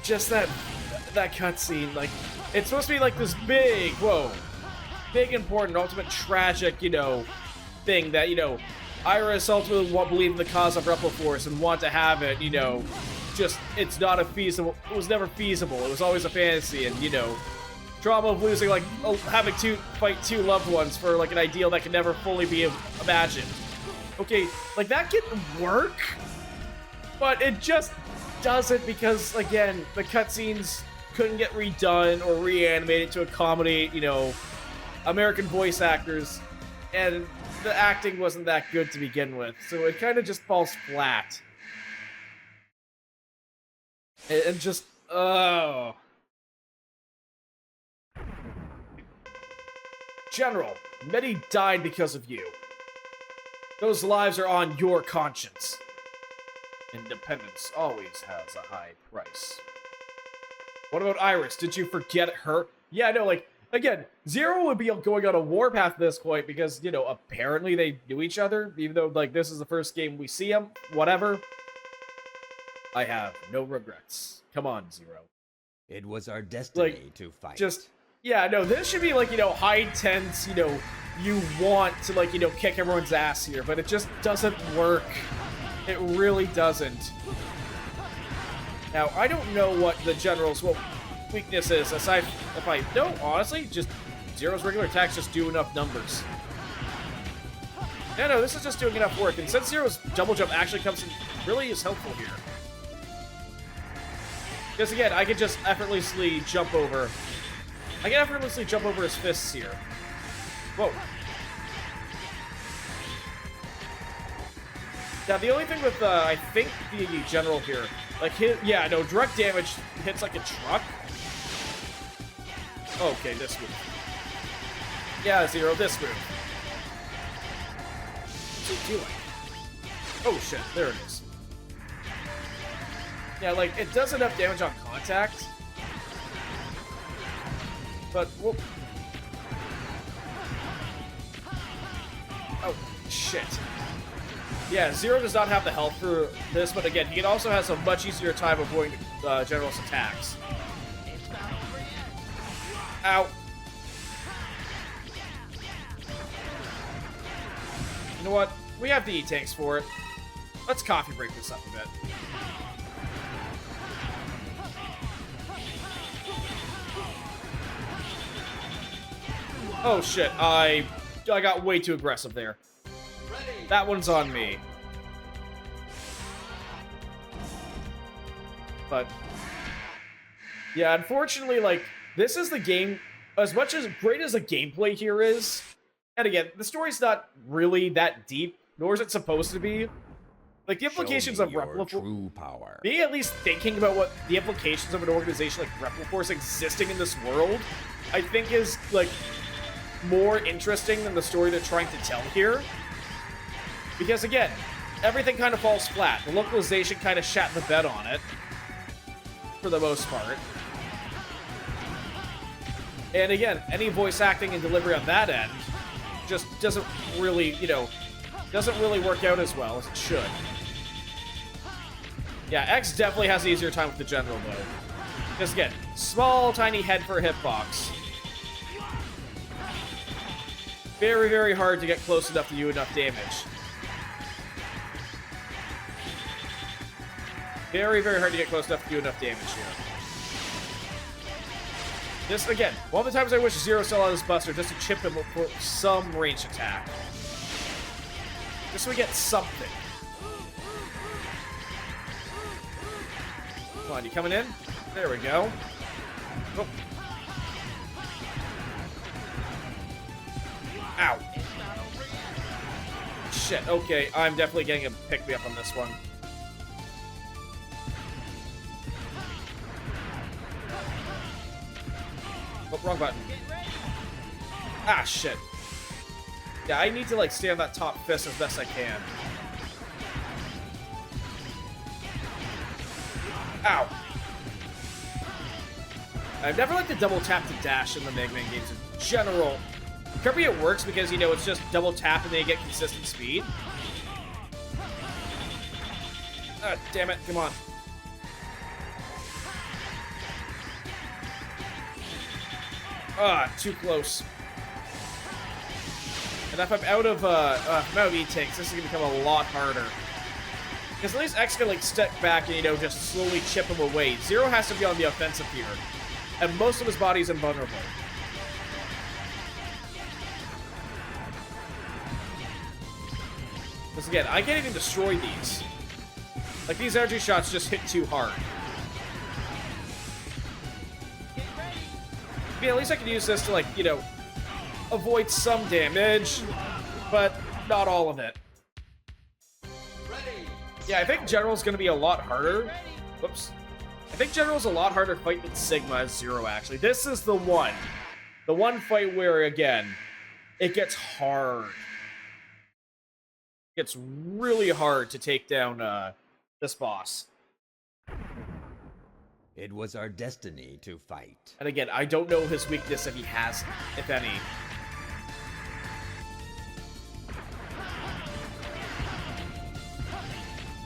just that cutscene, like, it's supposed to be, like, this big, big, important, ultimate tragic, you know, thing that, you know, Iris ultimately won't believe in the cause of Reploforce and want to have it, you know, just, it's not a feasible, it was never feasible, it was always a fantasy, and, you know, trauma of losing, like, having to fight two loved ones for, like, an ideal that can never fully be imagined. okay, like, that can work, but it just doesn't because, again, the cutscenes couldn't get redone or reanimated to accommodate, you know, American voice actors, and the acting wasn't that good to begin with, so it kind of just falls flat. And just, oh. General, many died because of you. Those lives are on your conscience. Independence always has a high price. What about Iris? Did you forget her? Yeah, no, like, again, Zero would be going on a warpath at this point because, you know, apparently they knew each other, even though, like, this is the first game we see him, whatever. I have no regrets. Come on, Zero. It was our destiny Like, to fight. just, yeah, no, this should be, like, you know, high tense, you know, you want to, like, you know, kick everyone's ass here, but it just doesn't work. It really doesn't. Now, I don't know what the General's weakness is, aside if I know, honestly, just Zero's regular attacks just do enough numbers. No, this is just doing enough work, and since Zero's double jump actually comes in, really is helpful here. Because again, I can just effortlessly jump over. I can effortlessly jump over his fists here. Whoa. Now, the only thing with, I think, the General here, like, yeah, no, direct damage hits like a truck. Okay, this move. Yeah, Zero, this move. What's he doing? Oh, shit, there it is. Yeah, like, it does enough damage on contact. But, whoop. Oh, shit. Yeah, Zero does not have the health for this, but again, he also has a much easier time avoiding General's attacks. Ow. You know what? We have the E-tanks for it. Let's coffee break this up a bit. Oh shit, I got way too aggressive there. That one's on me. But yeah, unfortunately, like, this is the game, as much as great as the gameplay here is, and again, the story's not really that deep, nor is it supposed to be. Like, the implications of true power. Me at least thinking about what the implications of an organization like Repliforce existing in this world, I think is, like, more interesting than the story they're trying to tell here. Because, again, everything kind of falls flat. The localization kind of shat the bed on it, for the most part. And again, any voice acting and delivery on that end just doesn't really, you know, doesn't really work out as well as it should. Yeah, X definitely has an easier time with the General, though. Because, again, small, tiny head for a hitbox. Very, very hard to get close enough to do enough damage. Very, very hard to get close enough to do enough damage here. This, again, one of the times I wish Zero still had his Buster just to chip him for some ranged attack. Just so we get something. Come on, you coming in? There we go. Oh. Ow. Shit, okay, I'm definitely getting a pick-me-up on this one. Oh, wrong button. Ah, shit. Yeah, I need to, like, stay on that top fist as best I can. Ow. I've never liked the double tap to dash in the Megaman games in general. Kirby, it works because, you know, it's just double tap and they get consistent speed. Ah, damn it, come on. Ah, too close. And if I'm out of E-tanks, this is gonna become a lot harder. Because at least X can, like, step back and, you know, just slowly chip him away. Zero has to be on the offensive here. And most of his body's invulnerable. Because again, I can't even destroy these. Like, these energy shots just hit too hard. Yeah, at least I can use this to, like, you know, avoid some damage, but not all of it. Yeah, I think General's going to be a lot harder. Whoops. I think General's a lot harder to fight than Sigma as Zero, actually. This is the one. The one fight where, again, it gets hard. It gets really hard to take down this boss. It was our destiny to fight. And again, I don't know his weakness if he has, if any.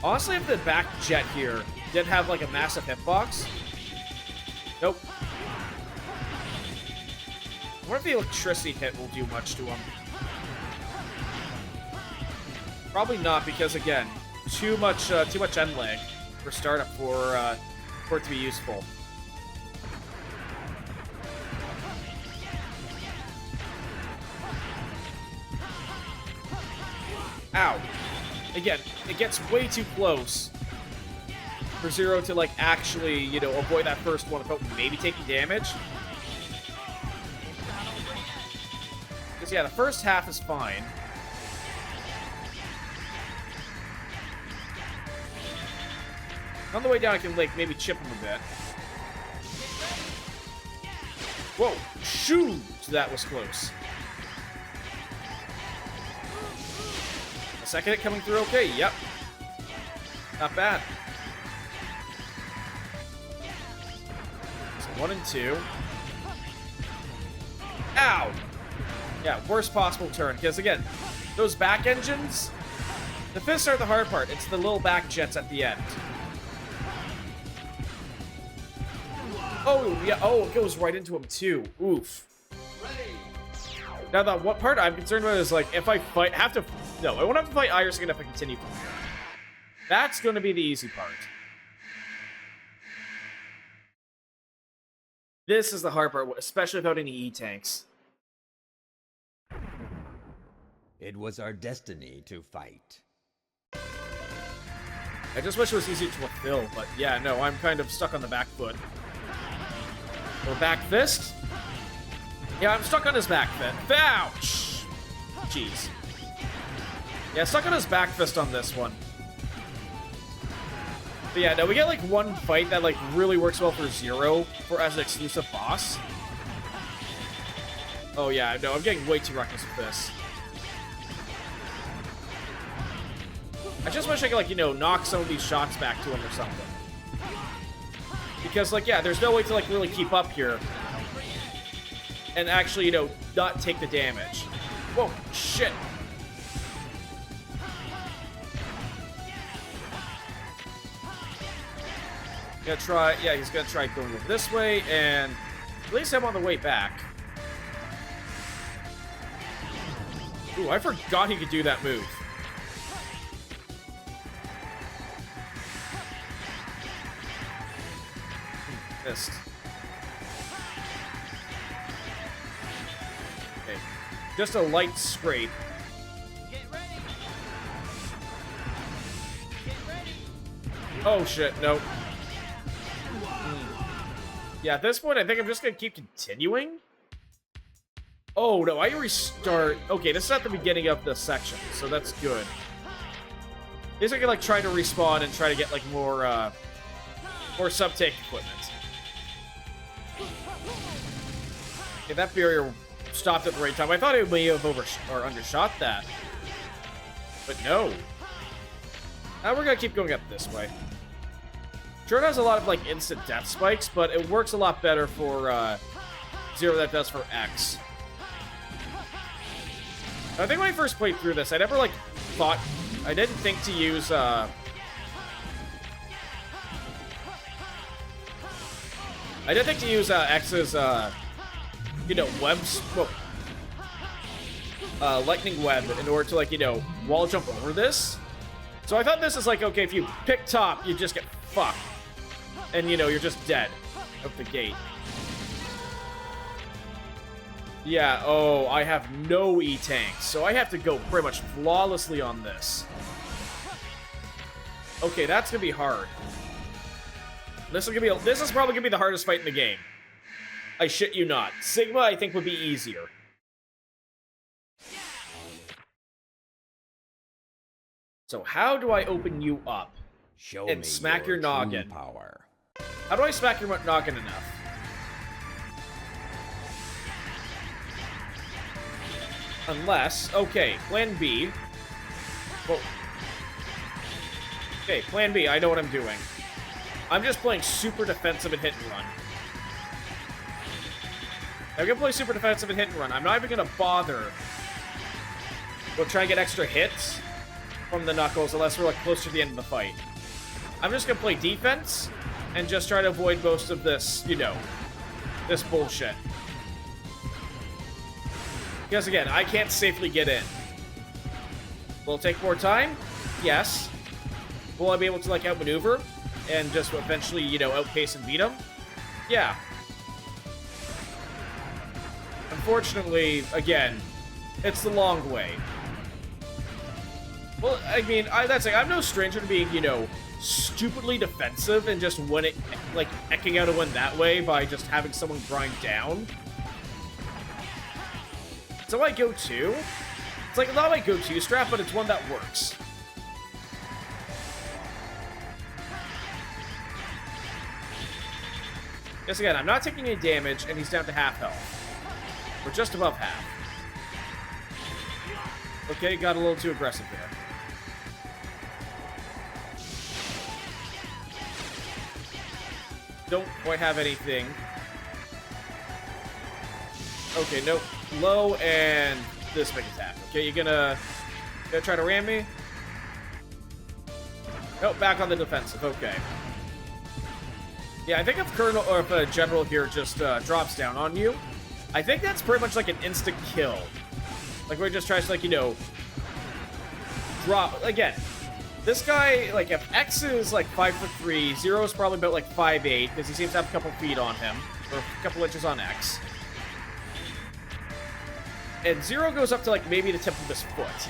Honestly, if the back jet here did have like a massive hitbox. Nope. I wonder if the electricity hit will do much to him. Probably not, because again, too much end lag for startup for it to be useful. Ow. Again, it gets way too close for Zero to, like, actually, you know, avoid that first one without maybe taking damage. Because, yeah, the first half is fine. On the way down, I can, like, maybe chip him a bit. Whoa! Shoot! That was close. A second hit coming through okay, yep. Not bad. So 1 and 2. Ow! Yeah, worst possible turn, because again, those back engines, the fists are the hard part. It's the little back jets at the end. Oh, yeah, oh, it goes right into him too. Oof. Now, the what part I'm concerned about is, like, if I fight, no, I won't have to fight Iris again if I continue from here. That's going to be the easy part. This is the hard part, especially without any E-tanks. It was our destiny to fight. I just wish it was easier to fulfill, but yeah, no, I'm kind of stuck on the back foot. Or back fist? Yeah, I'm stuck on his back fist. Ouch! Jeez. Yeah, stuck on his back fist on this one. But yeah, no, we get like one fight that like really works well for Zero as an exclusive boss. Oh yeah, no, I'm getting way too reckless with this. I just wish I could, like, you know, knock some of these shots back to him or something. Because, like, yeah, there's no way to, like, really keep up here. And actually, you know, not take the damage. Whoa, shit. Gonna try, yeah, he's gonna try going over this way, and at least I'm on the way back. Ooh, I forgot he could do that move. Missed. Okay. Just a light scrape. Get ready. Get ready. Oh shit, no. Yeah, at this point, I think I'm just gonna keep continuing. Oh no, I restart. Okay, this is at the beginning of the section, so that's good. At least I can, like, try to respawn and try to get, like, more sub-tank equipment. Okay, that barrier stopped at the right time. I thought it may have undershot that. But no. Now we're gonna keep going up this way. Sure, it has a lot of, like, instant death spikes, but it works a lot better for Zero than it does for X. I think when I first played through this, I never, like, thought... I didn't think to use, I didn't think to use X's, you know, webs, well, lightning web in order to, like, you know, wall jump over this. So I thought this is like, okay, if you pick top, you just get fucked. And, you know, you're just dead out the gate. Yeah, oh, I have no E-tanks, so I have to go pretty much flawlessly on this. Okay, that's gonna be hard. This is probably gonna be the hardest fight in the game. I shit you not. Sigma, I think, would be easier. So how do I open you up? Show And me smack your true noggin. power. How do I smack your noggin enough? Unless, okay, plan B. Well, okay, plan B, I know what I'm doing. I'm just playing super defensive and hit and run. I'm gonna play super defensive and hit and run. I'm not even gonna bother with trying to get extra hits from the Knuckles unless we're like close to the end of the fight. I'm just gonna play defense and just try to avoid most of this, you know, this bullshit. Because again, I can't safely get in. Will it take more time? Yes. Will I be able to like outmaneuver and just eventually, you know, outpace and beat him? Yeah. Unfortunately, again, it's the long way. Well, I mean, that's like, I'm no stranger to being, you know, stupidly defensive and just winning, like, eking out a win that way by just having someone grind down. So I go to. It's like not my go-to strat, but it's one that works. Yes, again, I'm not taking any damage, and he's down to half health. We're just above half. Okay, got a little too aggressive there. Don't quite have anything. Okay, nope. Low and this big attack. Okay, you're gonna try to ram me? Nope, back on the defensive. Okay. Yeah, I think if Colonel or if a General here just drops down on you, I think that's pretty much like an instant kill. Like where he just tries to, like, you know, drop again. This guy, like, if X is like 5'3", Zero is probably about like 5'8", because he seems to have a couple feet on him, or a couple inches on X. And Zero goes up to, like, maybe the tip of his foot.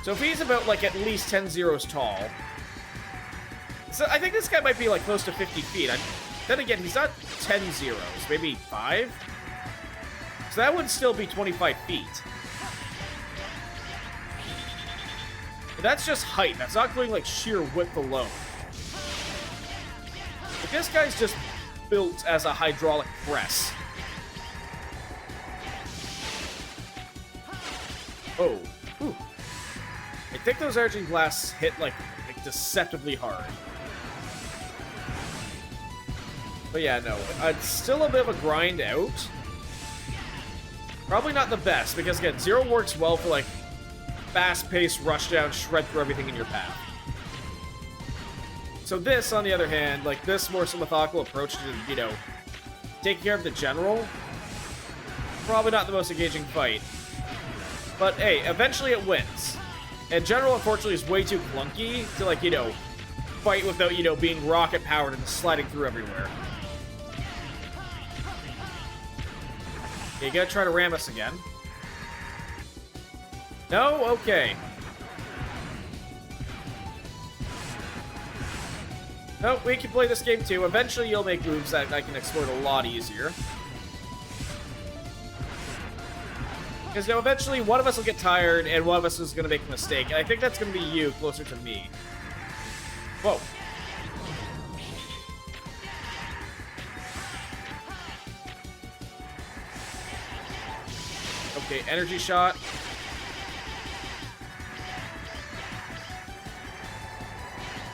So if he's about, like, at least 10 zeros tall... So I think this guy might be, like, close to 50 feet. Then again, he's not 10 zeros. Maybe 5? So that would still be 25 feet. But that's just height. That's not including, like, sheer width alone. But this guy's just built as a hydraulic press. Oh. Ooh. I think those energy blasts hit, like deceptively hard. But yeah, no. It's still a bit of a grind out. Probably not the best, because again, Zero works well for, like, fast-paced, rush-down, shred-through everything in your path. So this, on the other hand, like, this more methodical approach to, you know, taking care of the General, probably not the most engaging fight. But, hey, eventually it wins. And General, unfortunately, is way too clunky to, like, you know, fight without, you know, being rocket-powered and sliding through everywhere. Okay, you gotta try to ram us again. No? Okay. Nope, we can play this game too. Eventually you'll make moves that I can exploit a lot easier. Because, you know, eventually one of us will get tired and one of us is going to make a mistake. And I think that's going to be you, closer to me. Whoa. Okay, energy shot.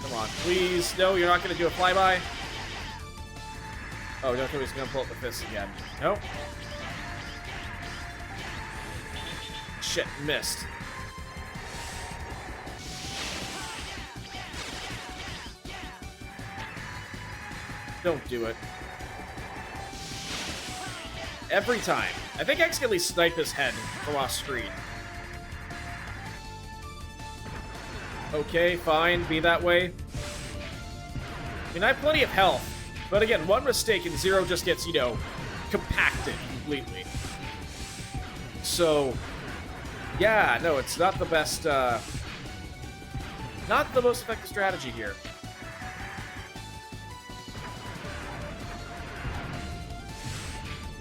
Come on, please. No, you're not going to do a flyby. Oh, no, he's going to pull up the fist again. Nope. Shit, missed. Don't do it. Every time. I think I can at least snipe his head from off screen. Okay, fine. Be that way. I mean, I have plenty of health. But again, one mistake and Zero just gets, you know, compacted. completely. So, yeah, no, it's not the best, not the most effective strategy here.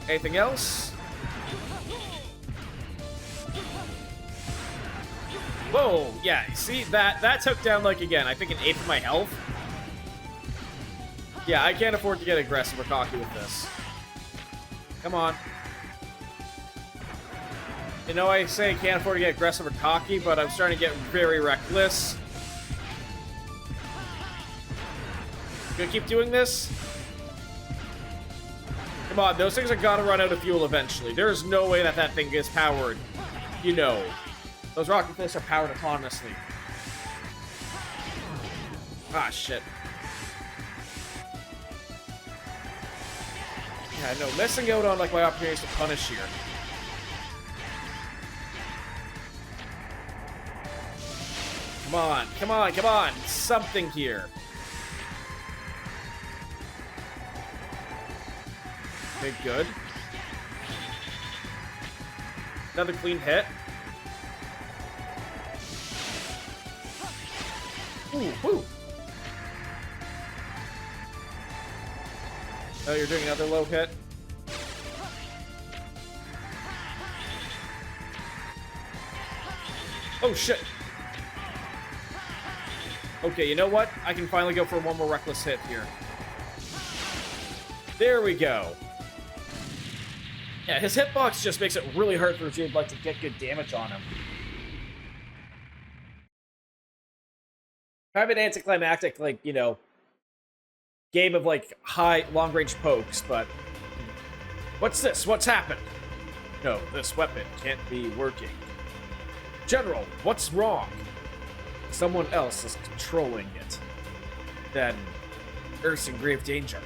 Anything else? Whoa, yeah, see, that took down, like, again, I think an eighth of my health. Yeah, I can't afford to get aggressive or cocky with this. Come on. You know, I say I can't afford to get aggressive or cocky, but I'm starting to get very reckless. Gonna keep doing this? Come on, those things are gotta run out of fuel eventually. There's no way that that thing gets powered. You know. Those rocket fists are powered autonomously. Ah, shit. Yeah, no, missing out on, like, my opportunities to punish here. Come on, come on, come on! Something here. Okay, good. Another clean hit. Ooh, woo! Oh, you're doing another low hit? Oh, shit! Okay, you know what? I can finally go for one more reckless hit here. There we go. Yeah, his hitbox just makes it really hard for Jade like to get good damage on him. Kind of an anticlimactic, like, you know, game of, like, high, long-range pokes, but... What's this? What's happened? No, this weapon can't be working. General, what's wrong? Someone else is controlling it. Then, Earth's in grave danger.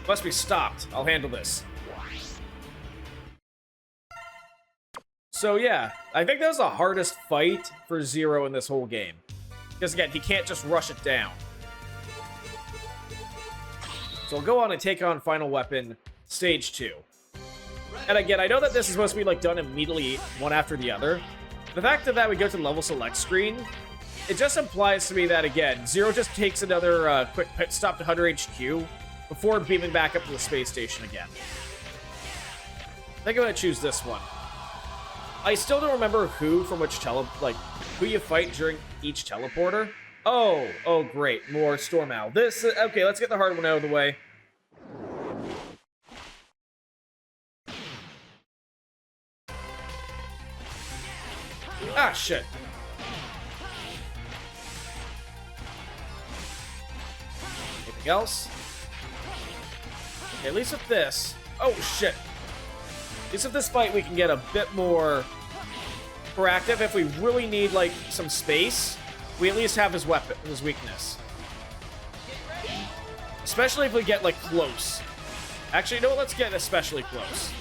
Must be stopped. I'll handle this. So yeah, I think that was the hardest fight for Zero in this whole game. Because again, he can't just rush it down. So I'll go on and take on Final Weapon, Stage 2. And again, I know that this is supposed to be like done immediately, one after the other. The fact that we go to the level select screen, it just implies to me that, again, Zero just takes another quick pit stop to Hunter HQ before beaming back up to the space station again. I think I'm going to choose this one. I still don't remember who from which who you fight during each teleporter. Oh, great, more Storm Owl. Okay, let's get the hard one out of the way. Ah, shit. Anything else? Okay, at least with this... Oh, shit. At least with this fight, we can get a bit more proactive. If we really need, like, some space, we at least have his weapon, his weakness. Especially if we get, like, close. Actually, you know what? Let's get especially close.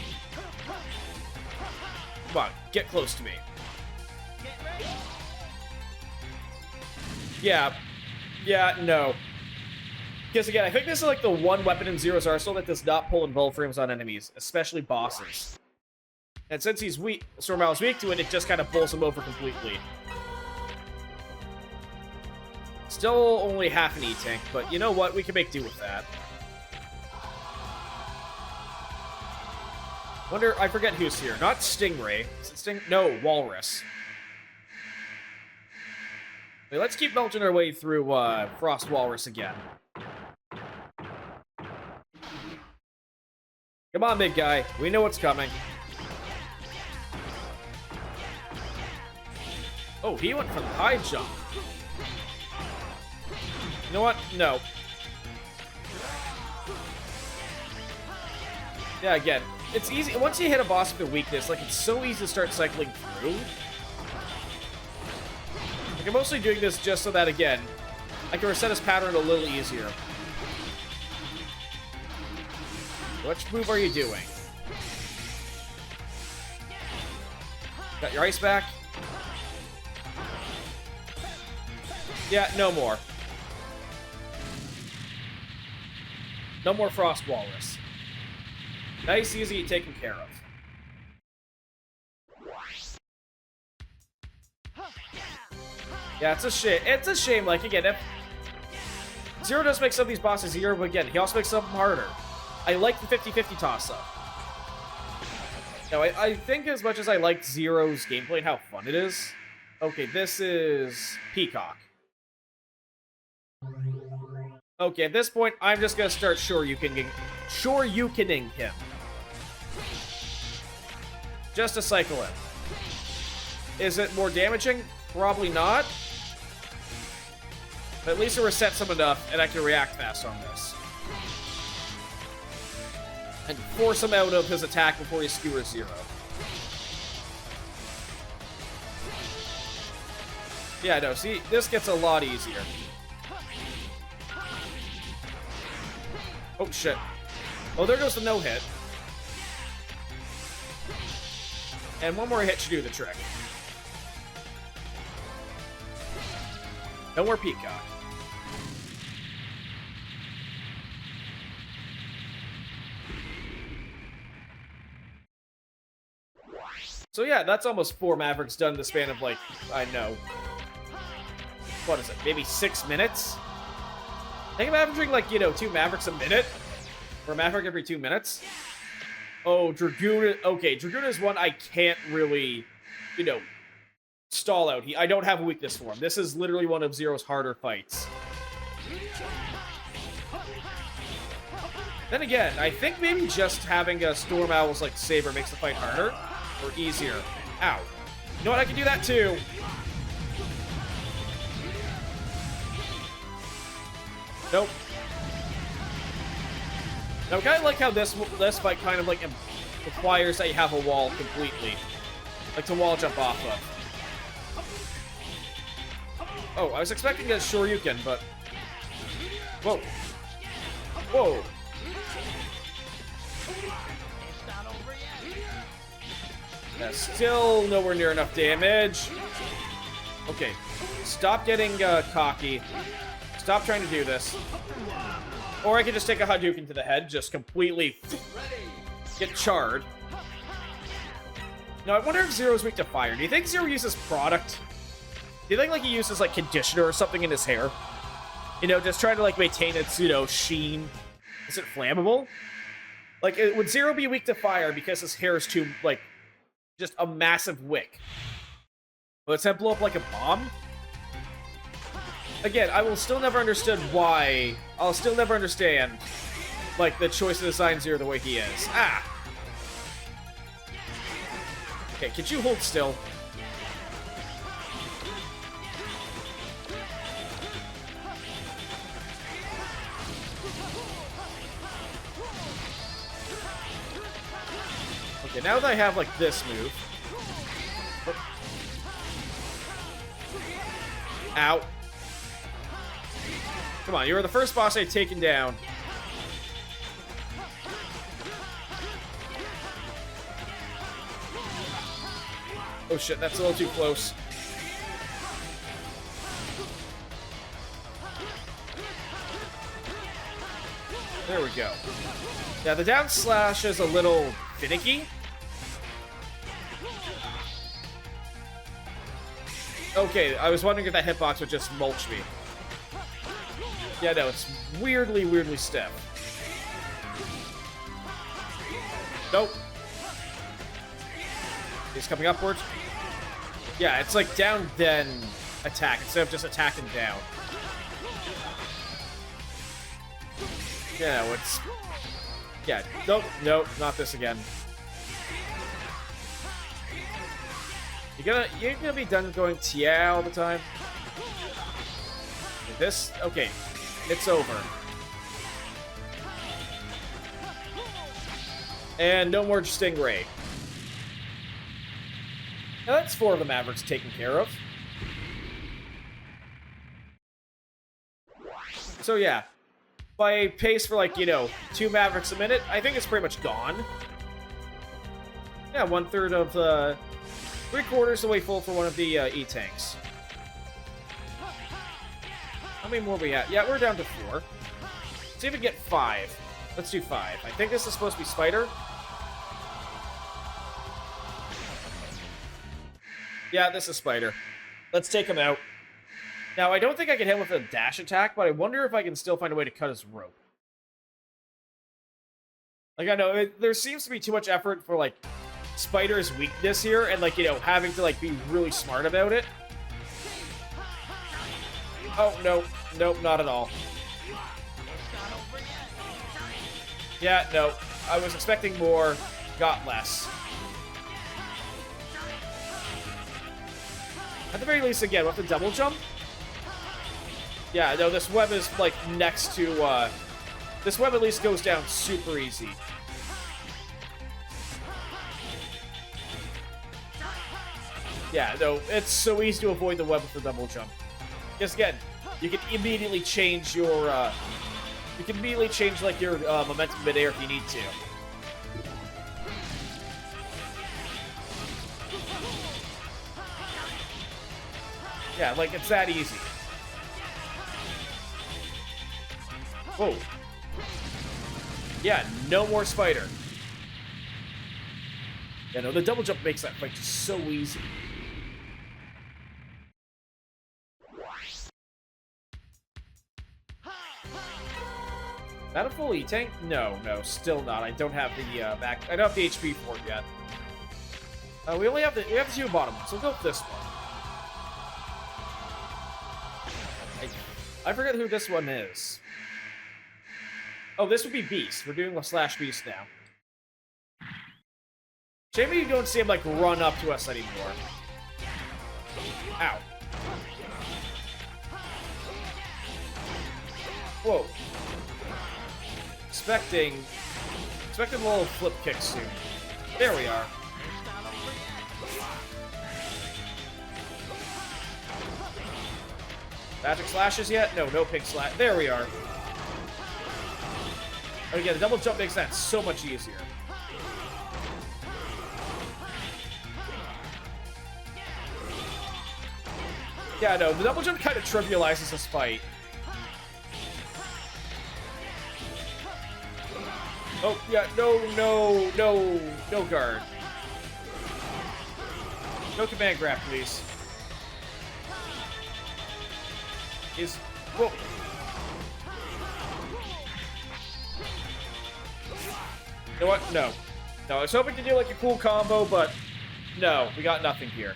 Come on, get close to me. Yeah, no. Because again, I think this is like the one weapon in Zero's arsenal that does not pull invuln frames on enemies, especially bosses. And since he's weak, Storm Owl is weak to it, it just kind of pulls him over completely. Still only half an E-tank, but you know what? We can make do with that. Wonder, I forget who's here. Not Stingray. Is it Sting? No, Walrus. Okay, let's keep melting our way through Frost Walrus again. Come on, big guy. We know what's coming. Oh, he went for the high jump. You know what? No. Yeah, again, it's easy. Once you hit a boss with a weakness, like, it's so easy to start cycling through. Like, I'm mostly doing this just so that, again, I can reset his pattern a little easier. Which move are you doing? Got your ice back? Yeah, no more. No more Frost Walrus. Nice, easy, taken care of. Yeah, it's a shame. It's a shame, like, again, if Zero does make some of these bosses easier, but again, he also makes some of them harder. I like the 50-50 toss-up. No, I think as much as I liked Zero's gameplay and how fun it is... Okay, this is Peacock. Okay, at this point, I'm just gonna start Shoryukening him. Just to cycle him. Is it more damaging? Probably not. But at least it resets him enough, and I can react fast on this. And force him out of his attack before he skewers Zero. Yeah, no, see, this gets a lot easier. Oh, shit. Oh, there goes the no-hit. And one more hit should do the trick. No more Peacock. So yeah, that's almost 4 Mavericks done in the span of, like, I know. What is it, maybe 6 minutes? I think I'm averaging, like, 2 Mavericks a minute? Or a Maverick every 2 minutes? Oh, Dragoon... Okay, Dragoon is one I can't really, stall out. I don't have a weakness for him. This is literally one of Zero's harder fights. Then again, I think maybe just having a Storm Owl's, like, saber makes the fight harder. Or easier. Ow. You know what? I can do that too. Nope. Now, I kind of like how this fight kind of, like, requires that you have a wall completely. Like, to wall jump off of. Oh, I was expecting a Shoryuken, but... Whoa. Whoa. Yeah, still nowhere near enough damage. Okay. Stop getting cocky. Stop trying to do this. Or I could just take a Hadouken to the head, just completely get charred. Now, I wonder if Zero's weak to fire. Do you think Zero uses product? Do you think, like, he uses, like, conditioner or something in his hair? Just trying to, like, maintain its, sheen. Is it flammable? Like, would Zero be weak to fire because his hair is too, like, just a massive wick? Will its head blow up like a bomb? Again, I will still never understand why. I'll still never understand, like, the choice to design Zero the way he is. Ah! Okay, could you hold still? Okay, now that I have, like, this move. Ow. Come on, you were the first boss I'd taken down. Oh shit, that's a little too close. There we go. Yeah, the down slash is a little finicky. Okay, I was wondering if that hitbox would just mulch me. Yeah, no, it's weirdly, weirdly stiff. Nope. He's coming upwards. Yeah, it's like down, then attack, instead of just attack and down. Yeah, no, it's... Yeah, nope, nope, not this again. You're gonna be done going Tia all the time? This? Okay. It's over. And no more Stingray. Now that's 4 of the Mavericks taken care of. So yeah. By pace for, like, 2 Mavericks a minute, I think it's pretty much gone. Yeah, 1/3 of the... 3/4 the way full for one of the E-Tanks. How many more we at? Yeah, we're down to 4. Let's see if we can get 5. Let's do 5. I think this is supposed to be Spider. Yeah, this is Spider. Let's take him out. Now, I don't think I can hit him with a dash attack, but I wonder if I can still find a way to cut his rope. Like, I know, there seems to be too much effort for, like, Spider's weakness here, and, like, you know, having to, like, be really smart about it. Oh, no. Nope, not at all. Yeah, no. I was expecting more, got less. At the very least, again, with the double jump. Yeah, no, this web is, like, next to, this web at least goes down super easy. Yeah, no, it's so easy to avoid the web with the double jump. Because, again, you can immediately change your, like, your, momentum midair if you need to. Yeah, like, it's that easy. Whoa. Yeah, no more Spider. Yeah, no, the double jump makes that fight just so easy. That a full E-Tank? No, still not. I don't have the back. I don't have the HP for it yet. We have the two bottom ones, so we'll go with this one. I forget who this one is. Oh, this would be Beast. We're doing a Slash Beast now. Shame you don't see him, like, run up to us anymore. Ow. Whoa. Expecting a little flip kick soon. There we are. Magic slashes yet? No, no pink slash. There we are. And again, the double jump makes that so much easier. Yeah, no, the double jump kind of trivializes this fight. Oh, yeah, no guard. No command grab, please. Whoa. You know what? No. No, I was hoping to do, like, a cool combo, but no, we got nothing here.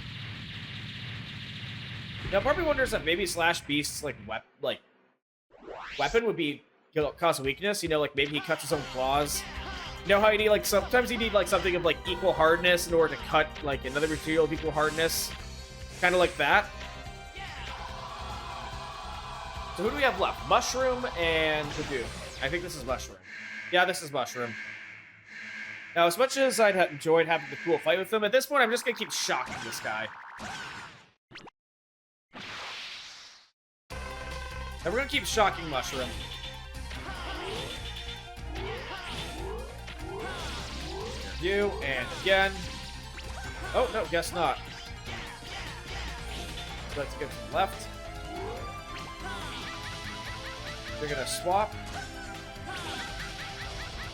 Now, part of me wonders if maybe Slash Beast's, like, weapon would be cause weakness. You know, like, maybe he cuts his own claws. You know how you need, like, sometimes you need, like, something of, like, equal hardness in order to cut, like, another material of equal hardness? Kind of like that. So who do we have left? Mushroom and Dragoon. I think this is Mushroom. Yeah, this is Mushroom. Now, as much as I'd enjoyed having the cool fight with him, at this point, I'm just gonna keep shocking this guy. And we're gonna keep shocking Mushroom. You, and again. Oh, no, guess not. Let's get to the left. We're gonna swap.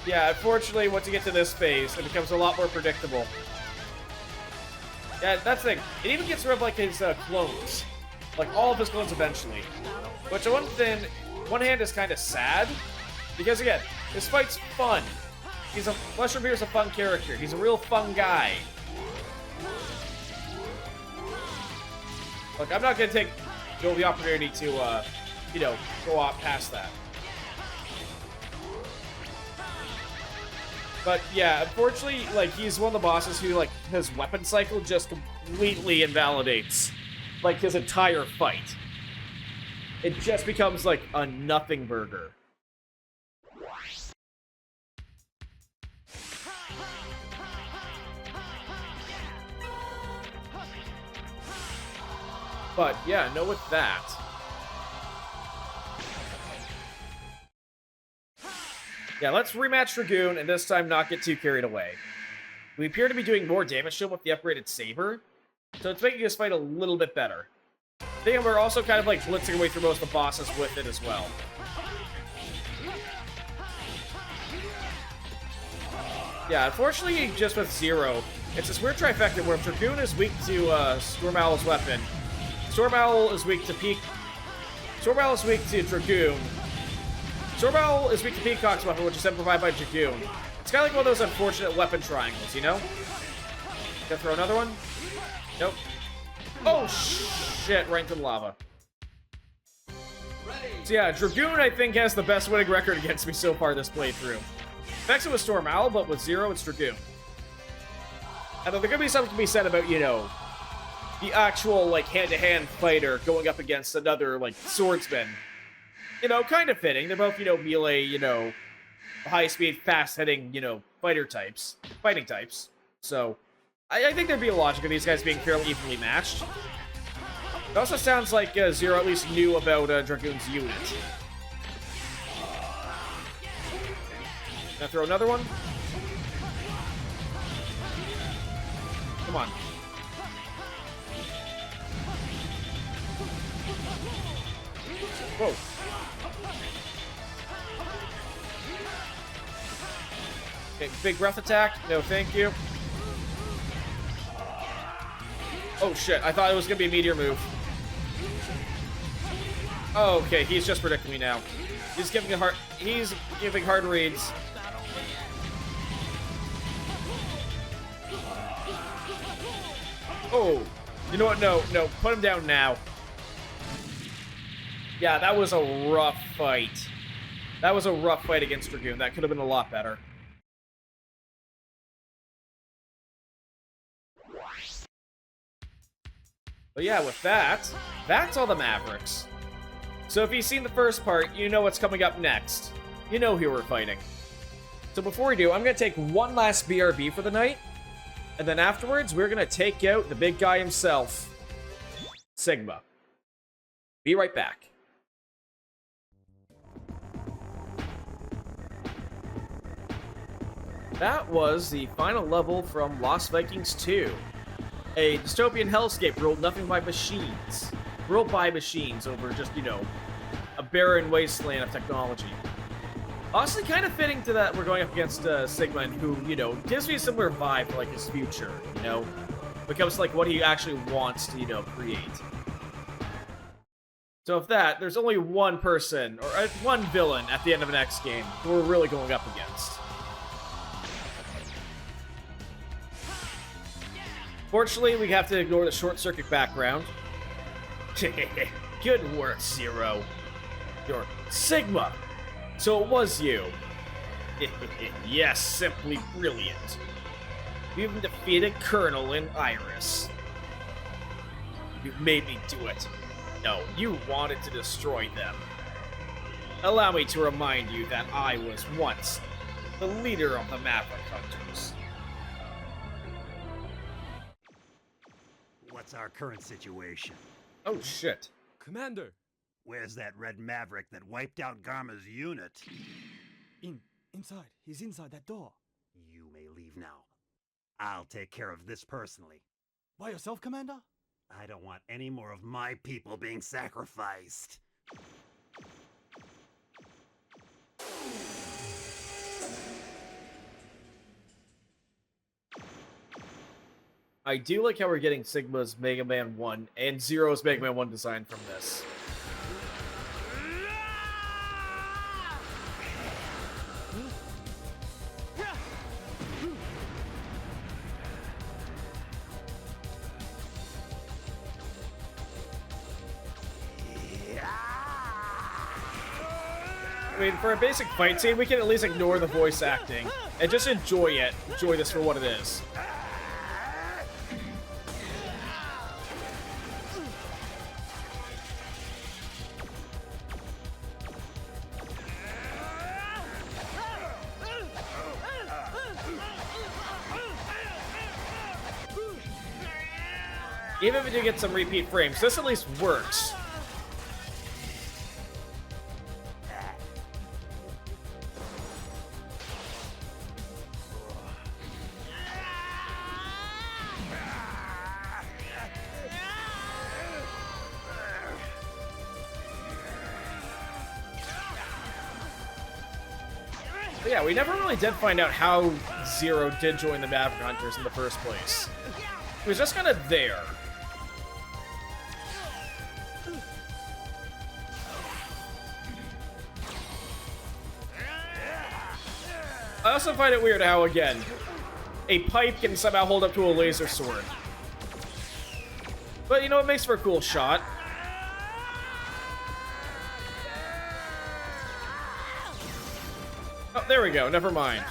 Yeah, unfortunately, once you get to this phase, it becomes a lot more predictable. Yeah, that's the thing. It even gets rid of, like, his clones. Like, all of his clones eventually. Which, on one hand, is kind of sad. Because, again, this fight's fun. Mushroom Beer's a fun character. He's a real fun guy. Look, I'm not gonna take the opportunity to, you know, go off past that. But, yeah, unfortunately, like, he's one of the bosses who, like, his weapon cycle just completely invalidates, like, his entire fight. It just becomes, like, a nothing burger. But, yeah, no with that. Yeah, let's rematch Dragoon, and this time not get too carried away. We appear to be doing more damage to him with the upgraded Saber, so it's making this fight a little bit better. I think we're also kind of, like, blitzing away through most of the bosses with it as well. Yeah, unfortunately, just with Zero, it's this weird trifecta where Dragoon is weak to Storm Owl's weapon. Storm Owl is weak to Storm Owl is weak to Dragoon. Storm Owl is weak to Peacock's weapon, which is then provided by Dragoon. It's kind of like one of those unfortunate weapon triangles, you know? Gonna throw another one? Nope. Oh, shit, right into the lava. So yeah, Dragoon, I think, has the best winning record against me so far this playthrough. Next it was Storm Owl, but with Zero, it's Dragoon. And there could be something to be said about, you know, the actual, like, hand-to-hand fighter going up against another, like, swordsman. You know, kind of fitting. They're both, you know, melee, you know, high-speed, fast-hitting, you know, fighting types. So, I think there'd be a logic of these guys being fairly evenly matched. It also sounds like Zero at least knew about Dragoon's unit. Gonna throw another one? Come on. Whoa. Okay, big breath attack. No, thank you. Oh shit, I thought it was gonna be a meteor move. Oh, okay, he's just predicting me now. He's giving hard reads. Oh, you know what? No, put him down now. Yeah, that was a rough fight. That was a rough fight against Dragoon. That could have been a lot better. But yeah, with that, that's all the Mavericks. So if you've seen the first part, you know what's coming up next. You know who we're fighting. So before we do, I'm going to take one last BRB for the night. And then afterwards, we're going to take out the big guy himself, Sigma. Be right back. That was the final level from Lost Vikings 2. A dystopian hellscape ruled nothing by machines. Ruled by machines over just, you know, a barren wasteland of technology. Honestly, kind of fitting to that we're going up against Sigma, who, you know, gives me a similar vibe for, like, his future, you know? Becomes, like, what he actually wants to, you know, create. So if that, there's only one person, or one villain at the end of the next game who we're really going up against. Fortunately, we have to ignore the short-circuit background. Good work, Zero. You're Sigma. So it was you. Yes, simply brilliant. You even defeated Colonel and Iris. You made me do it. No, you wanted to destroy them. Allow me to remind you that I was once the leader of the Maverick Hunters. What's our current situation? Oh shit. Commander! Where's that red Maverick that wiped out Garma's unit? Inside. He's inside that door. You may leave now. I'll take care of this personally. By yourself, Commander? I don't want any more of my people being sacrificed. I do like how we're getting Sigma's Mega Man 1 and Zero's Mega Man 1 design from this. I mean, for a basic fight scene, we can at least ignore the voice acting and just enjoy it. Enjoy this for what it is. Even if we do get some repeat frames, this at least works. But yeah, we never really did find out how Zero did join the Maverick Hunters in the first place. He was just kind of there. I also find it weird how, again, a pipe can somehow hold up to a laser sword. But, you know, it makes for a cool shot. Oh, there we go. Never mind.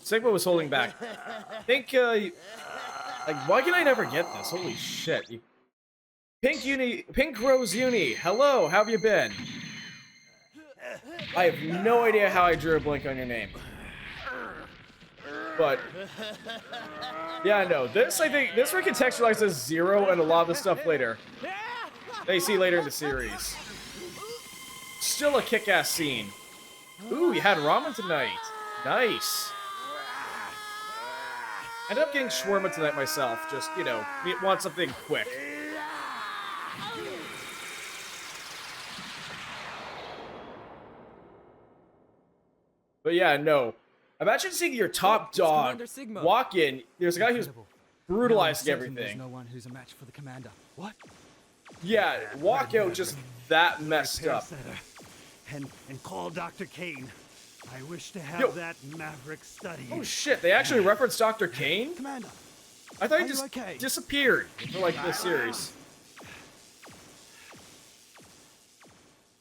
Sigma was holding back. I think, like, why can I never get this? Holy shit. Pink Rose Uni, hello, how have you been? I have no idea how I drew a blank on your name. But, yeah, no, this, I think, this recontextualizes Zero and a lot of the stuff later. That you see later in the series. Still a kick-ass scene. Ooh, you had ramen tonight. Nice. Ended up getting shawarma tonight myself. Just, you know, want something quick. But yeah, no. Imagine seeing your top dog walk in. There's a guy who's brutalizing everything. There's no one who's a match for the commander. What? Yeah, walk out just that messed up. And call Dr. Kane. I wish to have that Maverick studied. Oh shit, they actually referenced Dr. Kane? Commander, I thought he just disappeared for like this series.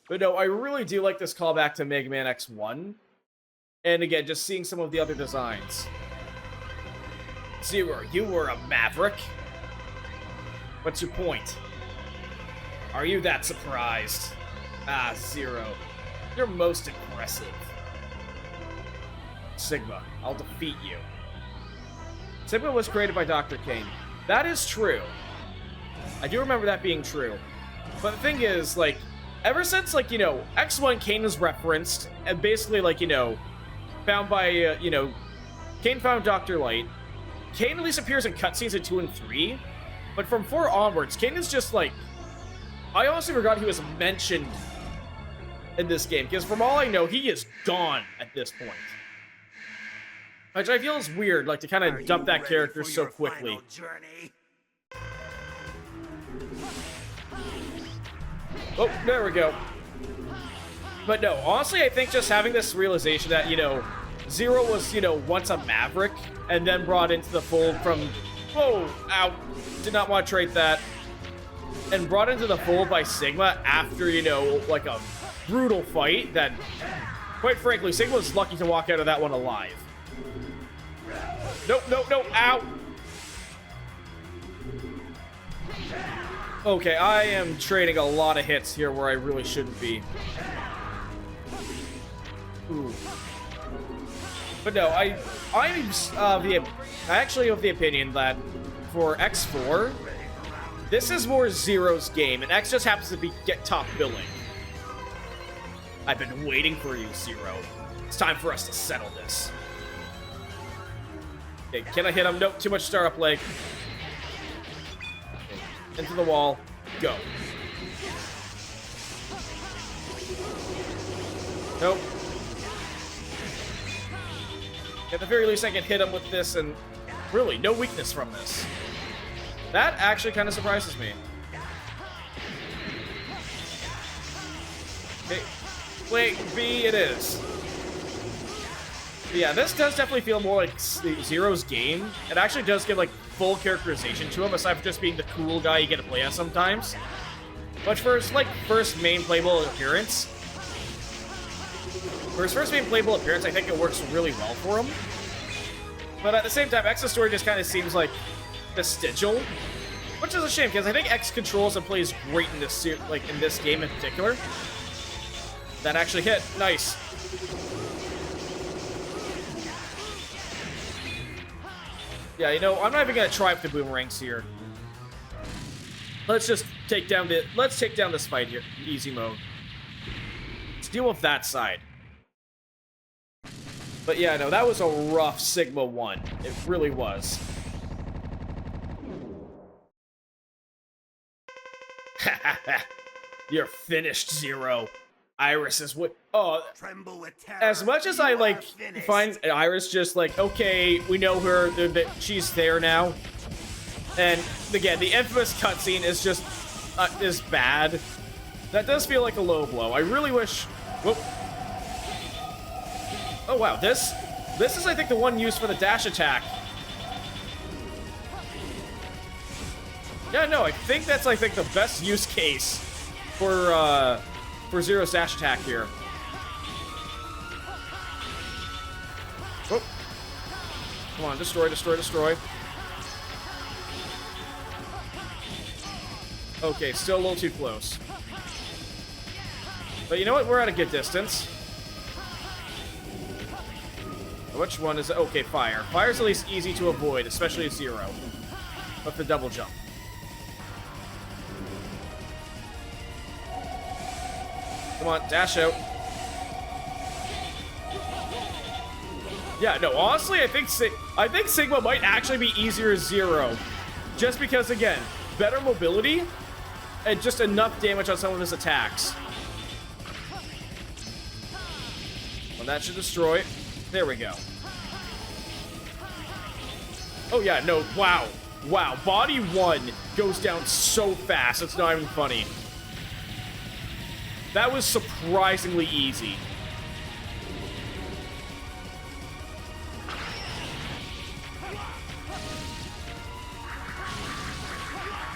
But no, I really do like this callback to Mega Man X1. And again, just seeing some of the other designs. Zero, you were a Maverick? What's your point? Are you that surprised? Ah, Zero. You're most impressive. Sigma, I'll defeat you. Sigma was created by Dr. Kane. That is true. I do remember that being true. But the thing is, like, ever since, like, you know, X1 Kane was referenced, and basically, like, you know, found by, you know, Kane found Dr. Light. Kane at least appears in cutscenes in 2 and 3, but from 4 onwards, Kane is just, like, I honestly forgot he was mentioned in this game, because from all I know, he is gone at this point. Which I feel is weird, like, to kind of dump that character so quickly. Oh, there we go. But no, honestly, I think just having this realization that, you know, Zero was, you know, once a Maverick, and then brought into the fold from... Whoa, ow, did not want to trade that. And brought into the fold by Sigma after, you know, like a brutal fight that, quite frankly, Sigma was lucky to walk out of that one alive. Nope, nope, nope, ow! Okay, I am trading a lot of hits here where I really shouldn't be. Ooh. But no, I'm actually of the opinion that for X4, this is more Zero's game, and X just happens to get top billing. I've been waiting for you, Zero. It's time for us to settle this. Okay, can I hit him? Nope, too much startup leg. Okay. Into the wall. Go. Nope. At the very least, I can hit him with this, and really, no weakness from this. That actually kind of surprises me. Okay. Wait, B it is. Yeah, this does definitely feel more like Zero's game. It actually does give, like, full characterization to him, aside from just being the cool guy you get to play as sometimes. But for his, like, first main playable appearance, I think it works really well for him. But at the same time, X's story just kind of seems, like, vestigial. Which is a shame, because I think X controls and plays great in this, like, in this game in particular. That actually hit. Nice. Yeah, you know, I'm not even gonna try with the boomerangs here. Let's just take down this fight here, easy mode. Let's deal with that side. But yeah, no, that was a rough Sigma 1. It really was. You're finished, Zero. Iris is what? Oh, Tremble with terror. as much as I like find Iris just like, okay, we know her, that she's there now. And again, the infamous cutscene is just is bad. That does feel like a low blow. I really wish. Whoop. Oh wow, this is I think the one used for the dash attack. Yeah, no, I think that's the best use case for Zero's dash attack here. Oh. Come on, destroy, destroy, destroy. Okay, still a little too close. But you know what? We're at a good distance. Which one is it? Okay, fire. Fire's at least easy to avoid, especially at Zero. With the double jump. Come on, dash out. Yeah, no, honestly, I think Sigma might actually be easier as Zero. Just because, again, better mobility and just enough damage on some of his attacks. Well, that should destroy. There we go. Oh, yeah, no, wow. Wow, body 1 goes down so fast, it's not even funny. That was surprisingly easy.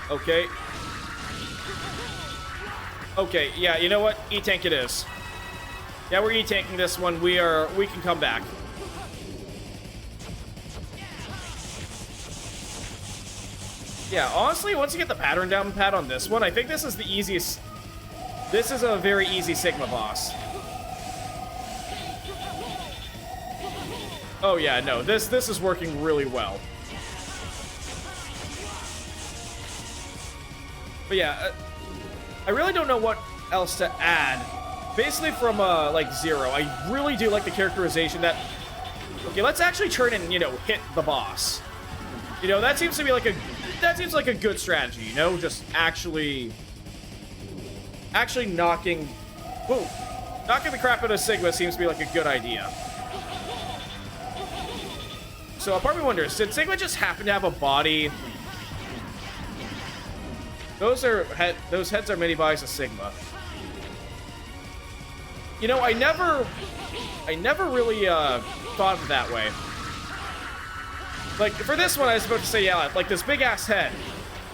Okay. Okay, yeah, you know what? E-tank it is. Yeah, we're E-tanking this one. We can come back. Yeah, honestly, once you get the pattern down pat on this one, I think this is the easiest. This is a very easy Sigma boss. Oh yeah, no, this is working really well. But yeah, I really don't know what else to add. Basically from, like, Zero, I really do like the characterization that... Okay, let's actually turn and, you know, hit the boss. You know, that seems to be like a... That seems like a good strategy, you know? Just actually knocking... Whoa. Knocking the crap out of Sigma seems to be like a good idea. So, part of me wonders, did Sigma just happen to have a body... Those heads are mini bodies of Sigma. You know, I never really thought of it that way. Like, for this one, I was about to say, yeah, like this big-ass head.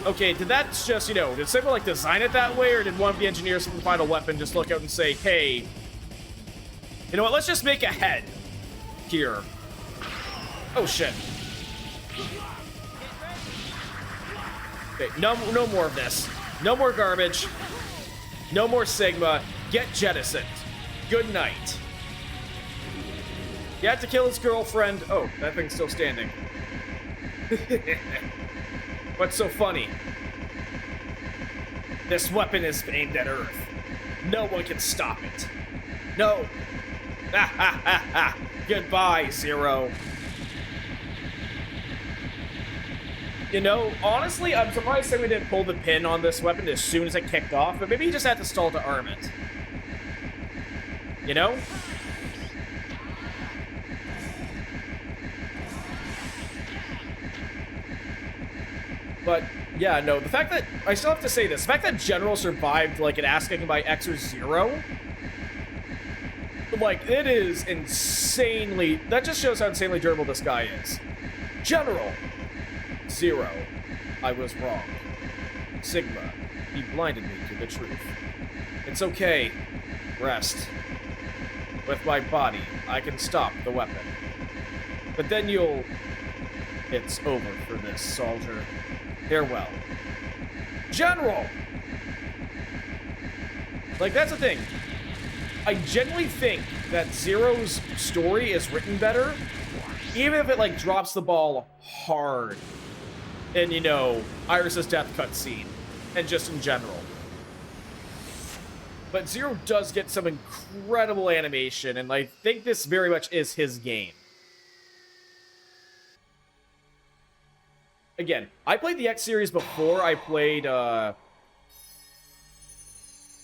Okay, did that just, you know, did Sigma, like, design it that way, or did one of the engineers from the Final Weapon just look out and say, hey, you know what, let's just make a head here. Oh, shit. Okay, no more of this. No more garbage. No more Sigma. Get jettisoned. Good night. You had to kill his girlfriend. Oh, that thing's still standing. What's so funny? This weapon is aimed at Earth. No one can stop it. No. Ha ha ha ha. Goodbye, Zero. You know, honestly, I'm surprised Sigma didn't pull the pin on this weapon as soon as it kicked off, but maybe he just had to stall to arm it. You know? But, yeah, no, the fact that, I still have to say this, the fact that General survived, like, an ass kicking by X or Zero, like, it is insanely, that just shows how insanely durable this guy is. General! Zero. I was wrong. Sigma. He blinded me to the truth. It's okay. Rest. With my body, I can stop the weapon. But then you'll... It's over for this, soldier. Farewell. General! Like, that's the thing. I genuinely think that Zero's story is written better, even if it, like, drops the ball hard. And, you know, Iris' death cutscene. And just in general. But Zero does get some incredible animation, and I think this very much is his game. Again, I played the X series before I played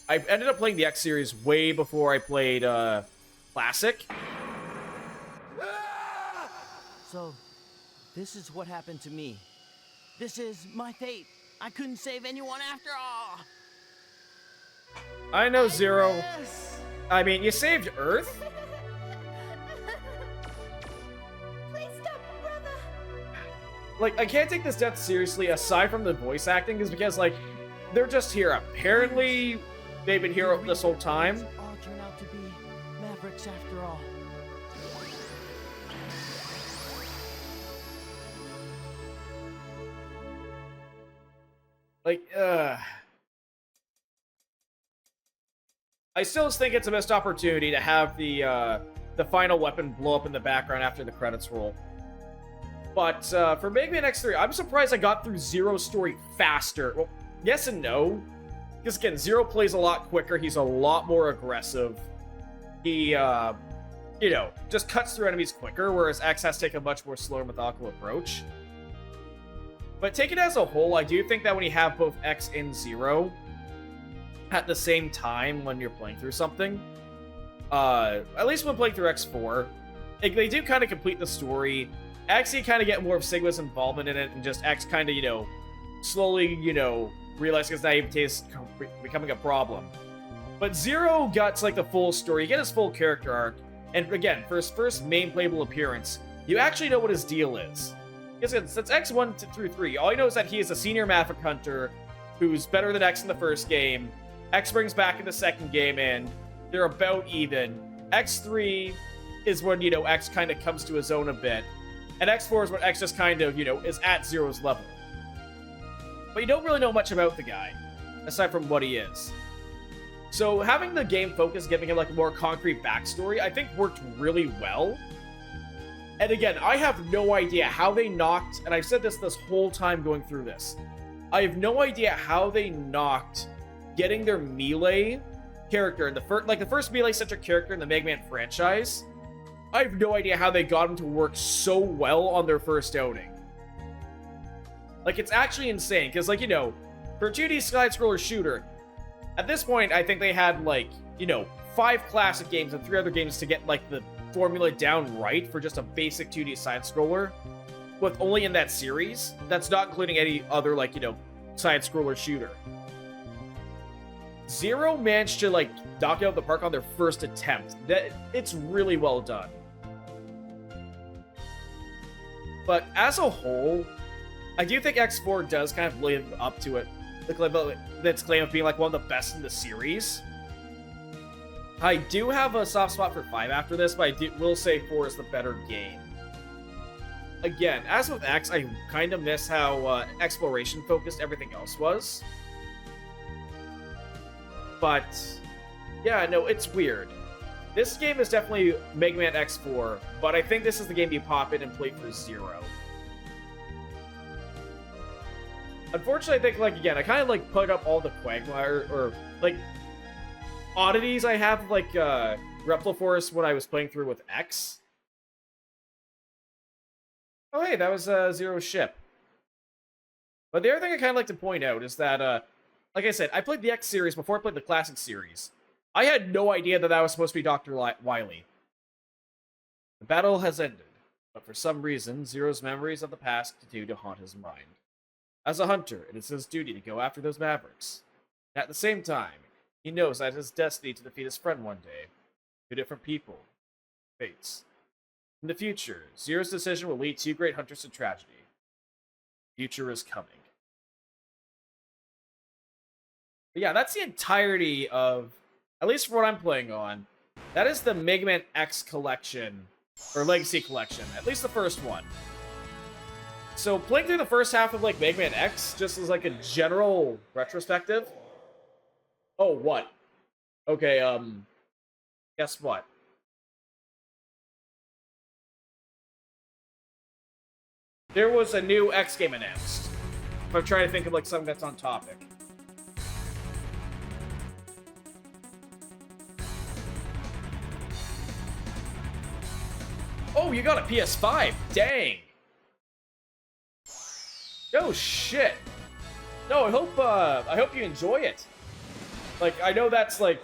I ended up playing the X series way before I played Classic. So, this is what happened to me. This is my fate. I couldn't save anyone after all. I know, Zero. I mean, you saved Earth. Please stop, brother. Like, I can't take this death seriously aside from the voice acting, is because, like, they're just here. Apparently, they've been here this whole time. All turn out to be Mavericks after all. Like, I still think it's a missed opportunity to have the final weapon blow up in the background after the credits roll. But for Megaman X3, I'm surprised I got through Zero's story faster. Well, yes and no. Because again, Zero plays a lot quicker. He's a lot more aggressive. He, you know, just cuts through enemies quicker, whereas X has to take a much more slow and methodical approach. But taken as a whole, I do think that when you have both X and Zero at the same time when you're playing through something, at least when playing through X4, they do kind of complete the story. X, you kind of get more of Sigma's involvement in it, and just X kind of, you know, slowly, you know, realizing his naivete is becoming a problem. But Zero gets, like, the full story. You get his full character arc, and again, for his first main playable appearance, you actually know what his deal is. Because since X1 through 3, all you know is that he is a senior Maverick hunter who's better than X in the first game. X brings back in the second game, and they're about even. X3 is when, you know, X kind of comes to his own a bit. And X4 is when X just kind of, you know, is at Zero's level. But you don't really know much about the guy, aside from what he is. So having the game focus, giving him, like, a more concrete backstory, I think worked really well. And again, I have no idea how they knocked, and I've said this whole time going through this, I have no idea how they knocked getting their Melee character, the first Melee-centric character in the Mega Man franchise. I have no idea how they got him to work so well on their first outing. Like, it's actually insane, because, like, you know, for a 2D side-scroller shooter, at this point, I think they had, like, you know, 5 classic games and 3 other games to get, like, the formula down right for just a basic 2D side-scroller, with only in that series. That's not including any other, like, you know, side-scroller shooter. Zero managed to, like, knock it out of the park on their first attempt. It's really well done. But as a whole, I do think X4 does kind of live up to it. Its claim of being, like, one of the best in the series. I do have a soft spot for 5 after this, but I will say 4 is the better game. Again, as with X, I kind of miss how exploration-focused everything else was. But, yeah, no, it's weird. This game is definitely Mega Man X4, but I think this is the game you pop in and play for Zero. Unfortunately, I think, like, again, I kind of, like, put up all the quagmire, or, like, oddities I have, like, Reploforce when I was playing through with X. Oh, hey, that was Zero's ship. But the other thing I kind of like to point out is that, like I said, I played the X series before I played the Classic series. I had no idea that was supposed to be Dr. Wily. The battle has ended, but for some reason, Zero's memories of the past continue to haunt his mind. As a hunter, it is his duty to go after those Mavericks. At the same time, he knows that it is his destiny to defeat his friend one day. 2 different people. Fates. In the future, Zero's decision will lead 2 great hunters to tragedy. The future is coming. But yeah, that's the entirety of, at least for what I'm playing on, that is the Mega Man X collection, or Legacy collection, at least the first one. So playing through the first half of, like, Mega Man X, just as, like, a general retrospective. Oh, what? Okay, guess what? There was a new X game announced. If I'm trying to think of, like, something that's on topic. Oh, you got a PS5. Dang. Oh, shit. No, I hope you enjoy it. Like, I know that's, like...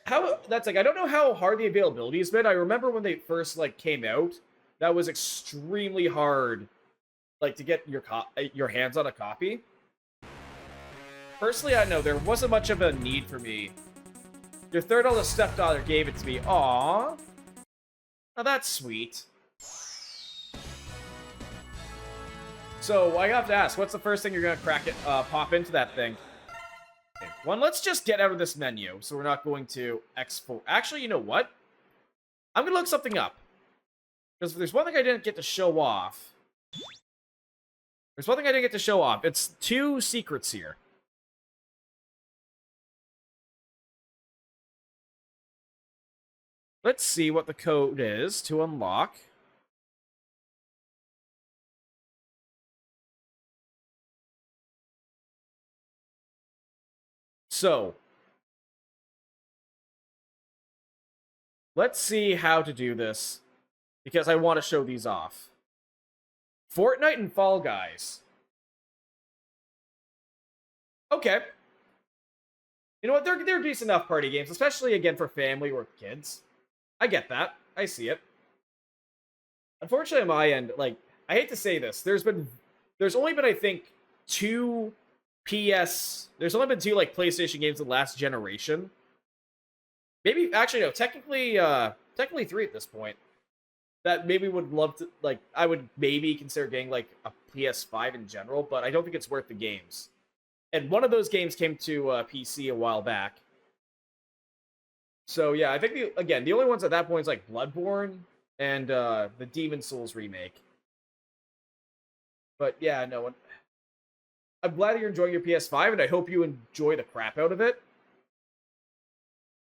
I don't know how hard the availability has been. I remember when they first, like, came out, that was extremely hard, like, to get your hands on a copy. Personally, I know there wasn't much of a need for me. Your third oldest stepdaughter gave it to me. Aww. Oh, that's sweet. So, I have to ask, what's the first thing you're gonna pop into that thing? Okay, one, let's just get out of this menu, so we're not going to X4. Actually, you know what? I'm gonna look something up. Because there's one thing I didn't get to show off. It's 2 secrets here. Let's see what the code is to unlock. So, let's see how to do this, because I want to show these off. Fortnite and Fall Guys. Okay. You know what, they're decent enough party games, especially, again, for family or kids. I get that. I see it. Unfortunately, on my end, like, I hate to say this, there's only been, I think, 2 like, PlayStation games in the last generation. Maybe, actually, no, technically 3 at this point. That maybe would love to, like, I would maybe consider getting, like, a PS5 in general, but I don't think it's worth the games. And one of those games came to PC a while back. So, yeah, I think, the only ones at that point is, like, Bloodborne and the Demon Souls remake. But, yeah, no, I'm glad that you're enjoying your PS5, and I hope you enjoy the crap out of it.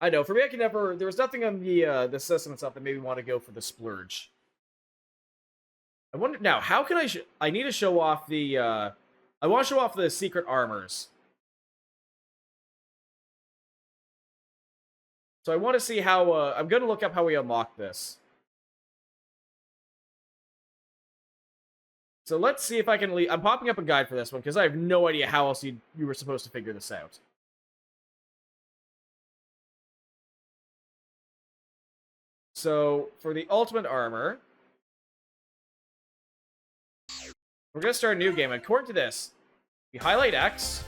I know, for me, there was nothing on the system and stuff that made me want to go for the splurge. I wonder, now, how can I need to show off the, I want to show off the secret armors. So I want to see how, I'm going to look up how we unlock this. So let's see if I can I'm popping up a guide for this one, because I have no idea how else you were supposed to figure this out. So, for the ultimate armor, we're going to start a new game. According to this, we highlight X,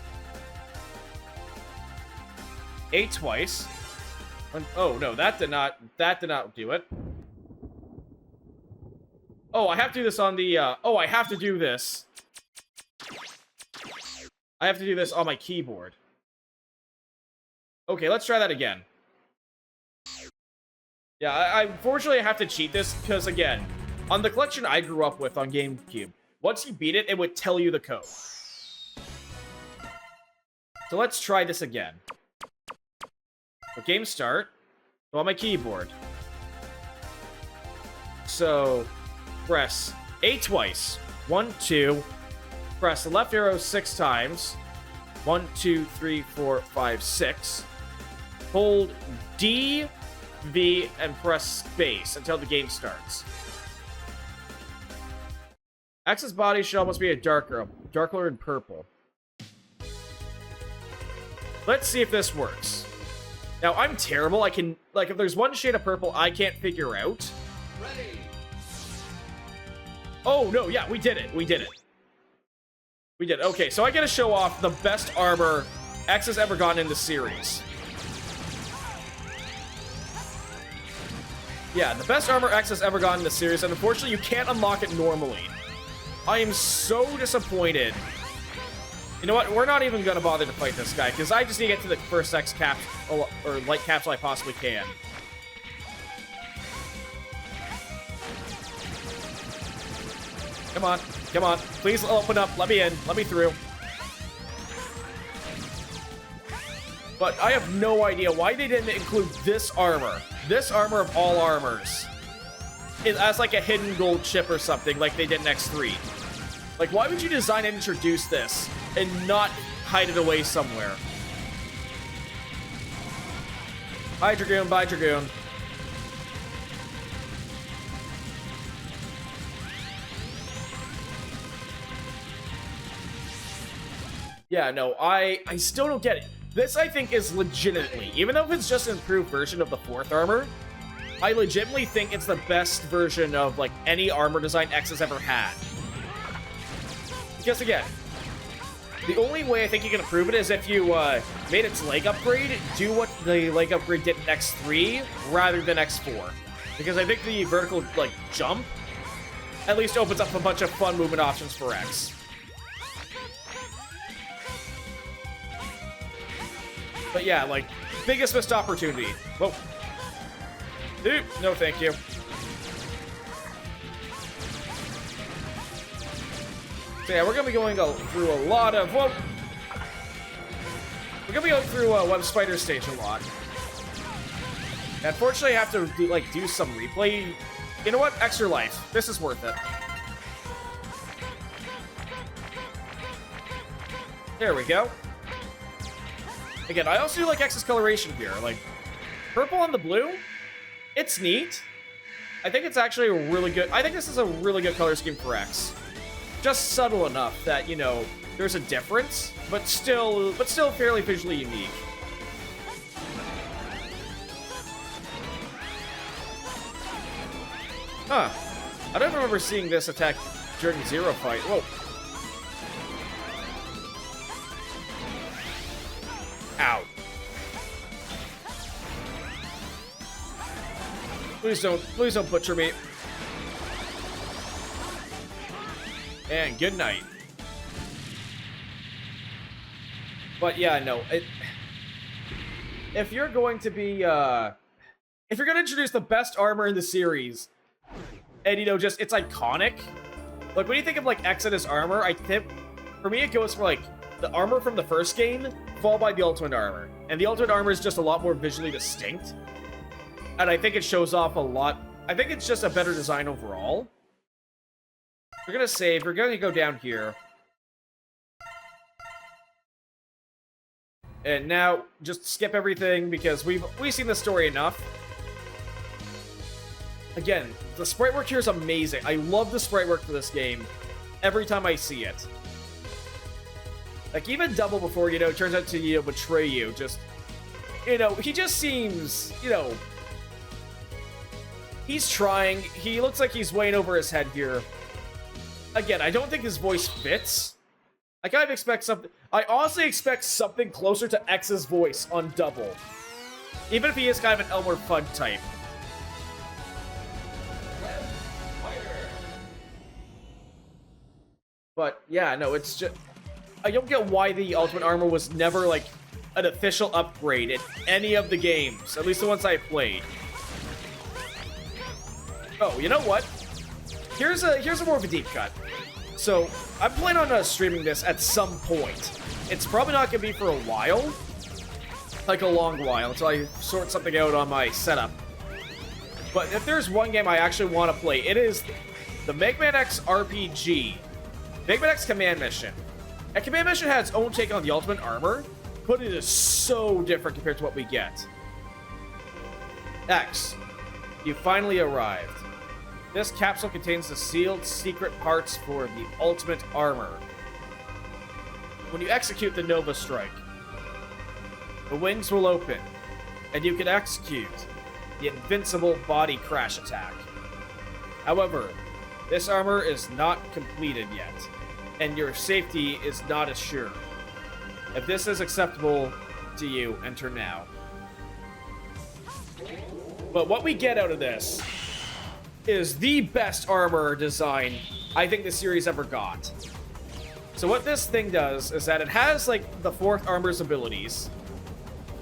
A twice. Oh, no, that did not do it. Oh, I have to do this on the, I have to do this. I have to do this on my keyboard. Okay, let's try that again. Yeah, I unfortunately have to cheat this, because, again, on the collection I grew up with on GameCube, once you beat it, it would tell you the code. So let's try this again. So game start. So on my keyboard. So, press A twice. 1, 2. Press the left arrow 6 times. 1, 2, 3, 4, 5, 6. Hold D, V, and press space until the game starts. X's body should almost be a darker in purple. Let's see if this works. Now, I'm terrible. I can, like, if there's one shade of purple I can't figure out. Ready. Oh, no, yeah, we did it. We did it. We did. Okay, so I get to show off the best armor X has ever gotten in the series. Yeah, the best armor X has ever gotten in the series, and unfortunately, you can't unlock it normally. I am so disappointed. You know what? We're not even going to bother to fight this guy, because I just need to get to the first X cap, or light capsule I possibly can. Come on. Come on. Please open up. Let me in. Let me through. But I have no idea why they didn't include this armor. This armor of all armors. As like a hidden gold chip or something, like they did in X3. Like, why would you design and introduce this and not hide it away somewhere? Bye, Dragoon. Bye, Dragoon. Yeah, no, I still don't get it. this I think is legitimately, even though it's just an improved version of the 4th armor, I legitimately think it's the best version of, like, any armor design X has ever had. Because, again, the only way I think you can improve it is if you made its leg upgrade do what the leg upgrade did in X3 rather than X4. Because I think the vertical, like, jump at least opens up a bunch of fun movement options for X. But yeah, like, biggest missed opportunity. Whoa. Dude, no thank you. So yeah, we're gonna be going through a lot of, whoa. We're gonna be going through Web Spider stage a lot. Unfortunately, I have to do some replay. You know what? Extra life. This is worth it. There we go. Again, I also do like X's coloration here. Like, purple on the blue, it's neat. I think it's actually a really good... I think this is a really good color scheme for X. Just subtle enough that, you know, there's a difference, but still fairly visually unique. Huh. I don't remember seeing this attack during Zero fight. Whoa. Ow. Please don't butcher me. And good night. But yeah, no, if you're going to be, if you're going to introduce the best armor in the series, and, you know, just, it's iconic, like, when you think of, like, X and his armor, I think, for me, it goes for, like, the armor from the first game, followed by the Ultimate Armor. And the Ultimate Armor is just a lot more visually distinct. And I think it shows off a lot. I think it's just a better design overall. We're gonna save. We're gonna go down here. And now, just skip everything, because we've seen the story enough. Again, the sprite work here is amazing. I love the sprite work for this game every time I see it. Like, even Double before, you know, turns out to, you know, betray you. Just, you know, he just seems, you know, he's trying. He looks like he's weighing over his head here. Again, I don't think his voice fits. I kind of expect something... I honestly expect something closer to X's voice on Double. Even if he is kind of an Elmer Fudd type. But, yeah, no, it's just... I don't get why the Ultimate Armor was never, like, an official upgrade in any of the games. At least the ones I played. Oh, you know what? Here's a more of a deep cut. So, I'm planning on streaming this at some point. It's probably not going to be for a while. Like, a long while, until I sort something out on my setup. But if there's one game I actually want to play, it is the Megaman X RPG. Megaman X Command Mission. And Command Mission had its own take on the Ultimate Armor, but it is so different compared to what we get. X, you finally arrived. This capsule contains the sealed secret parts for the Ultimate Armor. When you execute the Nova Strike, the wings will open, and you can execute the invincible body crash attack. However, this armor is not completed yet, and your safety is not assured. If this is acceptable to you, enter now. But what we get out of this is the best armor design I think the series ever got. So what this thing does is that it has, like, the 4th armor's abilities.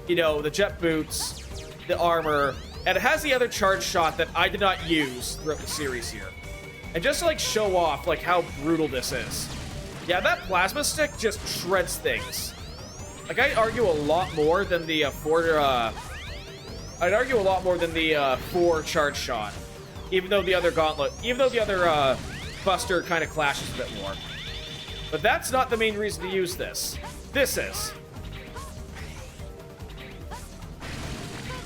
You know, the jet boots, the armor, and it has the other charge shot that I did not use throughout the series here. And just to, like, show off, like, how brutal this is. Yeah, that plasma stick just shreds things. Like, I'd argue a lot more than the 4 charge shot. Even though the other gauntlet, Buster kind of clashes a bit more. But that's not the main reason to use this. This is.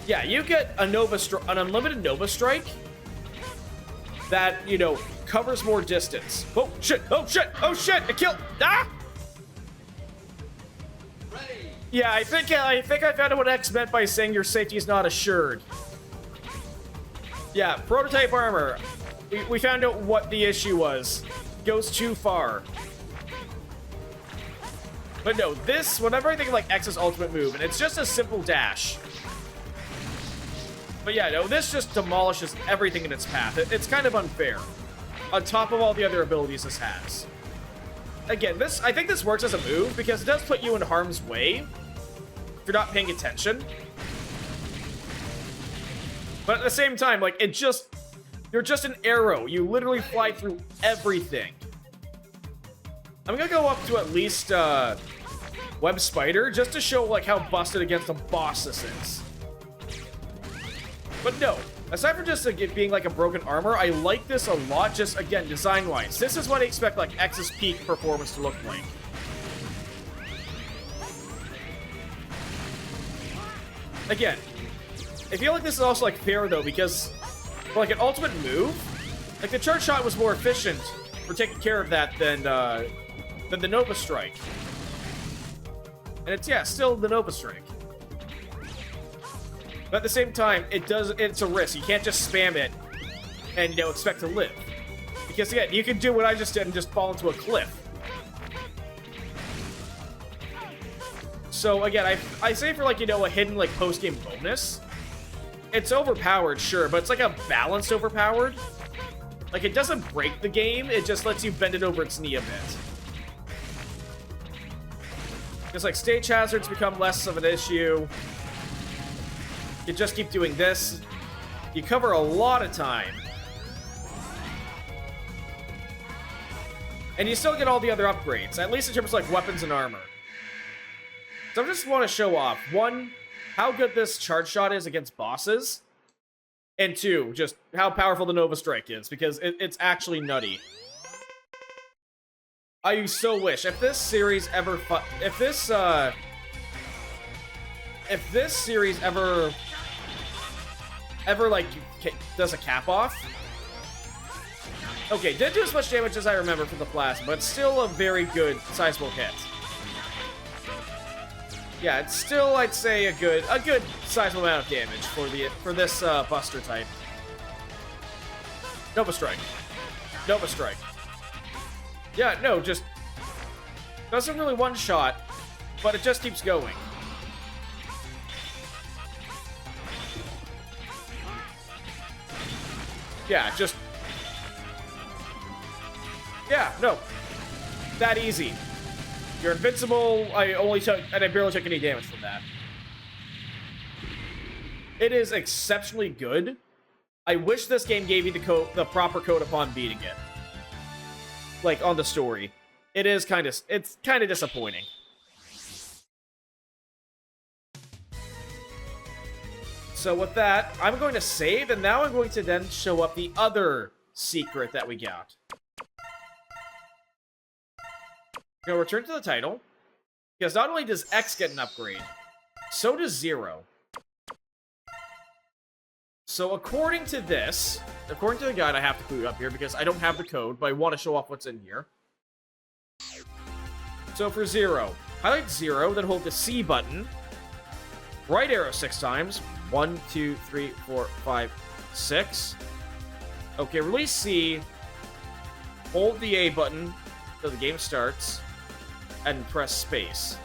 Yeah, you get an unlimited Nova Strike that, you know, covers more distance. Oh shit! Oh shit! Oh shit! It killed! Ah! Ready. Yeah, I think I found out what X meant by saying your safety is not assured. Yeah, prototype armor. We found out what the issue was. Goes too far. But no, this, whenever I think of like X's ultimate move, and it's just a simple dash. But yeah, no, this just demolishes everything in its path. It's kind of unfair. On top of all the other abilities this has. Again, I think this works as a move because it does put you in harm's way if you're not paying attention. But at the same time, like, you're just an arrow. You literally fly through everything. I'm gonna go up to at least, Web Spider, just to show, like, how busted against a boss this is. But no, aside from just it being, like, a broken armor, I like this a lot, just, again, design-wise. This is what I expect, like, X's peak performance to look like. Again, I feel like this is also, like, fair, though, because for, like, an ultimate move, like, the charge shot was more efficient for taking care of that than the Nova Strike. And it's, yeah, still the Nova Strike. But at the same time, it's a risk. You can't just spam it and, you know, expect to live. Because, again, you can do what I just did and just fall into a cliff. So, again, I say for, like, you know, a hidden, like, post-game bonus, it's overpowered, sure, but it's, like, a balanced overpowered. Like, it doesn't break the game, it just lets you bend it over its knee a bit. Because, like, stage hazards become less of an issue. You just keep doing this. You cover a lot of time. And you still get all the other upgrades, at least in terms of, like, weapons and armor. So I just want to show off, one, how good this charge shot is against bosses, and two, just how powerful the Nova Strike is, because it's actually nutty. I so wish, if this series ever, if this series ever, like, does a cap off. Okay, didn't do as much damage as I remember from the plasma, but still a very good, sizable hit. Yeah, it's still, I'd say, a good sizable amount of damage for this Buster type. Nova Strike. Nova Strike. Yeah, no, just doesn't really one-shot, but it just keeps going. Yeah, just... Yeah, no. That easy. You're invincible. I barely took any damage from that. It is exceptionally good. I wish this game gave you the proper code upon beating it. Like, on the story. It's kind of disappointing. So with that, I'm going to save, and now I'm going to then show up the other secret that we got. We're going to return to the title, because not only does X get an upgrade, so does Zero. So according to this, according to the guide, I have to clue up here because I don't have the code, but I want to show off what's in here. So for Zero, highlight Zero, then hold the C button, right arrow 6 times. 1, 2, 3, 4, 5, 6. Okay, release C, hold the A button till the game starts, and press space.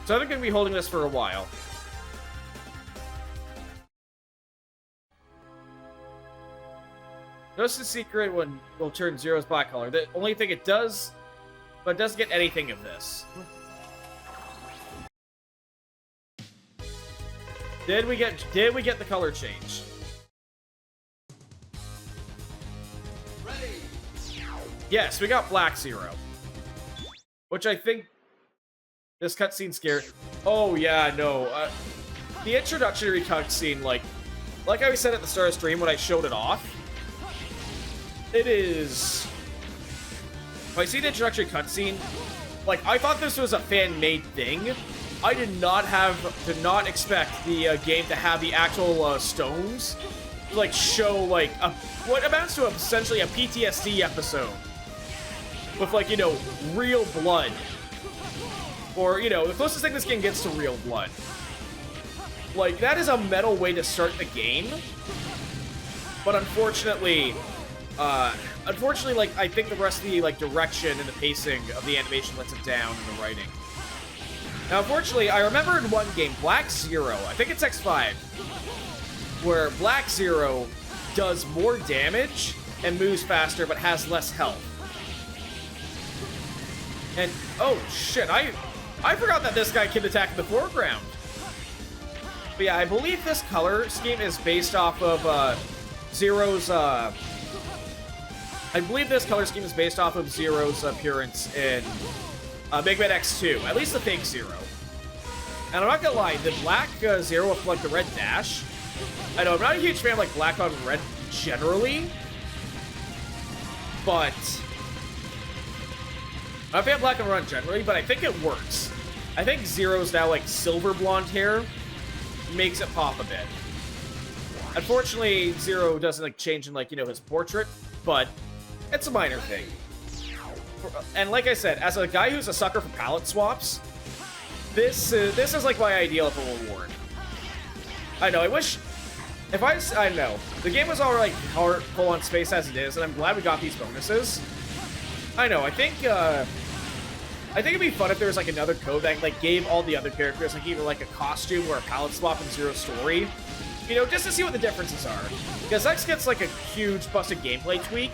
So I'm going to be holding this for a while. Notice the secret will turn Zero's black color. The only thing it does, but it doesn't get anything of this. Did we get the color change? Ready. Yes, we got Black Zero. Which I think this cutscene scared. Oh yeah, no. The introductory cutscene, like I said at the start of the stream when I showed it off, it is. When I see the introductory cutscene, like, I thought this was a fan-made thing. I did not expect the game to have the actual stones to, like, show, like, what amounts to essentially a PTSD episode with, like, you know, real blood. Or, you know, the closest thing this game gets to real blood. Like, that is a metal way to start the game. But unfortunately, like, I think the rest of the, like, direction and the pacing of the animation lets it down in the writing. Now, unfortunately, I remember in one game, Black Zero, I think it's X5, where Black Zero does more damage and moves faster, but has less health. And, oh, shit, I forgot that this guy can attack in the foreground. But yeah, I believe this color scheme is based off of, Zero's, I believe this color scheme is based off of Zero's appearance in Megaman X2, at least the fake Zero. And I'm not gonna lie, the black Zero with like the red dash, I know I'm not a huge fan of like black on red generally, but I'm not a fan of black on red generally, but I think it works. I think Zero's now like silver blonde hair makes it pop a bit. Unfortunately, Zero doesn't like change in like, you know, his portrait, but it's a minor thing. And like I said, as a guy who's a sucker for palette swaps, this is like my ideal of a reward. I know, I wish... I know. The game was all like hard full on space as it is, and I'm glad we got these bonuses. I know, I think it'd be fun if there was like another code that like gave all the other characters like either like a costume or a palette swap in Zero's story. You know, just to see what the differences are. Because X gets like a huge busted gameplay tweak.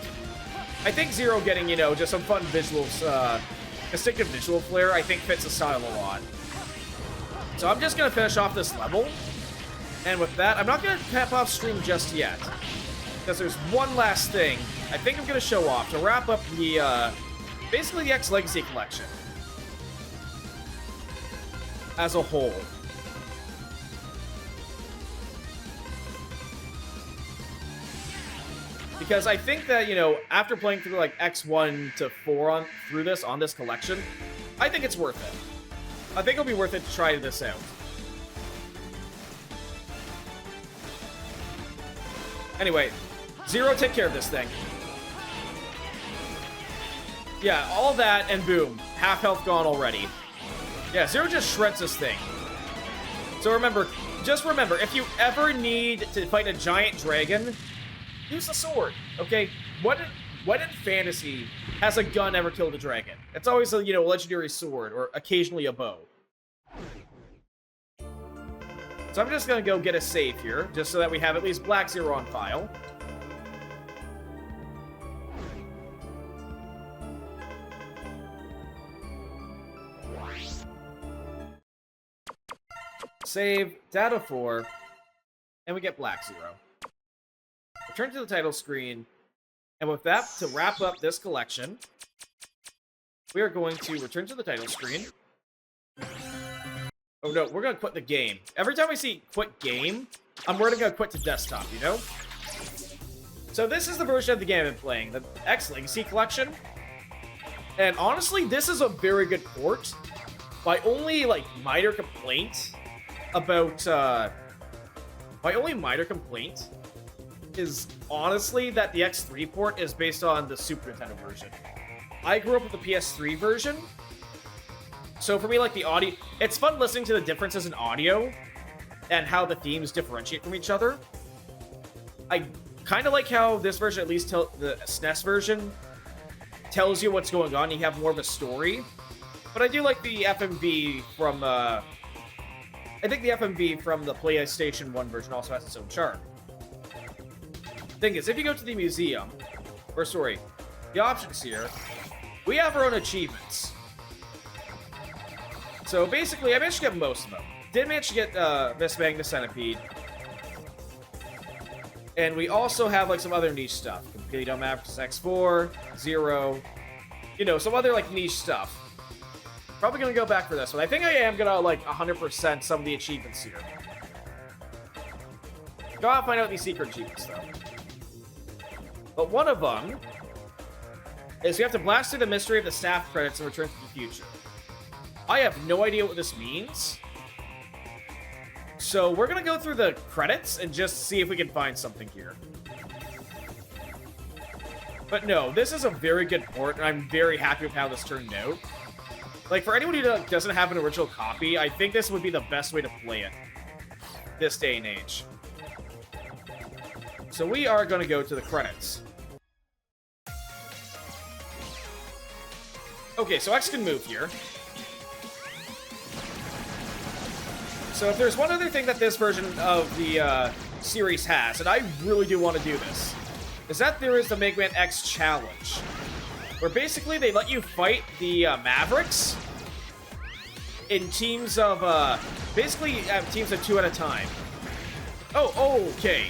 I think Zero getting, you know, just some fun visuals, distinctive visual flair, I think fits the style a lot. So I'm just going to finish off this level. And with that, I'm not going to tap off stream just yet. Because there's one last thing I think I'm going to show off to wrap up the, basically the X Legacy Collection. As a whole. Because I think that, you know, after playing through, like, X1 to 4 through this, on this collection, I think it's worth it. I think it'll be worth it to try this out. Anyway, Zero, take care of this thing. Yeah, all that, and boom. Half health gone already. Yeah, Zero just shreds this thing. So remember, just remember, if you ever need to fight a giant dragon... use the sword, okay? What in fantasy has a gun ever killed a dragon? It's always a, you know, legendary sword, or occasionally a bow. So I'm just gonna go get a save here, just so that we have at least Black Zero on file. Save, data 4, and we get Black Zero. Return to the title screen, and with that, to wrap up this collection, we are going to return to the title screen. Oh no, we're going to quit the game. Every time I see quit game, I'm going to quit to desktop, you know? So this is the version of the game I've been playing, the X Legacy Collection. And honestly, this is a very good port. My only, like, minor complaint about, is honestly that the X3 port is based on the Super Nintendo version. I grew up with the PS3 version, so for me, like, the audio... it's fun listening to the differences in audio and how the themes differentiate from each other. I kind of like how this version, at least the SNES version, tells you what's going on. You have more of a story. But I do like the FMV from... I think the FMV from the PlayStation 1 version also has its own charm. Thing is, if you go to the museum, or sorry, the options here, we have our own achievements. So basically, I managed to get most of them. Did manage to get Miss Bang the Centipede. And we also have like some other niche stuff. Complete on Mavericks X4, Zero, you know, some other like niche stuff. Probably gonna go back for this one. I think I am gonna like 100% some of the achievements here. Gotta find out these secret achievements though. But one of them is we have to blast through the mystery of the staff credits and return to the future. I have no idea what this means. So we're gonna go through the credits and just see if we can find something here. But no, this is a very good port, and I'm very happy with how this turned out. Like, for anyone who doesn't have an original copy, I think this would be the best way to play it this day and age. So we are going to go to the credits. Okay, so X can move here. So if there's one other thing that this version of the series has, and I really do want to do this, is that there is the Megaman X Challenge, where basically they let you fight the Mavericks in teams of, basically teams of 2 at a time. Oh, okay.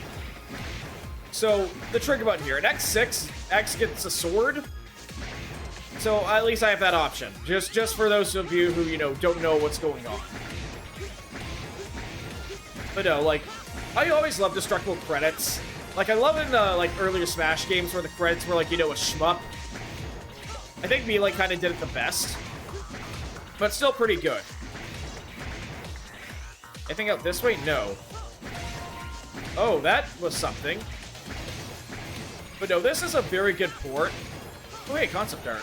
So, the trigger button here, at X6, X gets a sword. So, at least I have that option. Just for those of you who, you know, don't know what's going on. But no, like, I always love destructible credits. Like, I love in, like, earlier Smash games where the credits were, like, you know, a shmup. I think Melee kind of did it the best. But still pretty good. Anything out this way? No. Oh, that was something. But no, this is a very good port. Oh, hey, concept art.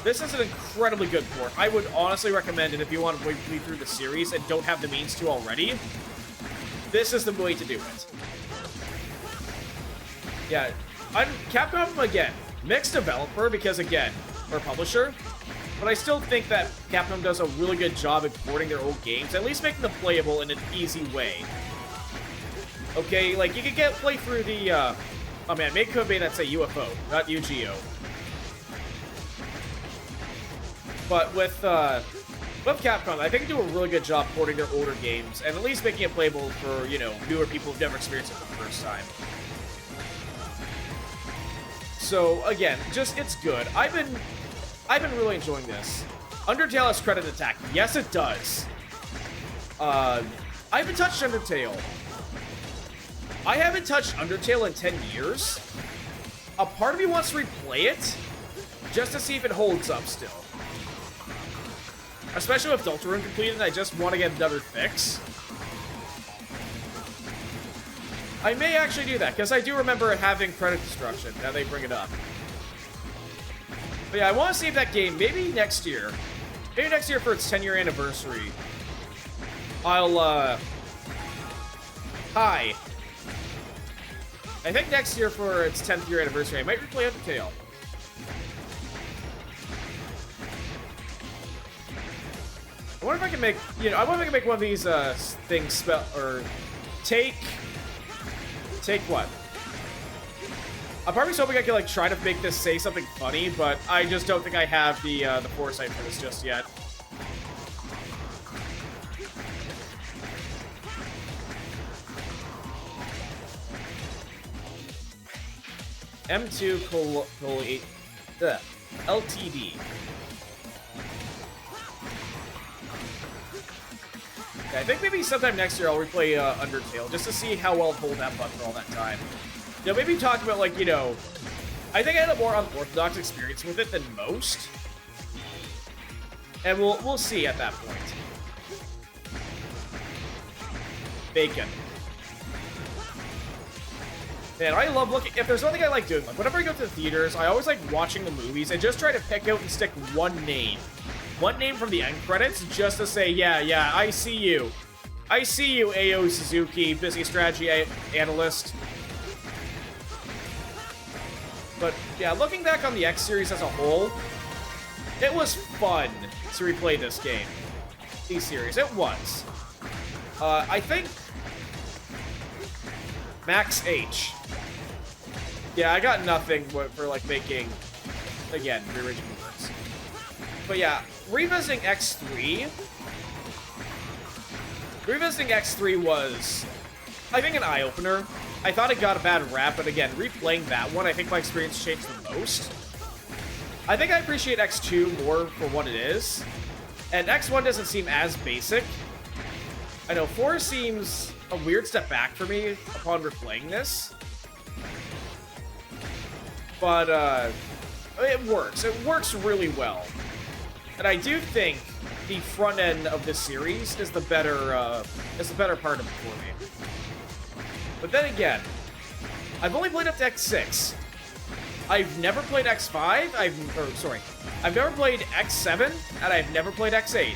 This is an incredibly good port. I would honestly recommend it if you want to play through the series and don't have the means to already. This is the way to do it. Yeah, Capcom, again, mixed developer because, again, or publisher, but I still think that Capcom does a really good job at porting their old games, at least making them playable in an easy way. Okay, like, you could play through the, oh man, make Bayonetta say UFO, not UGO. But with Capcom, I think they do a really good job porting their older games, and at least making it playable for, you know, newer people who've never experienced it for the first time. So, again, just, it's good. I've been really enjoying this. Undertale has credit attack. Yes, it does. I haven't touched Undertale. I haven't touched Undertale in 10 years. A part of me wants to replay it, just to see if it holds up still. Especially with Deltarune completed, I just want to get another fix. I may actually do that, because I do remember it having credit destruction, now they bring it up. But yeah, I want to save that game, maybe next year. Maybe next year for its 10-year anniversary. I'll, Hi. I think next year for its 10th year anniversary, I might replay Undertale. I wonder if I can make, you know, I wonder if I can make one of these, things spell, or take what? I'm probably hoping I can, like, try to make this say something funny, but I just don't think I have the foresight for this just yet. M2:8 LTD. Okay, I think maybe sometime next year I'll replay Undertale just to see how well it hold that button for all that time. You know, maybe talk about, like, you know, I think I had a more unorthodox experience with it than most. And we'll see at that point. Bacon. Man, I love looking, if there's one thing I like doing, like, whenever I go to the theaters, I always like watching the movies and just try to pick out and stick one name from the end credits, just to say, yeah, I see you. I see you, A.O. Suzuki, business strategy analyst. But, yeah, looking back on the X series as a whole, it was fun to replay this game. The series, it was. I think Max H. Yeah, I got nothing for, like, making, again, the original works. But yeah, revisiting X3 was, I think, an eye-opener. I thought it got a bad rap, but again, replaying that one, I think my experience changed the most. I think I appreciate X2 more for what it is, and X1 doesn't seem as basic. I know 4 seems a weird step back for me upon replaying this. But, it works. It works really well. And I do think the front end of this series is the better part of it for me. But then again, I've only played up to X6. I've never played X5, I've never played X7, and I've never played X8.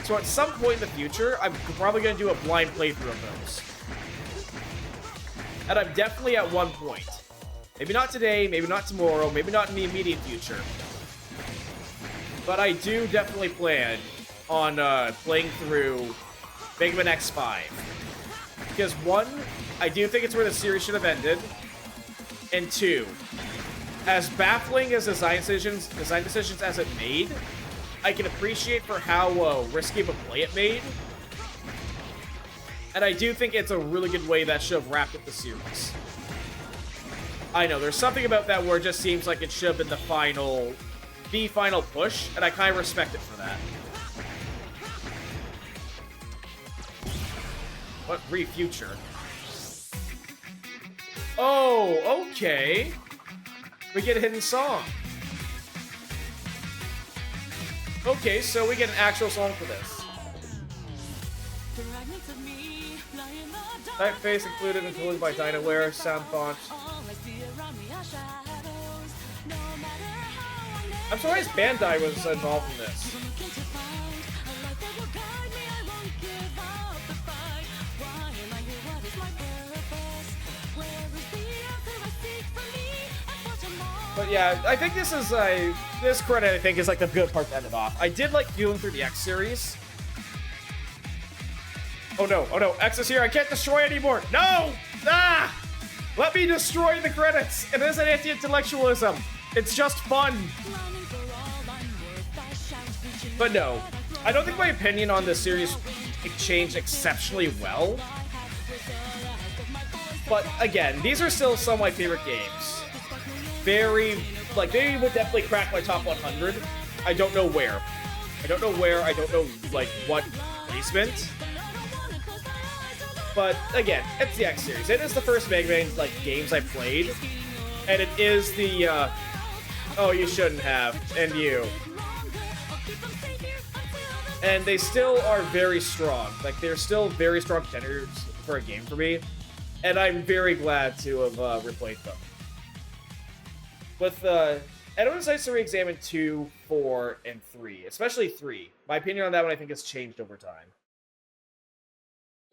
So at some point in the future, I'm probably going to do a blind playthrough of those. And I'm definitely at one point. Maybe not today, maybe not tomorrow, maybe not in the immediate future. But I do definitely plan on playing through Megaman X5. Because one, I do think it's where the series should have ended. And two, as baffling as design decisions as it made, I can appreciate for how risky of a play it made. And I do think it's a really good way that should have wrapped up the series. I know, there's something about that where it just seems like it should have been the final push, and I kind of respect it for that. What future? Oh, okay. We get a hidden song. Okay, so we get an actual song for this. Typeface included and included by Dynaware, sound font. I'm surprised Bandai was involved in this. But yeah, I think this is this credit I think is like the good part to end it off. I did like going through the X series. Oh no, X is here, I can't destroy anymore! No! Ah! Let me destroy the credits! It isn't anti-intellectualism. It's just fun. But no, I don't think my opinion on this series changed exceptionally well. But again, these are still some of my favorite games. Very, like, they would definitely crack my top 100. I don't know where. I don't know, like, what placement. But, again, it's the X series. It is the first Mega Man, like, games I played. And it is the, oh, you shouldn't have. And you. And they still are very strong. Like, they're still very strong contenders for a game for me. And I'm very glad to have replayed them. With, I don't decide to re-examine 2, 4, and 3. Especially 3. My opinion on that one, I think, has changed over time.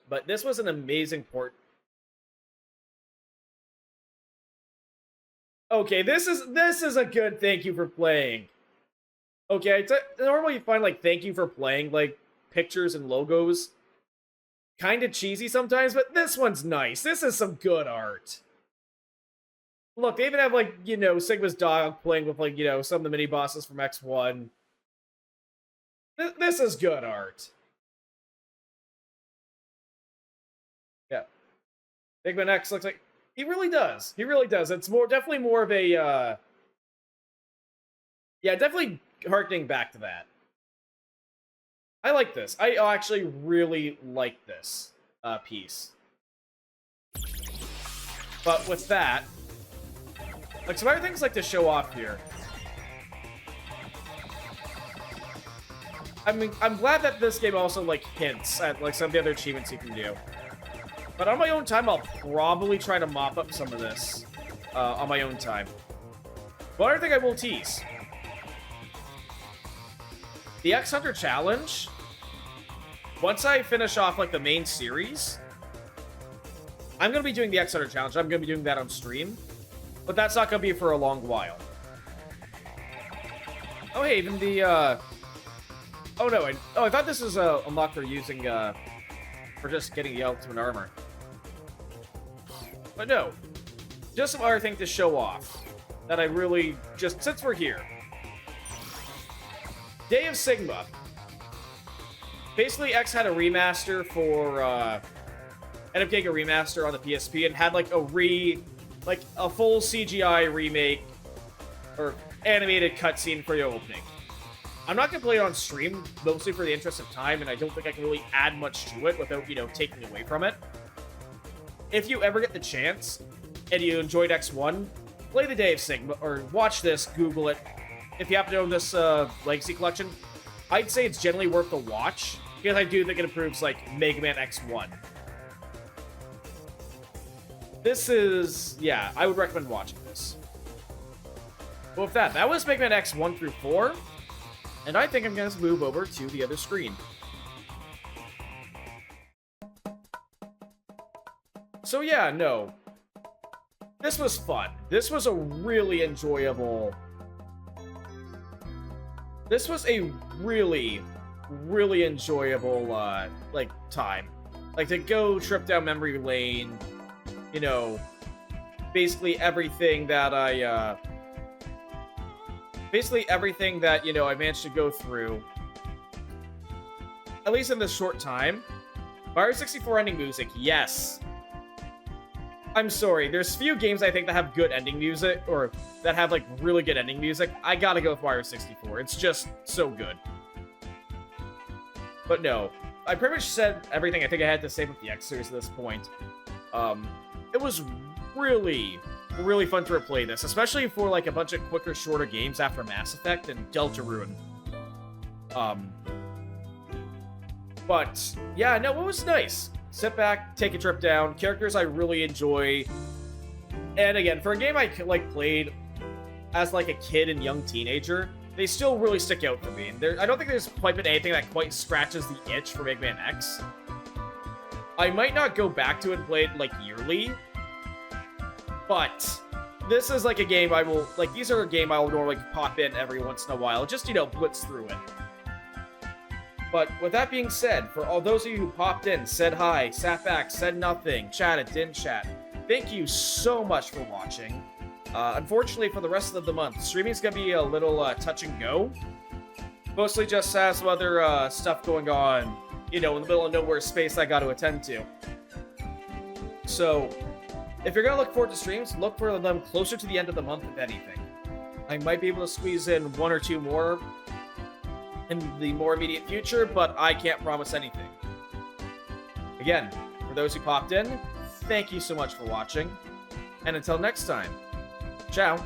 But this was an amazing port. Okay, this is a good thank you for playing. Okay, normally you find, like, thank you for playing, like, pictures and logos kind of cheesy sometimes, but this one's nice. This is some good art. Look, they even have, like, you know, Sigma's dog playing with, like, you know, some of the mini-bosses from X1. This is good art. Yeah. Megaman X looks like... He really does. He really does. It's definitely more of a, yeah, definitely harkening back to that. I like this. I actually really like this piece. But with that, like, some other things like to show off here. I mean, I'm glad that this game also, like, hints at, like, some of the other achievements you can do. But on my own time, I'll probably try to mop up some of this on my own time. One other thing I will tease. The X Hunter Challenge, once I finish off, like, the main series, I'm going to be doing the X Hunter Challenge. I'm going to be doing that on stream. But that's not going to be for a long while. Oh, hey, even the, oh, no, I thought this was a unlock for using, for just getting the ultimate armor. But no, just some other thing to show off that I really, just since we're here. Day of Sigma. Basically, X had a remaster for, ended up getting a remaster on the PSP and had, like, a full CGI remake, or animated cutscene for the opening. I'm not going to play it on stream, mostly for the interest of time, and I don't think I can really add much to it without, you know, taking away from it. If you ever get the chance, and you enjoyed X1, play the Day of Sigma, or watch this, Google it. If you happen to own this Legacy Collection, I'd say it's generally worth the watch, because I do think it improves, like, Mega Man X1. This is, yeah, I would recommend watching this. But with that was Megaman X 1 through 4. And I think I'm going to move over to the other screen. So yeah, no. This was fun. This was a really enjoyable... This was a really, really enjoyable, like, time. Like, to go trip down memory lane, you know, basically everything that I, you know, I managed to go through, at least in this short time. Mario 64 ending music, yes. I'm sorry, there's few games I think that have good ending music, or that have, like, really good ending music. I gotta go with Mario 64. It's just so good. But no, I pretty much said everything I think I had to say with the X series at this point. It was really, really fun to replay this, especially for, like, a bunch of quicker, shorter games after Mass Effect and Deltarune. But, yeah, no, it was nice. Sit back, take a trip down, characters I really enjoy. And again, for a game I, like, played as, like, a kid and young teenager, they still really stick out for me. And I don't think there's quite been anything that quite scratches the itch for Mega Man X. I might not go back to it and play it, like, yearly, but this is, like, a game I will, like, these are a game I will normally pop in every once in a while, just, you know, blitz through it. But with that being said, for all those of you who popped in, said hi, sat back, said nothing, chatted, didn't chat, thank you so much for watching. Unfortunately, for the rest of the month, streaming's gonna be a little touch and go. Mostly just has some other stuff going on, you know, in the middle of nowhere space I got to attend to. So, if you're gonna look forward to streams, look for them closer to the end of the month, if anything. I might be able to squeeze in 1 or 2 more in the more immediate future, but I can't promise anything. Again, for those who popped in, thank you so much for watching, and until next time, ciao!